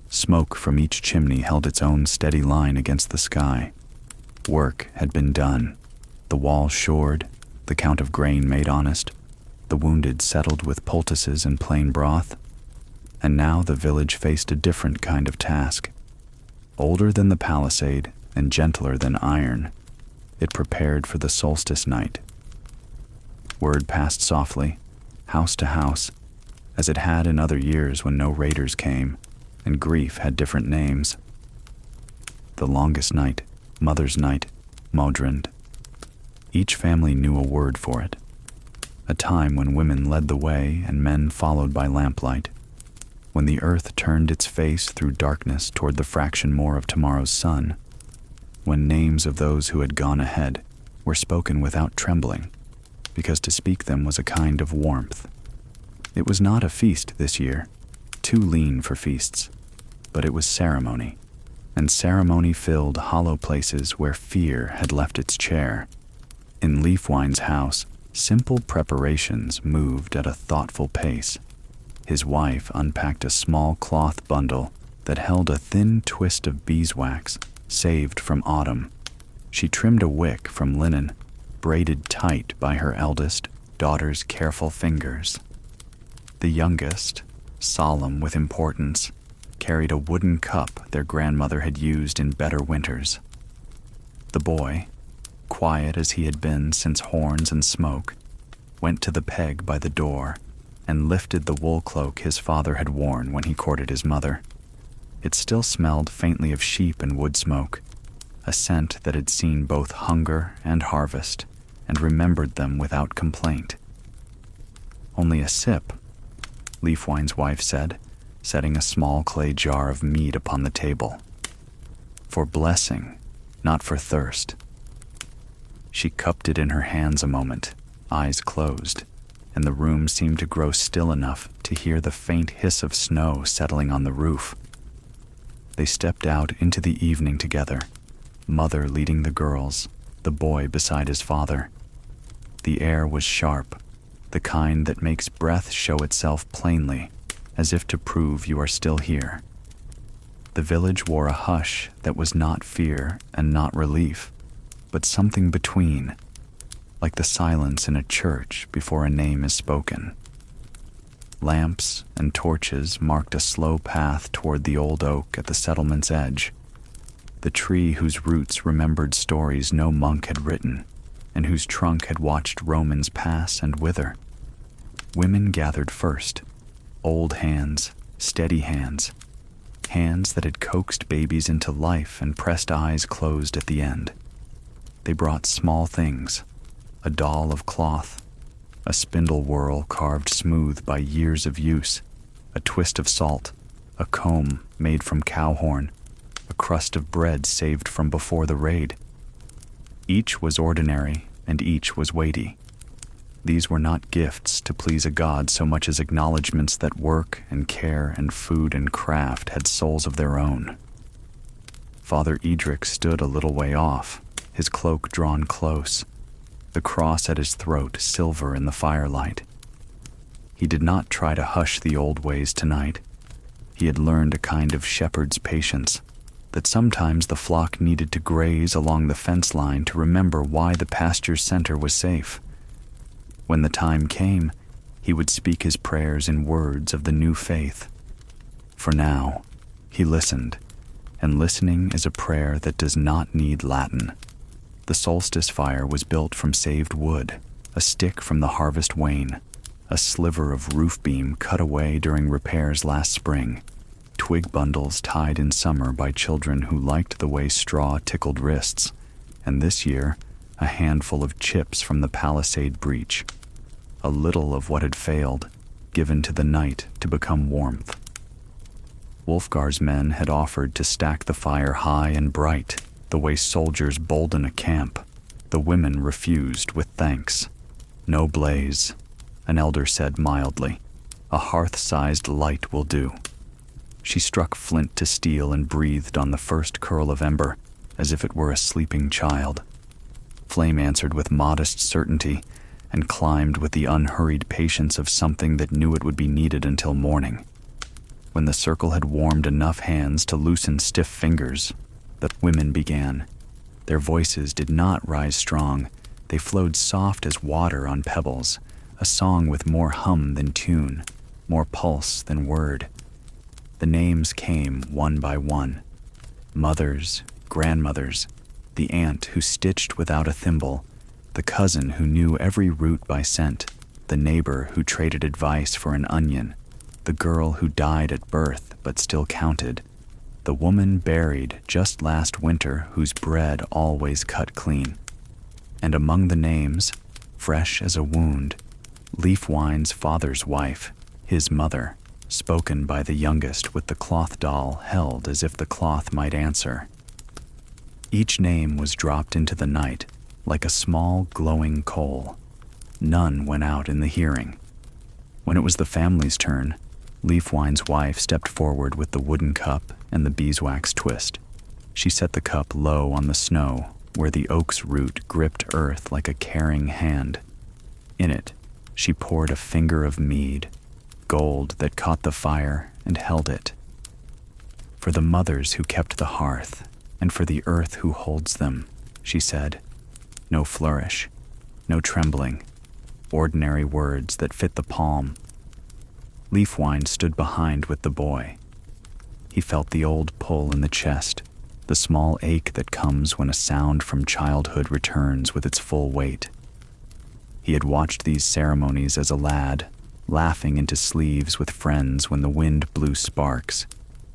Smoke from each chimney held its own steady line against the sky. Work had been done. The wall shored, the count of grain made honest, the wounded settled with poultices and plain broth. And now the village faced a different kind of task. Older than the palisade and gentler than iron, it prepared for the solstice night. Word passed softly, house to house, as it had in other years when no raiders came, and grief had different names. The longest night, mother's night, Modrand. Each family knew a word for it, a time when women led the way and men followed by lamplight. when the earth turned its face through darkness toward the fraction more of tomorrow's sun, when names of those who had gone ahead were spoken without trembling, because to speak them was a kind of warmth. It was not a feast this year, too lean for feasts, but it was ceremony, and ceremony filled hollow places where fear had left its chair. In Leafwine's house, simple preparations moved at a thoughtful pace. His wife unpacked a small cloth bundle that held a thin twist of beeswax saved from autumn. She trimmed a wick from linen, braided tight by her eldest daughter's careful fingers. The youngest, solemn with importance, carried a wooden cup their grandmother had used in better winters. The boy, quiet as he had been since horns and smoke, went to the peg by the door and lifted the wool cloak his father had worn when he courted his mother. It still smelled faintly of sheep and wood smoke, a scent that had seen both hunger and harvest and remembered them without complaint. "Only a sip," Leafwine's wife said, setting a small clay jar of mead upon the table. "For blessing, not for thirst." She cupped it in her hands a moment, eyes closed, and the room seemed to grow still enough to hear the faint hiss of snow settling on the roof. They stepped out into the evening together, mother leading the girls, the boy beside his father. The air was sharp, the kind that makes breath show itself plainly, as if to prove you are still here. The village wore a hush that was not fear and not relief, but something between, like the silence in a church before a name is spoken. Lamps and torches marked a slow path toward the old oak at the settlement's edge, the tree whose roots remembered stories no monk had written, and whose trunk had watched Romans pass and wither. Women gathered first, old hands, steady hands, hands that had coaxed babies into life and pressed eyes closed at the end. They brought small things, a doll of cloth, a spindle whorl carved smooth by years of use, a twist of salt, a comb made from cow horn, a crust of bread saved from before the raid. Each was ordinary and each was weighty. These were not gifts to please a god so much as acknowledgments that work and care and food and craft had souls of their own. Father Edric stood a little way off, his cloak drawn close, the cross at his throat silver in the firelight. He did not try to hush the old ways tonight. He had learned a kind of shepherd's patience, that sometimes the flock needed to graze along the fence line to remember why the pasture's center was safe. When the time came, he would speak his prayers in words of the new faith. For now, he listened, and listening is a prayer that does not need Latin. The solstice fire was built from saved wood, a stick from the harvest wain, a sliver of roof beam cut away during repairs last spring, twig bundles tied in summer by children who liked the way straw tickled wrists, and this year, a handful of chips from the palisade breach, a little of what had failed, given to the night to become warmth. Wolfgar's men had offered to stack the fire high and bright, the way soldiers bolden a camp. The women refused with thanks. "No blaze," an elder said mildly. "A hearth-sized light will do." She struck flint to steel and breathed on the first curl of ember, as if it were a sleeping child. Flame answered with modest certainty and climbed with the unhurried patience of something that knew it would be needed until morning. When the circle had warmed enough hands to loosen stiff fingers, the women began. Their voices did not rise strong. They flowed soft as water on pebbles, a song with more hum than tune, more pulse than word. The names came one by one. Mothers, grandmothers, the aunt who stitched without a thimble, the cousin who knew every root by scent, the neighbor who traded advice for an onion, the girl who died at birth but still counted, the woman buried just last winter whose bread always cut clean. And among the names, fresh as a wound, Leafwine's father's wife, his mother, spoken by the youngest with the cloth doll held as if the cloth might answer. Each name was dropped into the night like a small glowing coal. None went out in the hearing. When it was the family's turn, Leafwine's wife stepped forward with the wooden cup and the beeswax twist. She set the cup low on the snow where the oak's root gripped earth like a caring hand. In it, she poured a finger of mead, gold that caught the fire and held it. For the mothers who kept the hearth, and for the earth who holds them, she said. No flourish, no trembling, ordinary words that fit the palm. Leafwine stood behind with the boy. He felt the old pull in the chest, the small ache that comes when a sound from childhood returns with its full weight. He had watched these ceremonies as a lad, laughing into sleeves with friends when the wind blew sparks,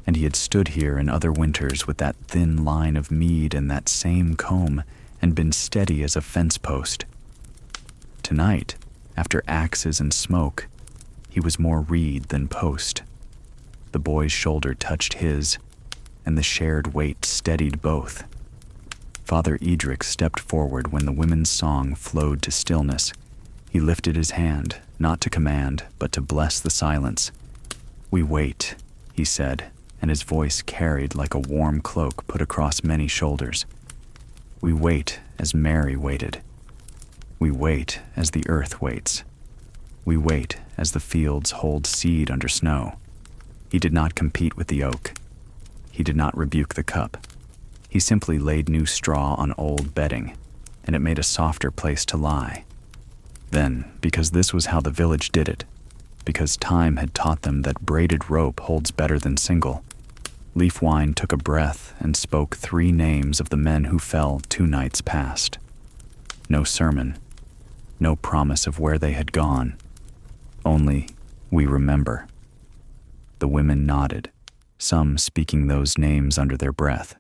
and he had stood here in other winters with that thin line of mead and that same comb and been steady as a fence post. Tonight, after axes and smoke, he was more reed than post. The boy's shoulder touched his, and the shared weight steadied both. Father Edric stepped forward when the women's song flowed to stillness. He lifted his hand, not to command, but to bless the silence. "We wait," he said, and his voice carried like a warm cloak put across many shoulders. "We wait as Mary waited. We wait as the earth waits. We wait as the fields hold seed under snow." He did not compete with the oak. He did not rebuke the cup. He simply laid new straw on old bedding, and it made a softer place to lie. Then, because this was how the village did it, because time had taught them that braided rope holds better than single, Leafwine took a breath and spoke 3 names of the men who fell 2 nights past. No sermon, no promise of where they had gone, only, "We remember." The women nodded, some speaking those names under their breath.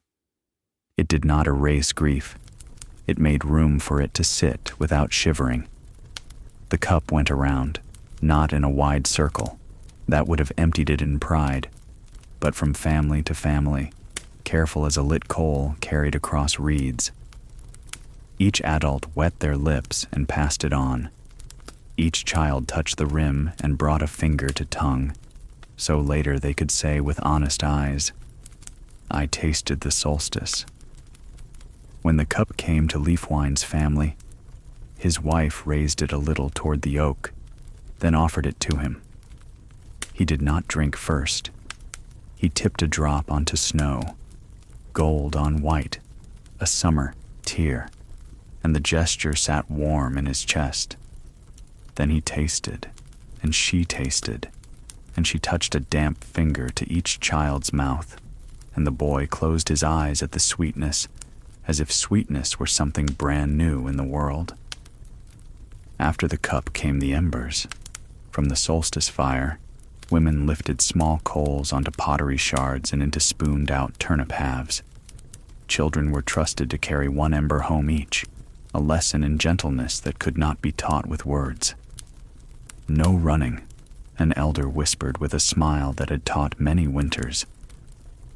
It did not erase grief. It made room for it to sit without shivering. The cup went around, not in a wide circle. That would have emptied it in pride, but from family to family, careful as a lit coal carried across reeds. Each adult wet their lips and passed it on. Each child touched the rim and brought a finger to tongue, so later they could say with honest eyes, "I tasted the solstice." When the cup came to Leafwine's family, his wife raised it a little toward the oak, then offered it to him. He did not drink first. He tipped a drop onto snow, gold on white, a summer tear, and the gesture sat warm in his chest. Then he tasted, and she tasted, and she touched a damp finger to each child's mouth, and the boy closed his eyes at the sweetness, as if sweetness were something brand new in the world. After the cup came the embers. From the solstice fire, women lifted small coals onto pottery shards and into spooned-out turnip halves. Children were trusted to carry 1 ember home each, a lesson in gentleness that could not be taught with words. "No running," an elder whispered with a smile that had taught many winters.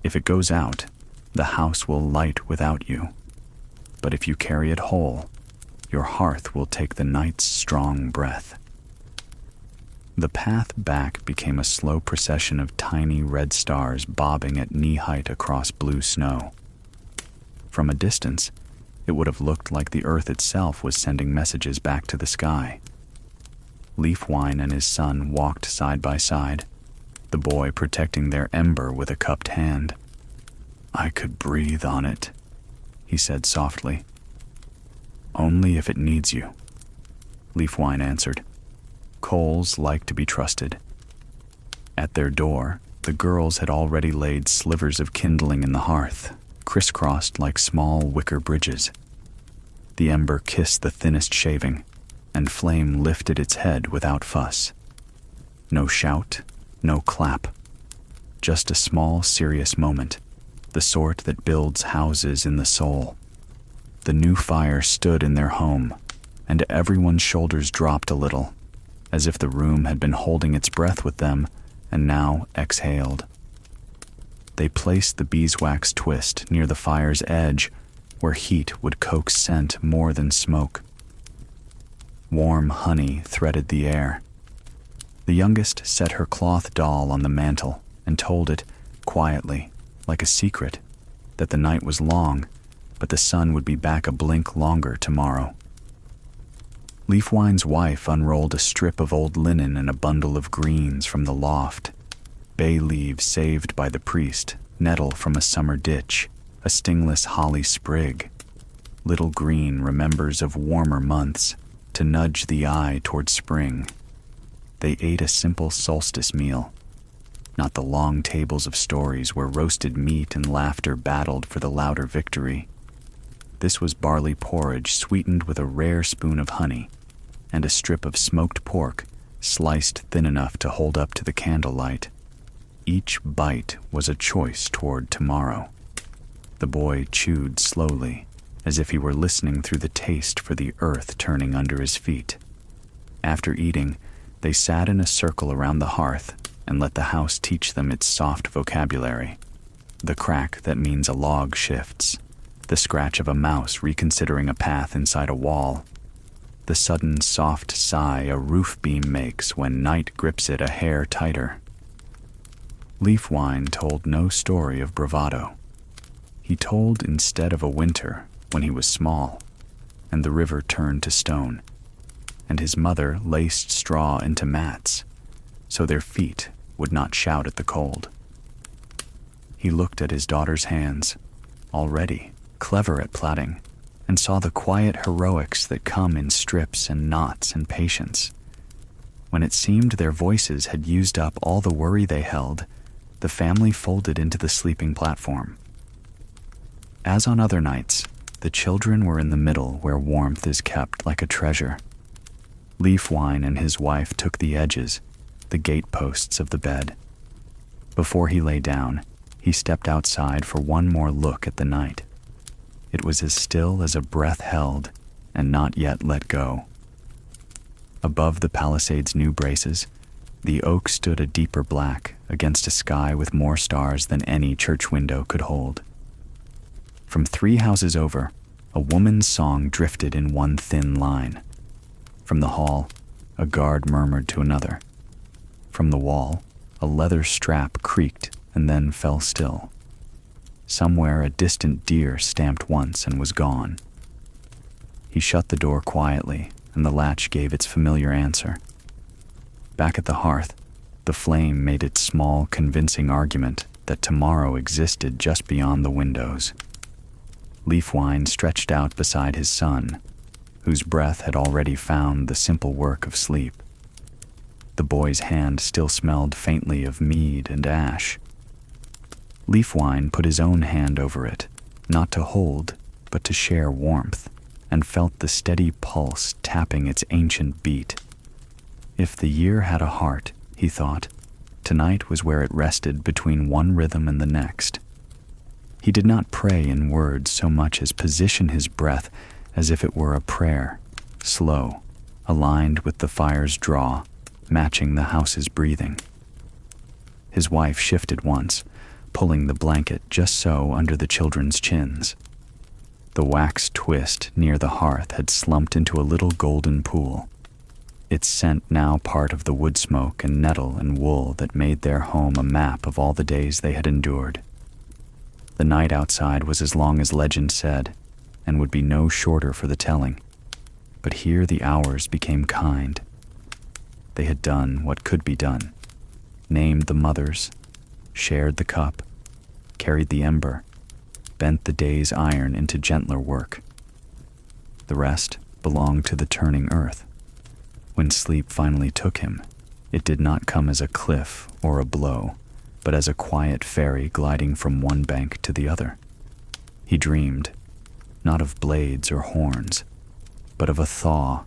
"If it goes out, the house will light without you. But if you carry it whole, your hearth will take the night's strong breath." The path back became a slow procession of tiny red stars bobbing at knee-height across blue snow. From a distance, it would have looked like the earth itself was sending messages back to the sky. Leafwine and his son walked side by side, the boy protecting their ember with a cupped hand. "I could breathe on it," he said softly. "Only if it needs you," Leafwine answered. Coals like to be trusted. At their door, the girls had already laid slivers of kindling in the hearth, crisscrossed like small wicker bridges. The ember kissed the thinnest shaving, and flame lifted its head without fuss. No shout, no clap. Just a small, serious moment, the sort that builds houses in the soul. The new fire stood in their home, and everyone's shoulders dropped a little, as if the room had been holding its breath with them and now exhaled. They placed the beeswax twist near the fire's edge, where heat would coax scent more than smoke. Warm honey threaded the air. The youngest set her cloth doll on the mantel and told it, quietly, like a secret, that the night was long, but the sun would be back a blink longer tomorrow. Leafwine's wife unrolled a strip of old linen and a bundle of greens from the loft. Bay leaves saved by the priest, nettle from a summer ditch, a stingless holly sprig. Little green remembers of warmer months, to nudge the eye toward spring. They ate a simple solstice meal, not the long tables of stories where roasted meat and laughter battled for the louder victory. This was barley porridge sweetened with a rare spoon of honey, and a strip of smoked pork sliced thin enough to hold up to the candlelight. Each bite was a choice toward tomorrow. The boy chewed slowly, as if he were listening through the taste for the earth turning under his feet. After eating, they sat in a circle around the hearth and let the house teach them its soft vocabulary. The crack that means a log shifts, the scratch of a mouse reconsidering a path inside a wall, the sudden soft sigh a roof beam makes when night grips it a hair tighter. Leafwine told no story of bravado. He told instead of a winter when he was small, and the river turned to stone, and his mother laced straw into mats, so their feet would not shout at the cold. He looked at his daughter's hands, already clever at plaiting, and saw the quiet heroics that come in strips and knots and patience. When it seemed their voices had used up all the worry they held, the family folded into the sleeping platform. As on other nights, the children were in the middle where warmth is kept like a treasure. Leafwine and his wife took the edges, the gateposts of the bed. Before he lay down, he stepped outside for one more look at the night. It was as still as a breath held and not yet let go. Above the palisade's new braces, the oak stood a deeper black against a sky with more stars than any church window could hold. From 3 houses over, a woman's song drifted in one thin line. From the hall, a guard murmured to another. From the wall, a leather strap creaked and then fell still. Somewhere a distant deer stamped once and was gone. He shut the door quietly, and the latch gave its familiar answer. Back at the hearth, the flame made its small, convincing argument that tomorrow existed just beyond the windows. Leafwine stretched out beside his son, whose breath had already found the simple work of sleep. The boy's hand still smelled faintly of mead and ash. Leafwine put his own hand over it, not to hold, but to share warmth, and felt the steady pulse tapping its ancient beat. If the year had a heart, he thought, tonight was where it rested between one rhythm and the next. He did not pray in words so much as position his breath as if it were a prayer, slow, aligned with the fire's draw, matching the house's breathing. His wife shifted once, pulling the blanket just so under the children's chins. The wax twist near the hearth had slumped into a little golden pool, its scent now part of the wood smoke and nettle and wool that made their home a map of all the days they had endured. The night outside was as long as legend said, and would be no shorter for the telling, but here the hours became kind. They had done what could be done, named the mothers, shared the cup, carried the ember, bent the day's iron into gentler work. The rest belonged to the turning earth. When sleep finally took him, it did not come as a cliff or a blow, but as a quiet ferry gliding from one bank to the other. He dreamed, not of blades or horns, but of a thaw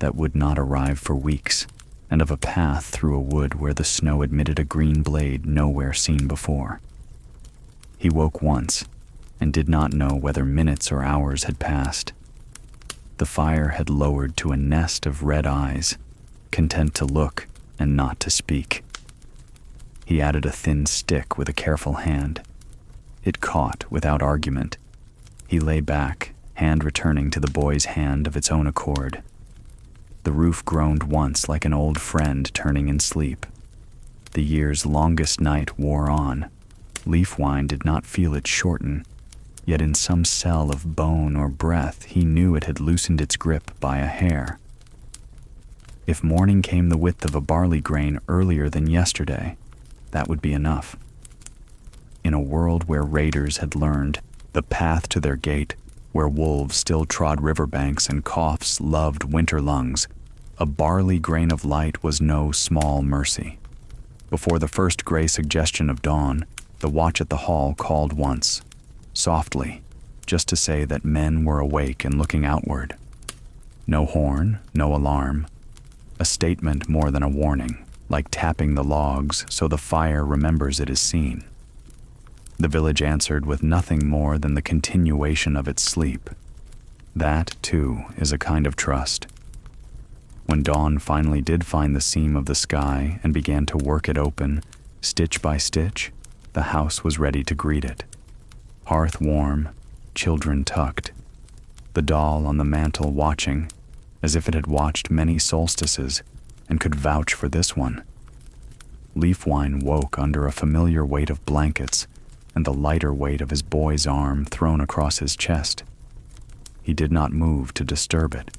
that would not arrive for weeks, and of a path through a wood where the snow admitted a green blade nowhere seen before. He woke once, and did not know whether minutes or hours had passed. The fire had lowered to a nest of red eyes, content to look and not to speak. He added a thin stick with a careful hand. It caught without argument. He lay back, hand returning to the boy's hand of its own accord. The roof groaned once like an old friend turning in sleep. The year's longest night wore on. Leafwine did not feel it shorten, yet in some cell of bone or breath he knew it had loosened its grip by a hair. If morning came the width of a barley grain earlier than yesterday, that would be enough. In a world where raiders had learned the path to their gate, where wolves still trod riverbanks and coughs loved winter lungs, a barley grain of light was no small mercy. Before the first gray suggestion of dawn, the watch at the hall called once, softly, just to say that men were awake and looking outward. No horn, no alarm. A statement more than a warning, like tapping the logs so the fire remembers it is seen. The village answered with nothing more than the continuation of its sleep. That, too, is a kind of trust. When dawn finally did find the seam of the sky and began to work it open, stitch by stitch, the house was ready to greet it. Hearth warm, children tucked, the doll on the mantel watching, as if it had watched many solstices and could vouch for this one. Leafwine woke under a familiar weight of blankets and the lighter weight of his boy's arm thrown across his chest. He did not move to disturb it.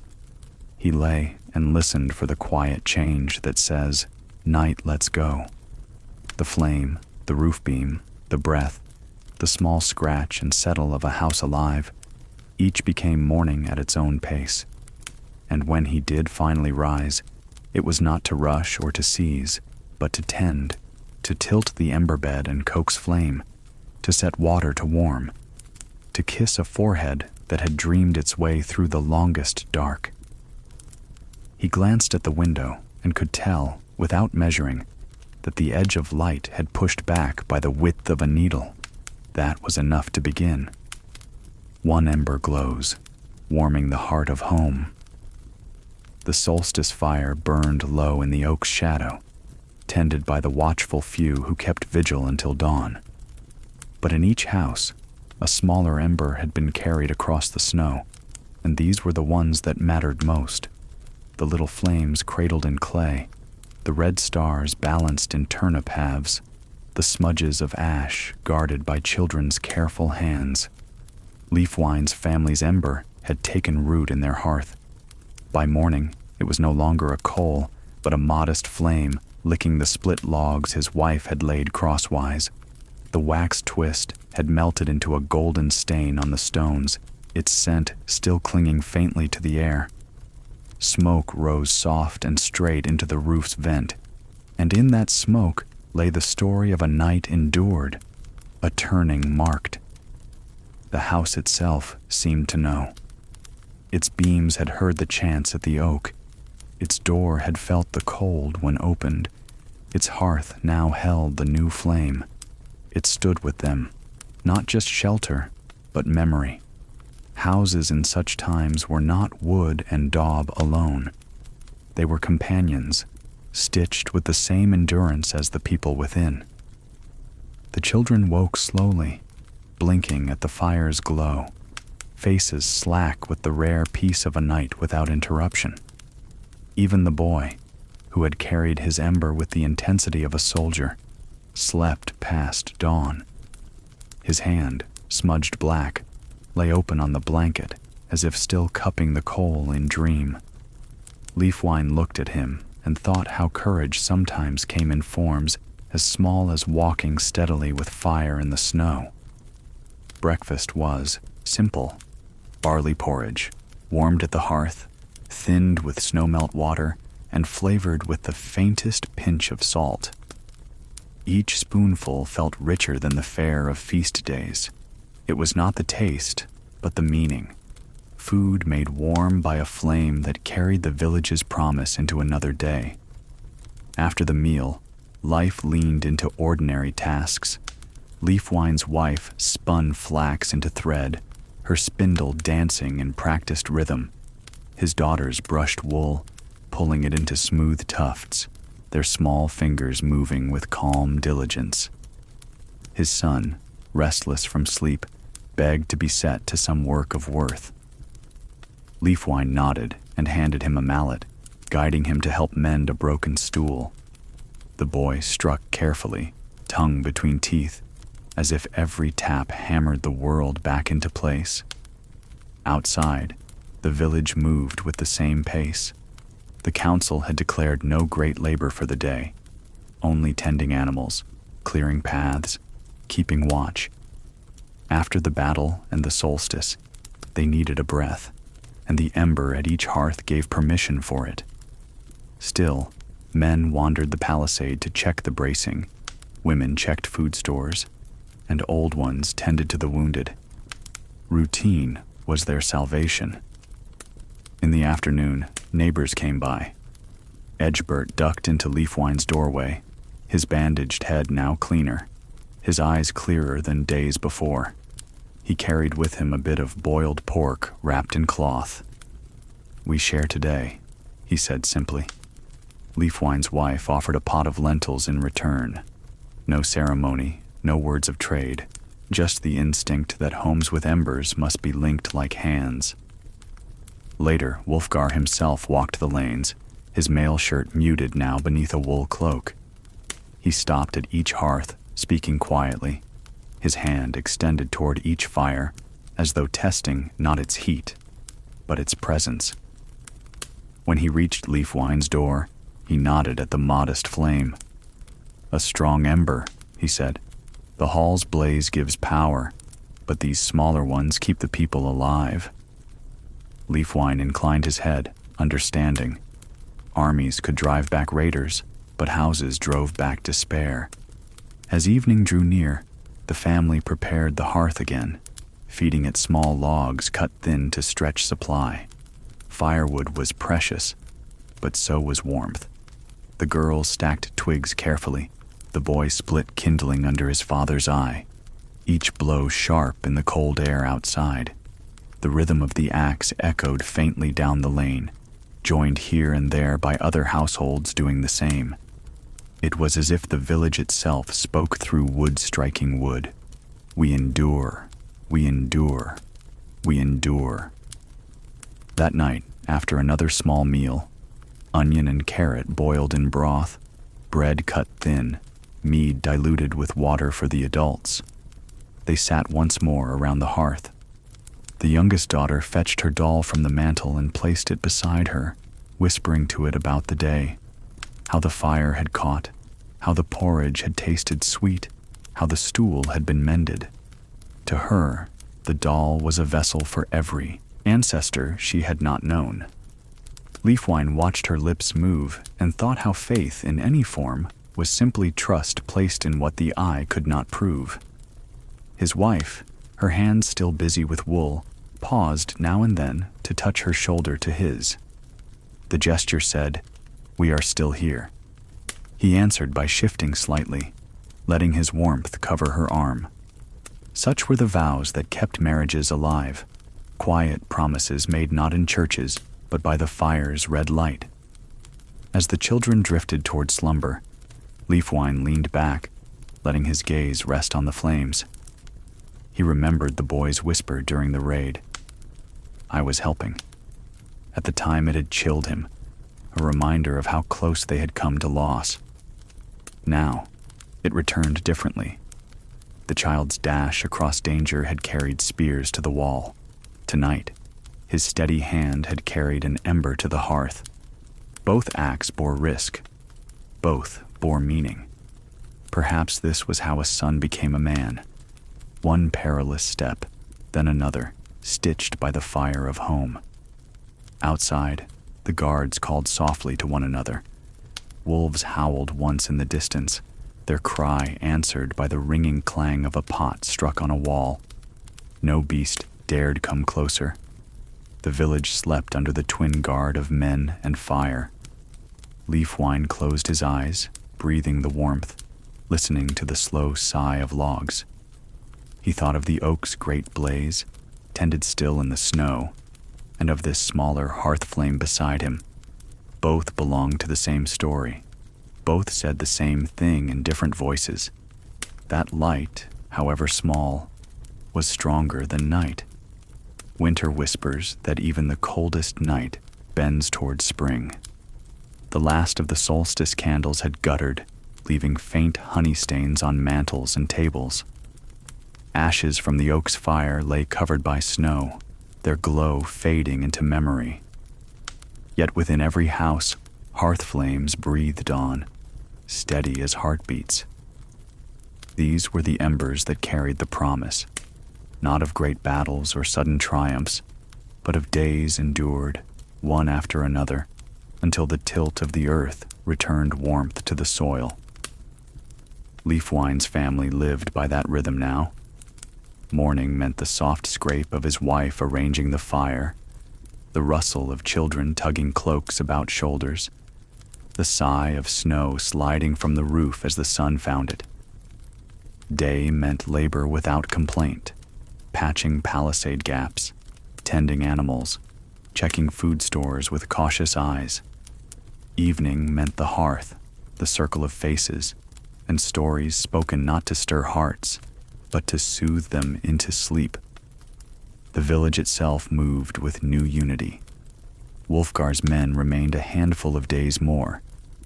He lay and listened for the quiet change that says, "Night, let's go." The flame, the roof beam, the breath, the small scratch and settle of a house alive, each became morning at its own pace. And when he did finally rise, it was not to rush or to seize, but to tend, to tilt the ember bed and coax flame, to set water to warm, to kiss a forehead that had dreamed its way through the longest dark. He glanced at the window and could tell, without measuring, that the edge of light had pushed back by the width of a needle. That was enough to begin. One ember glows, warming the heart of home. The solstice fire burned low in the oak's shadow, tended by the watchful few who kept vigil until dawn. But in each house, a smaller ember had been carried across the snow, and these were the ones that mattered most. The little flames cradled in clay, the red stars balanced in turnip halves, the smudges of ash guarded by children's careful hands. Leafwine's family's ember had taken root in their hearth. By morning, it was no longer a coal, but a modest flame licking the split logs his wife had laid crosswise. The wax twist had melted into a golden stain on the stones, its scent still clinging faintly to the air. Smoke rose soft and straight into the roof's vent, and in that smoke lay the story of a night endured, a turning marked. The house itself seemed to know. Its beams had heard the chants at the oak. Its door had felt the cold when opened. Its hearth now held the new flame. It stood with them, not just shelter, but memory. Houses in such times were not wood and daub alone. They were companions, stitched with the same endurance as the people within. The children woke slowly, blinking at the fire's glow, faces slack with the rare peace of a night without interruption. Even the boy, who had carried his ember with the intensity of a soldier, slept past dawn. His hand, smudged black, lay open on the blanket as if still cupping the coal in dream. Leafwine looked at him and thought how courage sometimes came in forms as small as walking steadily with fire in the snow. Breakfast was simple: barley porridge, warmed at the hearth, thinned with snowmelt water, and flavored with the faintest pinch of salt. Each spoonful felt richer than the fare of feast days. It was not the taste, but the meaning. Food made warm by a flame that carried the village's promise into another day. After the meal, life leaned into ordinary tasks. Leafwine's wife spun flax into thread, her spindle dancing in practiced rhythm. His daughters brushed wool, pulling it into smooth tufts. their small fingers moving with calm diligence. His son, restless from sleep, begged to be set to some work of worth. Leafwine nodded and handed him a mallet, guiding him to help mend a broken stool. The boy struck carefully, tongue between teeth, as if every tap hammered the world back into place. Outside, the village moved with the same pace. The council had declared no great labor for the day, only tending animals, clearing paths, keeping watch. After the battle and the solstice, they needed a breath, and the ember at each hearth gave permission for it. Still, men wandered the palisade to check the bracing, women checked food stores, and old ones tended to the wounded. Routine was their salvation. In the afternoon, neighbors came by. Edgebert ducked into Leafwine's doorway, his bandaged head now cleaner, his eyes clearer than days before. He carried with him a bit of boiled pork wrapped in cloth. "We share today," he said simply. Leafwine's wife offered a pot of lentils in return. No ceremony, no words of trade, just the instinct that homes with embers must be linked like hands. Later, Wulfgar himself walked the lanes, his mail shirt muted now beneath a wool cloak. He stopped at each hearth, speaking quietly, his hand extended toward each fire, as though testing not its heat, but its presence. When he reached Leafwine's door, he nodded at the modest flame. "A strong ember," he said. "The hall's blaze gives power, but these smaller ones keep the people alive." Leafwine inclined his head, understanding. Armies could drive back raiders, but houses drove back despair. As evening drew near, the family prepared the hearth again, feeding it small logs cut thin to stretch supply. Firewood was precious, but so was warmth. The girl stacked twigs carefully, the boy split kindling under his father's eye, each blow sharp in the cold air outside. The rhythm of the axe echoed faintly down the lane, joined here and there by other households doing the same. It was as if the village itself spoke through wood striking wood. "We endure, we endure, we endure." That night, after another small meal, onion and carrot boiled in broth, bread cut thin, mead diluted with water for the adults, they sat once more around the hearth. The youngest daughter fetched her doll from the mantel and placed it beside her, whispering to it about the day, how the fire had caught, how the porridge had tasted sweet, how the stool had been mended. To her, the doll was a vessel for every ancestor she had not known. Leafwine watched her lips move and thought how faith in any form was simply trust placed in what the eye could not prove. His wife, her hands still busy with wool, paused now and then to touch her shoulder to his. The gesture said, "We are still here." He answered by shifting slightly, letting his warmth cover her arm. Such were the vows that kept marriages alive, quiet promises made not in churches, but by the fire's red light. As the children drifted toward slumber, Leafwine leaned back, letting his gaze rest on the flames. He remembered the boy's whisper during the raid. "I was helping." At the time it had chilled him, a reminder of how close they had come to loss. Now, it returned differently. The child's dash across danger had carried spears to the wall. Tonight, his steady hand had carried an ember to the hearth. Both acts bore risk. Both bore meaning. Perhaps this was how a son became a man. One perilous step, then another, stitched by the fire of home. Outside, the guards called softly to one another. Wolves howled once in the distance, their cry answered by the ringing clang of a pot struck on a wall. No beast dared come closer. The village slept under the twin guard of men and fire. Leafwine closed his eyes, breathing the warmth, listening to the slow sigh of logs. He thought of the oak's great blaze, tended still in the snow, and of this smaller hearth flame beside him. Both belonged to the same story. both said the same thing in different voices. That light, however small, was stronger than night. Winter whispers that even the coldest night bends toward spring. The last of the solstice candles had guttered, leaving faint honey stains on mantels and tables. Ashes from the oak's fire lay covered by snow, their glow fading into memory. Yet within every house, hearth flames breathed on, steady as heartbeats. These were the embers that carried the promise, not of great battles or sudden triumphs, but of days endured, one after another, until the tilt of the earth returned warmth to the soil. Leafwine's family lived by that rhythm now. Morning meant the soft scrape of his wife arranging the fire, the rustle of children tugging cloaks about shoulders, the sigh of snow sliding from the roof as the sun found it. Day meant labor without complaint, patching palisade gaps, tending animals, checking food stores with cautious eyes. Evening meant the hearth, the circle of faces, and stories spoken not to stir hearts, but to soothe them into sleep. The village itself moved with new unity. Wulfgar's men remained a handful of days more,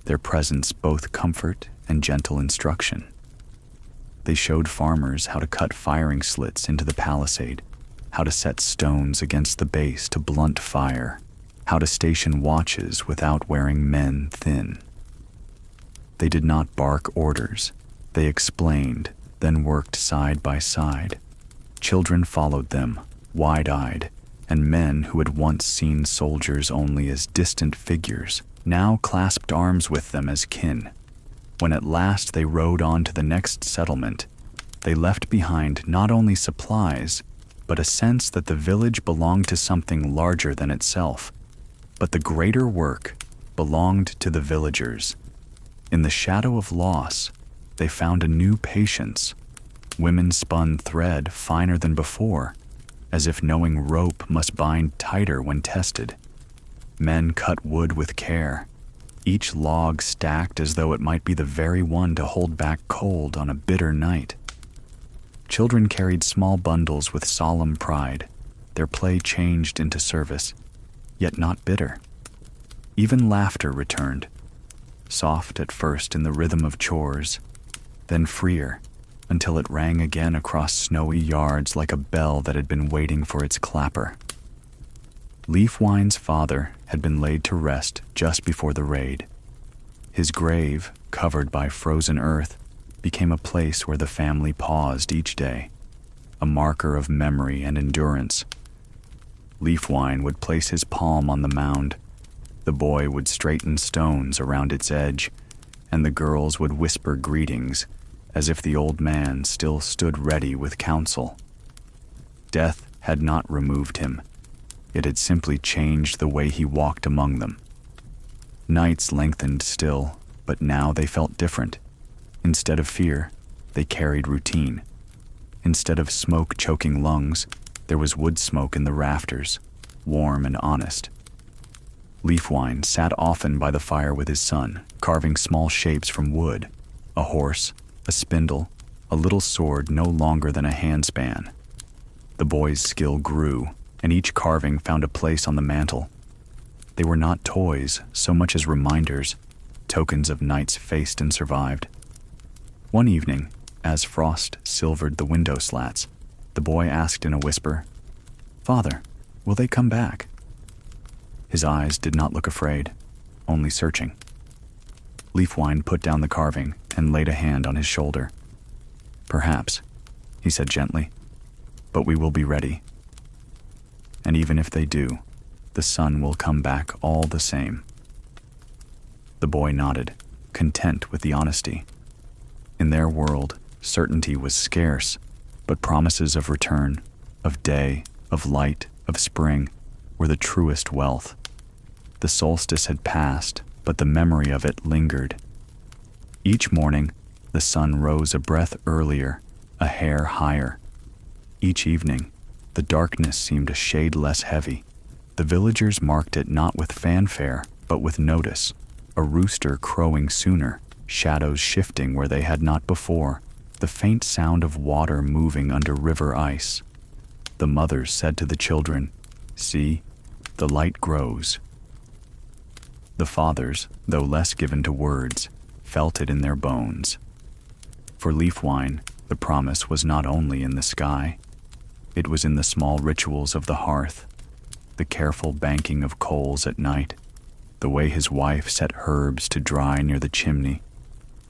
their presence both comfort and gentle instruction. They showed farmers how to cut firing slits into the palisade, how to set stones against the base to blunt fire, how to station watches without wearing men thin. They did not bark orders. They explained, then worked side by side. Children followed them, wide-eyed, and men who had once seen soldiers only as distant figures now clasped arms with them as kin. When at last they rode on to the next settlement, they left behind not only supplies, but a sense that the village belonged to something larger than itself. But the greater work belonged to the villagers. In the shadow of loss, they found a new patience. Women spun thread finer than before, as if knowing rope must bind tighter when tested. Men cut wood with care, each log stacked as though it might be the very one to hold back cold on a bitter night. Children carried small bundles with solemn pride, their play changed into service, yet not bitter. Even laughter returned, soft at first in the rhythm of chores, then freer, until it rang again across snowy yards like a bell that had been waiting for its clapper. Leafwine's father had been laid to rest just before the raid. His grave, covered by frozen earth, became a place where the family paused each day, a marker of memory and endurance. Leafwine would place his palm on the mound, the boy would straighten stones around its edge, and the girls would whisper greetings as if the old man still stood ready with counsel. Death had not removed him. It had simply changed the way he walked among them. Nights lengthened still, but now they felt different. Instead of fear, they carried routine. Instead of smoke choking lungs, there was wood smoke in the rafters, warm and honest. Leafwine sat often by the fire with his son, carving small shapes from wood, a horse, a spindle, a little sword no longer than a handspan. The boy's skill grew, and each carving found a place on the mantel. They were not toys so much as reminders, tokens of nights faced and survived. One evening, as frost silvered the window slats, the boy asked in a whisper, "Father, will they come back?" His eyes did not look afraid, only searching. Leafwine put down the carving and laid a hand on his shoulder. "Perhaps," he said gently, "but we will be ready. And even if they do, the sun will come back all the same." The boy nodded, content with the honesty. In their world, certainty was scarce, but promises of return, of day, of light, of spring, were the truest wealth. The solstice had passed, but the memory of it lingered. Each morning, the sun rose a breath earlier, a hair higher. Each evening, the darkness seemed a shade less heavy. The villagers marked it not with fanfare, but with notice, a rooster crowing sooner, shadows shifting where they had not before, the faint sound of water moving under river ice. The mothers said to the children, "See, the light grows." The fathers, though less given to words, felt it in their bones. For Leafwine, the promise was not only in the sky. It was in the small rituals of the hearth, the careful banking of coals at night, the way his wife set herbs to dry near the chimney,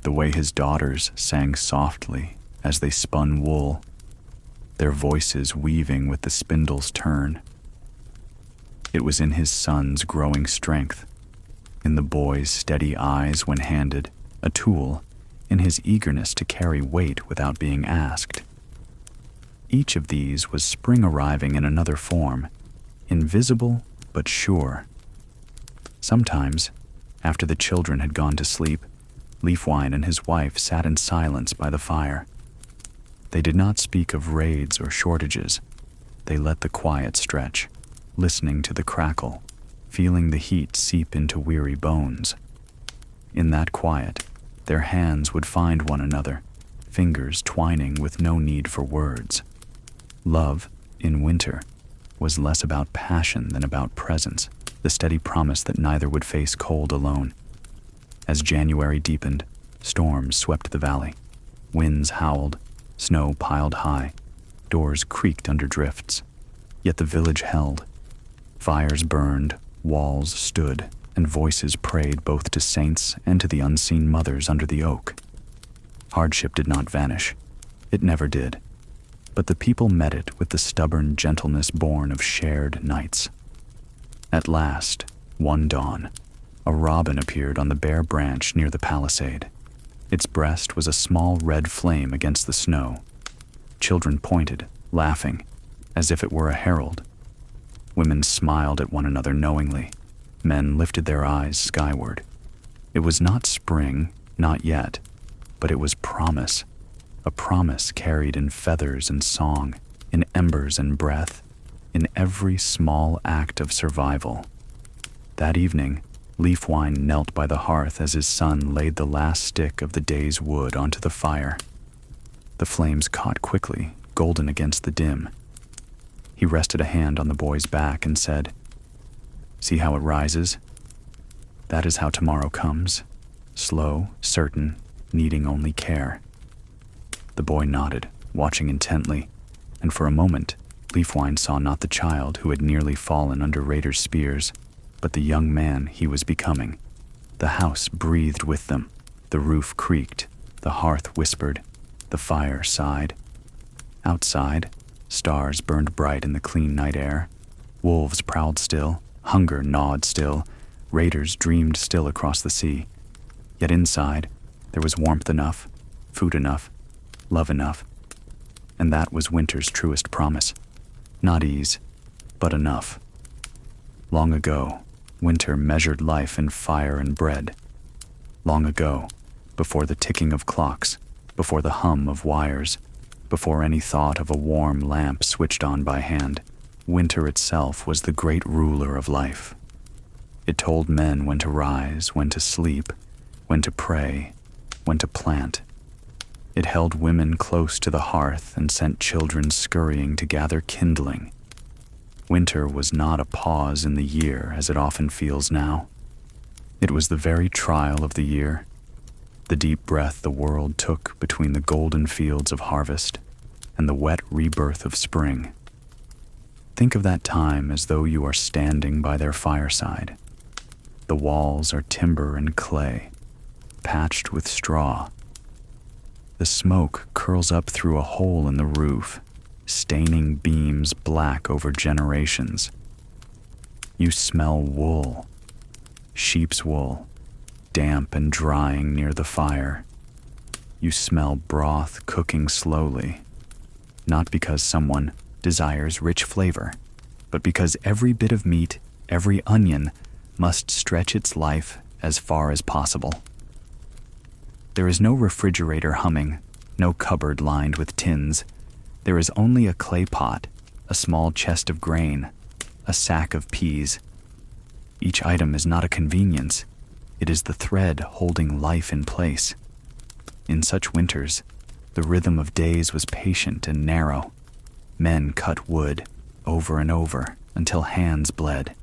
the way his daughters sang softly as they spun wool, their voices weaving with the spindle's turn. It was in his son's growing strength, in the boy's steady eyes when handed a tool, in his eagerness to carry weight without being asked. Each of these was spring arriving in another form, invisible but sure. Sometimes, after the children had gone to sleep, Leafwine and his wife sat in silence by the fire. They did not speak of raids or shortages. They let the quiet stretch, listening to the crackle, feeling the heat seep into weary bones. In that quiet, their hands would find one another, fingers twining with no need for words. Love, in winter, was less about passion than about presence, the steady promise that neither would face cold alone. As January deepened, storms swept the valley. Winds howled, snow piled high, doors creaked under drifts. Yet the village held. Fires burned, walls stood, and voices prayed both to saints and to the unseen mothers under the oak. Hardship did not vanish. It never did. But the people met it with the stubborn gentleness born of shared nights. At last, one dawn, a robin appeared on the bare branch near the palisade. Its breast was a small red flame against the snow. Children pointed, laughing, as if it were a herald. Women smiled at one another knowingly. Men lifted their eyes skyward. It was not spring, not yet, but it was promise. A promise carried in feathers and song, in embers and breath, in every small act of survival. That evening, Leafwine knelt by the hearth as his son laid the last stick of the day's wood onto the fire. The flames caught quickly, golden against the dim. He rested a hand on the boy's back and said, "See how it rises? That is how tomorrow comes, slow, certain, needing only care." The boy nodded, watching intently, and for a moment, Leafwine saw not the child who had nearly fallen under raiders' spears, but the young man he was becoming. The house breathed with them, the roof creaked, the hearth whispered, the fire sighed. Outside, stars burned bright in the clean night air. Wolves prowled still, hunger gnawed still, raiders dreamed still across the sea. Yet inside, there was warmth enough, food enough, love enough. And that was winter's truest promise. Not ease, but enough. Long ago, winter measured life in fire and bread. Long ago, before the ticking of clocks, before the hum of wires, before any thought of a warm lamp switched on by hand, winter itself was the great ruler of life. It told men when to rise, when to sleep, when to pray, when to plant. It held women close to the hearth and sent children scurrying to gather kindling. Winter was not a pause in the year as it often feels now. It was the very trial of the year, the deep breath the world took between the golden fields of harvest and the wet rebirth of spring. Think of that time as though you are standing by their fireside. The walls are timber and clay, patched with straw. The smoke curls up through a hole in the roof, staining beams black over generations. You smell wool, sheep's wool, damp and drying near the fire. You smell broth cooking slowly, not because someone desires rich flavor, but because every bit of meat, every onion, must stretch its life as far as possible. There is no refrigerator humming, no cupboard lined with tins. There is only a clay pot, a small chest of grain, a sack of peas. Each item is not a convenience. It is the thread holding life in place. In such winters, the rhythm of days was patient and narrow. Men cut wood over and over until hands bled.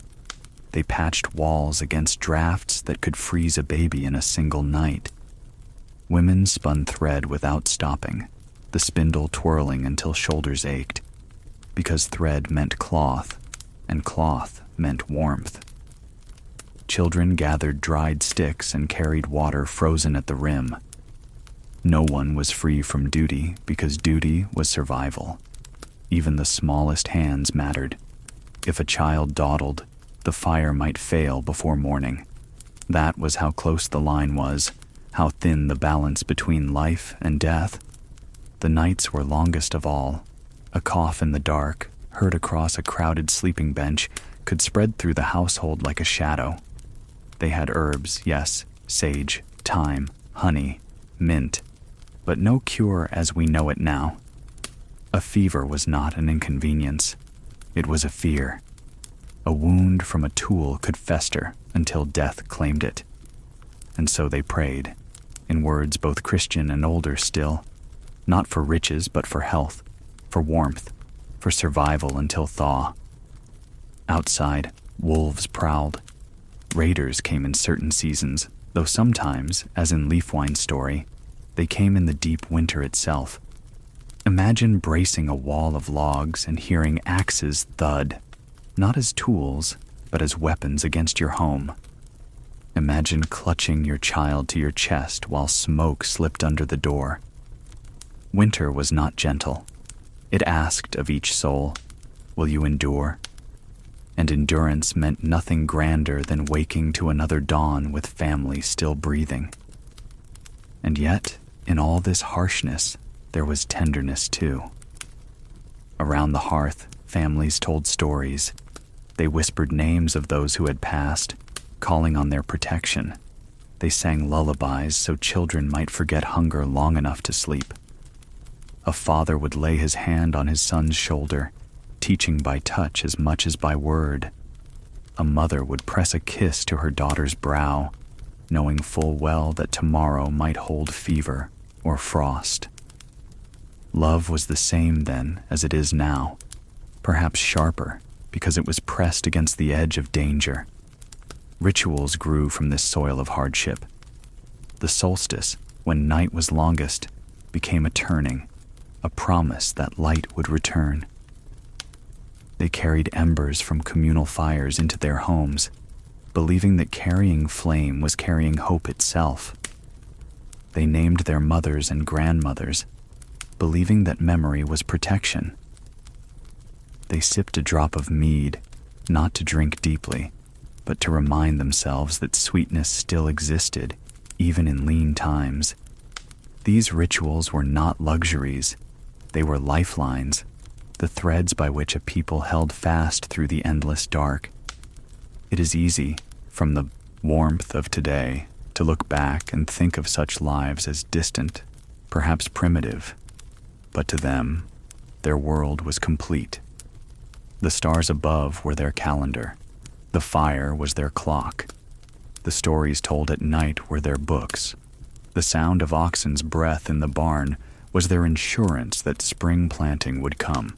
They patched walls against drafts that could freeze a baby in a single night. Women spun thread without stopping, the spindle twirling until shoulders ached, because thread meant cloth, and cloth meant warmth. Children gathered dried sticks and carried water frozen at the rim. No one was free from duty because duty was survival. Even the smallest hands mattered. If a child dawdled, the fire might fail before morning. That was how close the line was, how thin the balance between life and death. The nights were longest of all. A cough in the dark, heard across a crowded sleeping bench, could spread through the household like a shadow. They had herbs, yes, sage, thyme, honey, mint, but no cure as we know it now. A fever was not an inconvenience. It was a fear. A wound from a tool could fester until death claimed it. And so they prayed, in words both Christian and older still, not for riches but for health, for warmth, for survival until thaw. Outside, wolves prowled. Raiders came in certain seasons, though sometimes, as in Leafwine's story, they came in the deep winter itself. Imagine bracing a wall of logs and hearing axes thud, not as tools, but as weapons against your home. Imagine clutching your child to your chest while smoke slipped under the door. Winter was not gentle. It asked of each soul, "Will you endure?" And endurance meant nothing grander than waking to another dawn with family still breathing. And yet, in all this harshness, there was tenderness too. Around the hearth, families told stories. They whispered names of those who had passed, calling on their protection. They sang lullabies so children might forget hunger long enough to sleep. A father would lay his hand on his son's shoulder, teaching by touch as much as by word. A mother would press a kiss to her daughter's brow, knowing full well that tomorrow might hold fever or frost. Love was the same then as it is now, perhaps sharper because it was pressed against the edge of danger. Rituals grew from this soil of hardship. The solstice, when night was longest, became a turning, a promise that light would return. They carried embers from communal fires into their homes, believing that carrying flame was carrying hope itself. They named their mothers and grandmothers, believing that memory was protection. They sipped a drop of mead, not to drink deeply, but to remind themselves that sweetness still existed, even in lean times. These rituals were not luxuries. They were lifelines, the threads by which a people held fast through the endless dark. It is easy, from the warmth of today, to look back and think of such lives as distant, perhaps primitive. But to them, their world was complete. The stars above were their calendar. The fire was their clock. The stories told at night were their books. The sound of oxen's breath in the barn was their insurance that spring planting would come.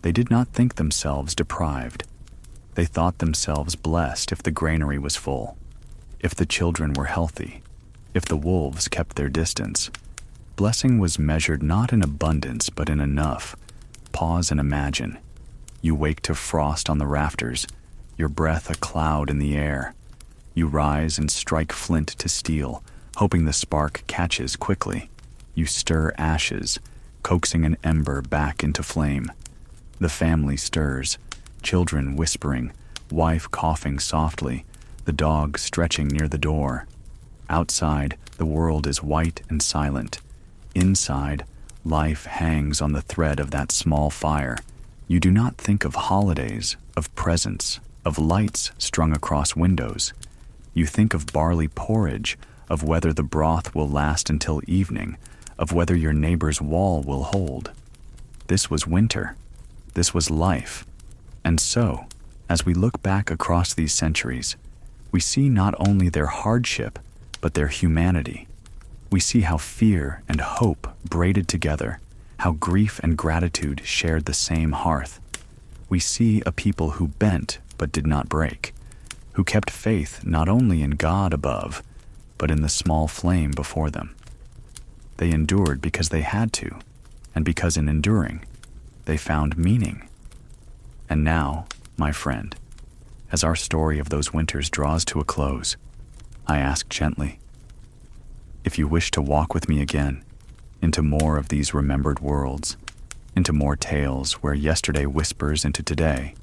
They did not think themselves deprived. They thought themselves blessed if the granary was full, if the children were healthy, if the wolves kept their distance. Blessing was measured not in abundance but in enough. Pause and imagine. You wake to frost on the rafters, your breath a cloud in the air. You rise and strike flint to steel, hoping the spark catches quickly. You stir ashes, coaxing an ember back into flame. The family stirs, children whispering, wife coughing softly, the dog stretching near the door. Outside, the world is white and silent. Inside, life hangs on the thread of that small fire. You do not think of holidays, of presents, of lights strung across windows. You think of barley porridge, of whether the broth will last until evening, of whether your neighbor's wall will hold. This was winter. This was life. And so, as we look back across these centuries, We see not only their hardship, but their humanity. We see how fear and hope braided together, how grief and gratitude shared the same hearth. We see a people who bent but did not break, who kept faith not only in God above, but in the small flame before them. They endured because they had to, and because in enduring, they found meaning. And now, my friend, as our story of those winters draws to a close, I ask gently, if you wish to walk with me again into more of these remembered worlds, into more tales where yesterday whispers into today,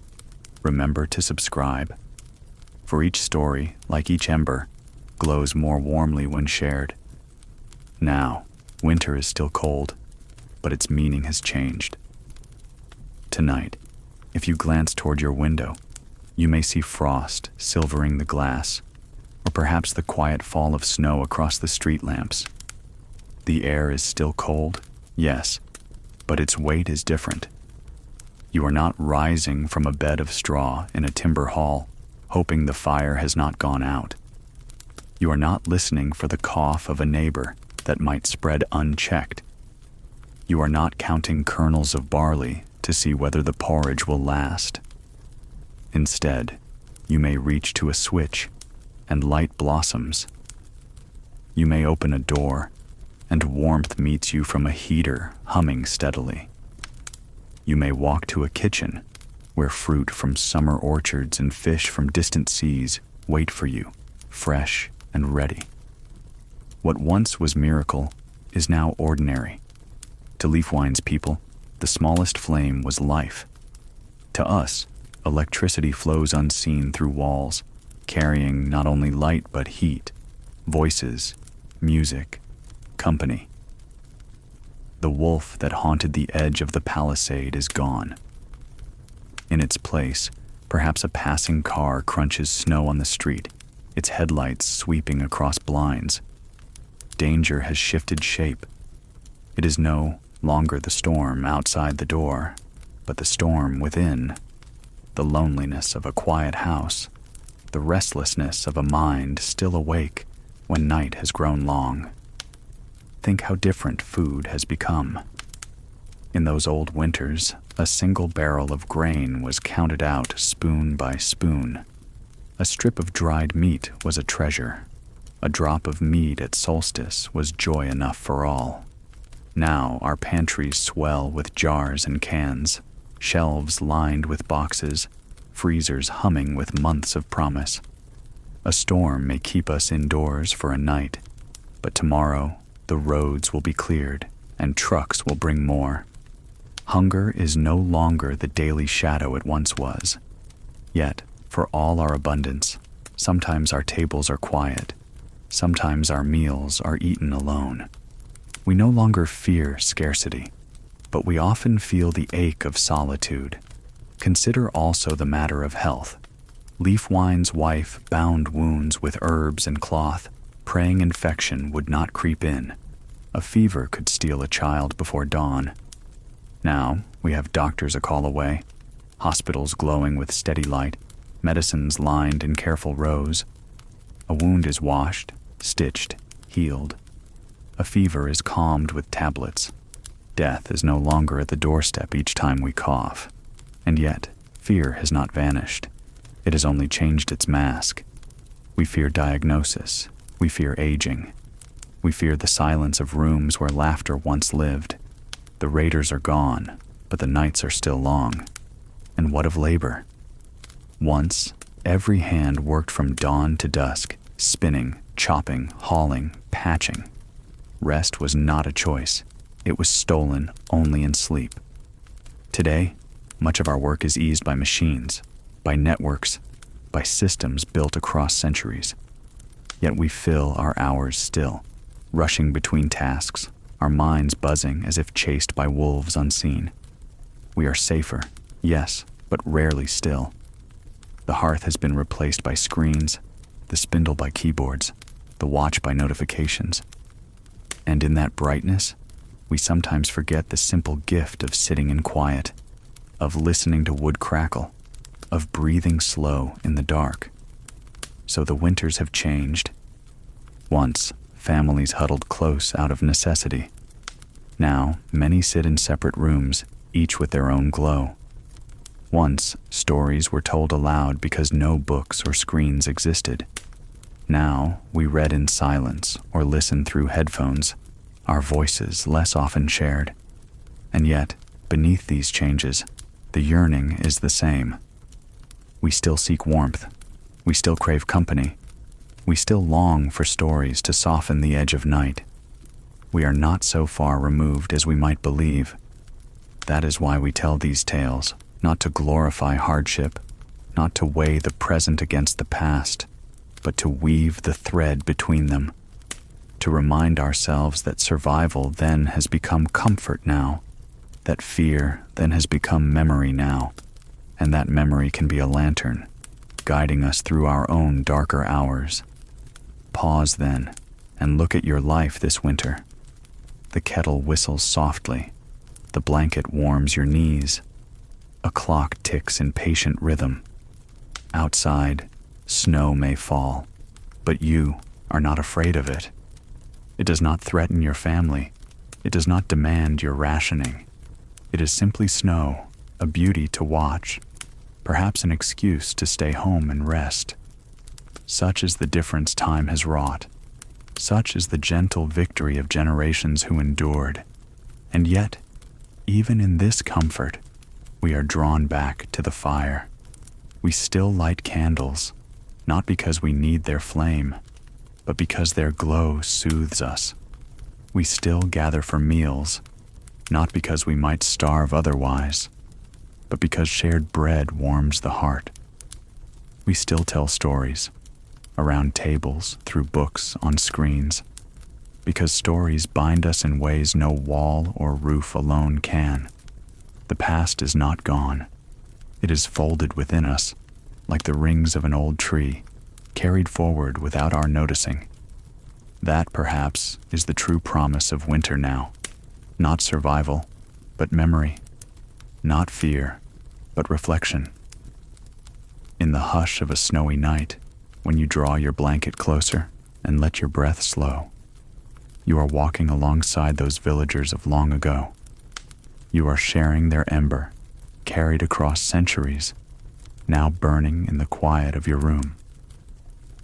remember to subscribe. For each story, like each ember, glows more warmly when shared. Now, winter is still cold, but its meaning has changed. Tonight, if you glance toward your window, you may see frost silvering the glass, or perhaps the quiet fall of snow across the street lamps. The air is still cold, yes, but its weight is different. You are not rising from a bed of straw in a timber hall, hoping the fire has not gone out. You are not listening for the cough of a neighbor that might spread unchecked. You are not counting kernels of barley to see whether the porridge will last. Instead, you may reach to a switch and light blossoms. You may open a door and warmth meets you from a heater humming steadily. You may walk to a kitchen where fruit from summer orchards and fish from distant seas wait for you, fresh and ready. What once was miracle is now ordinary. To Leafwine's people, the smallest flame was life. To us, electricity flows unseen through walls, carrying not only light but heat, voices, music, company. The wolf that haunted the edge of the palisade is gone. In its place, perhaps a passing car crunches snow on the street, its headlights sweeping across blinds. Danger has shifted shape. It is no longer the storm outside the door, but the storm within. The loneliness of a quiet house, the restlessness of a mind still awake when night has grown long. Think how different food has become. In those old winters, a single barrel of grain was counted out spoon by spoon. A strip of dried meat was a treasure. A drop of mead at solstice was joy enough for all. Now our pantries swell with jars and cans, shelves lined with boxes, freezers humming with months of promise. A storm may keep us indoors for a night, but tomorrow the roads will be cleared and trucks will bring more. Hunger is no longer the daily shadow it once was. Yet, for all our abundance, sometimes our tables are quiet, sometimes our meals are eaten alone. We no longer fear scarcity, but we often feel the ache of solitude. Consider also the matter of health. Leafwine's wife bound wounds with herbs and cloth, praying infection would not creep in. A fever could steal a child before dawn. Now we have doctors a call away, hospitals glowing with steady light, medicines lined in careful rows. A wound is washed, stitched, healed. A fever is calmed with tablets. Death is no longer at the doorstep each time we cough. And yet, fear has not vanished. It has only changed its mask. We fear diagnosis. We fear aging. We fear the silence of rooms where laughter once lived. The raiders are gone, but the nights are still long. And what of labor? Once, every hand worked from dawn to dusk, spinning, chopping, hauling, patching. Rest was not a choice. It was stolen only in sleep. Today, much of our work is eased by machines, by networks, by systems built across centuries. Yet we fill our hours still, rushing between tasks, our minds buzzing as if chased by wolves unseen. We are safer, yes, but rarely still. The hearth has been replaced by screens, the spindle by keyboards, the watch by notifications. And in that brightness, we sometimes forget the simple gift of sitting in quiet, of listening to wood crackle, of breathing slow in the dark. So the winters have changed. Once, families huddled close out of necessity. Now, many sit in separate rooms, each with their own glow. Once, stories were told aloud because no books or screens existed. Now, we read in silence or listened through headphones, our voices less often shared. And yet, beneath these changes, the yearning is the same. We still seek warmth. We still crave company. We still long for stories to soften the edge of night. We are not so far removed as we might believe. That is why we tell these tales, not to glorify hardship, not to weigh the present against the past, but to weave the thread between them, to remind ourselves that survival then has become comfort now, that fear then has become memory now, and that memory can be a lantern, guiding us through our own darker hours. Pause then, and look at your life this winter. The kettle whistles softly, the blanket warms your knees, a clock ticks in patient rhythm. Outside, snow may fall, but you are not afraid of it. It does not threaten your family. It does not demand your rationing. It is simply snow, a beauty to watch, perhaps an excuse to stay home and rest. Such is the difference time has wrought. Such is the gentle victory of generations who endured. And yet, even in this comfort, we are drawn back to the fire. We still light candles, not because we need their flame, but because their glow soothes us. We still gather for meals, not because we might starve otherwise, but because shared bread warms the heart. We still tell stories, around tables, through books, on screens, because stories bind us in ways no wall or roof alone can. The past is not gone. It is folded within us, like the rings of an old tree, carried forward without our noticing. That, perhaps, is the true promise of winter now. Not survival, but memory. Not fear, but reflection. In the hush of a snowy night, when you draw your blanket closer and let your breath slow, you are walking alongside those villagers of long ago. You are sharing their ember, carried across centuries, now burning in the quiet of your room.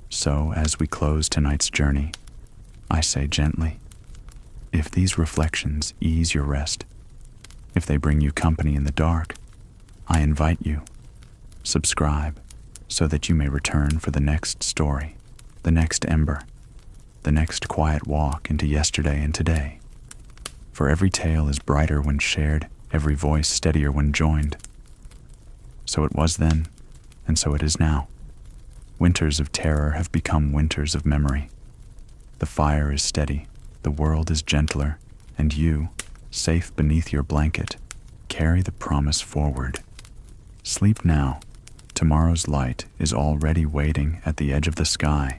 So, as we close tonight's journey, I say gently, if these reflections ease your rest, if they bring you company in the dark, I invite you, subscribe, so that you may return for the next story, the next ember, the next quiet walk into yesterday and today. For every tale is brighter when shared, every voice steadier when joined. So it was then, and so it is now. Winters of terror have become winters of memory. The fire is steady, the world is gentler, and you, safe beneath your blanket, carry the promise forward. Sleep now. Tomorrow's light is already waiting at the edge of the sky.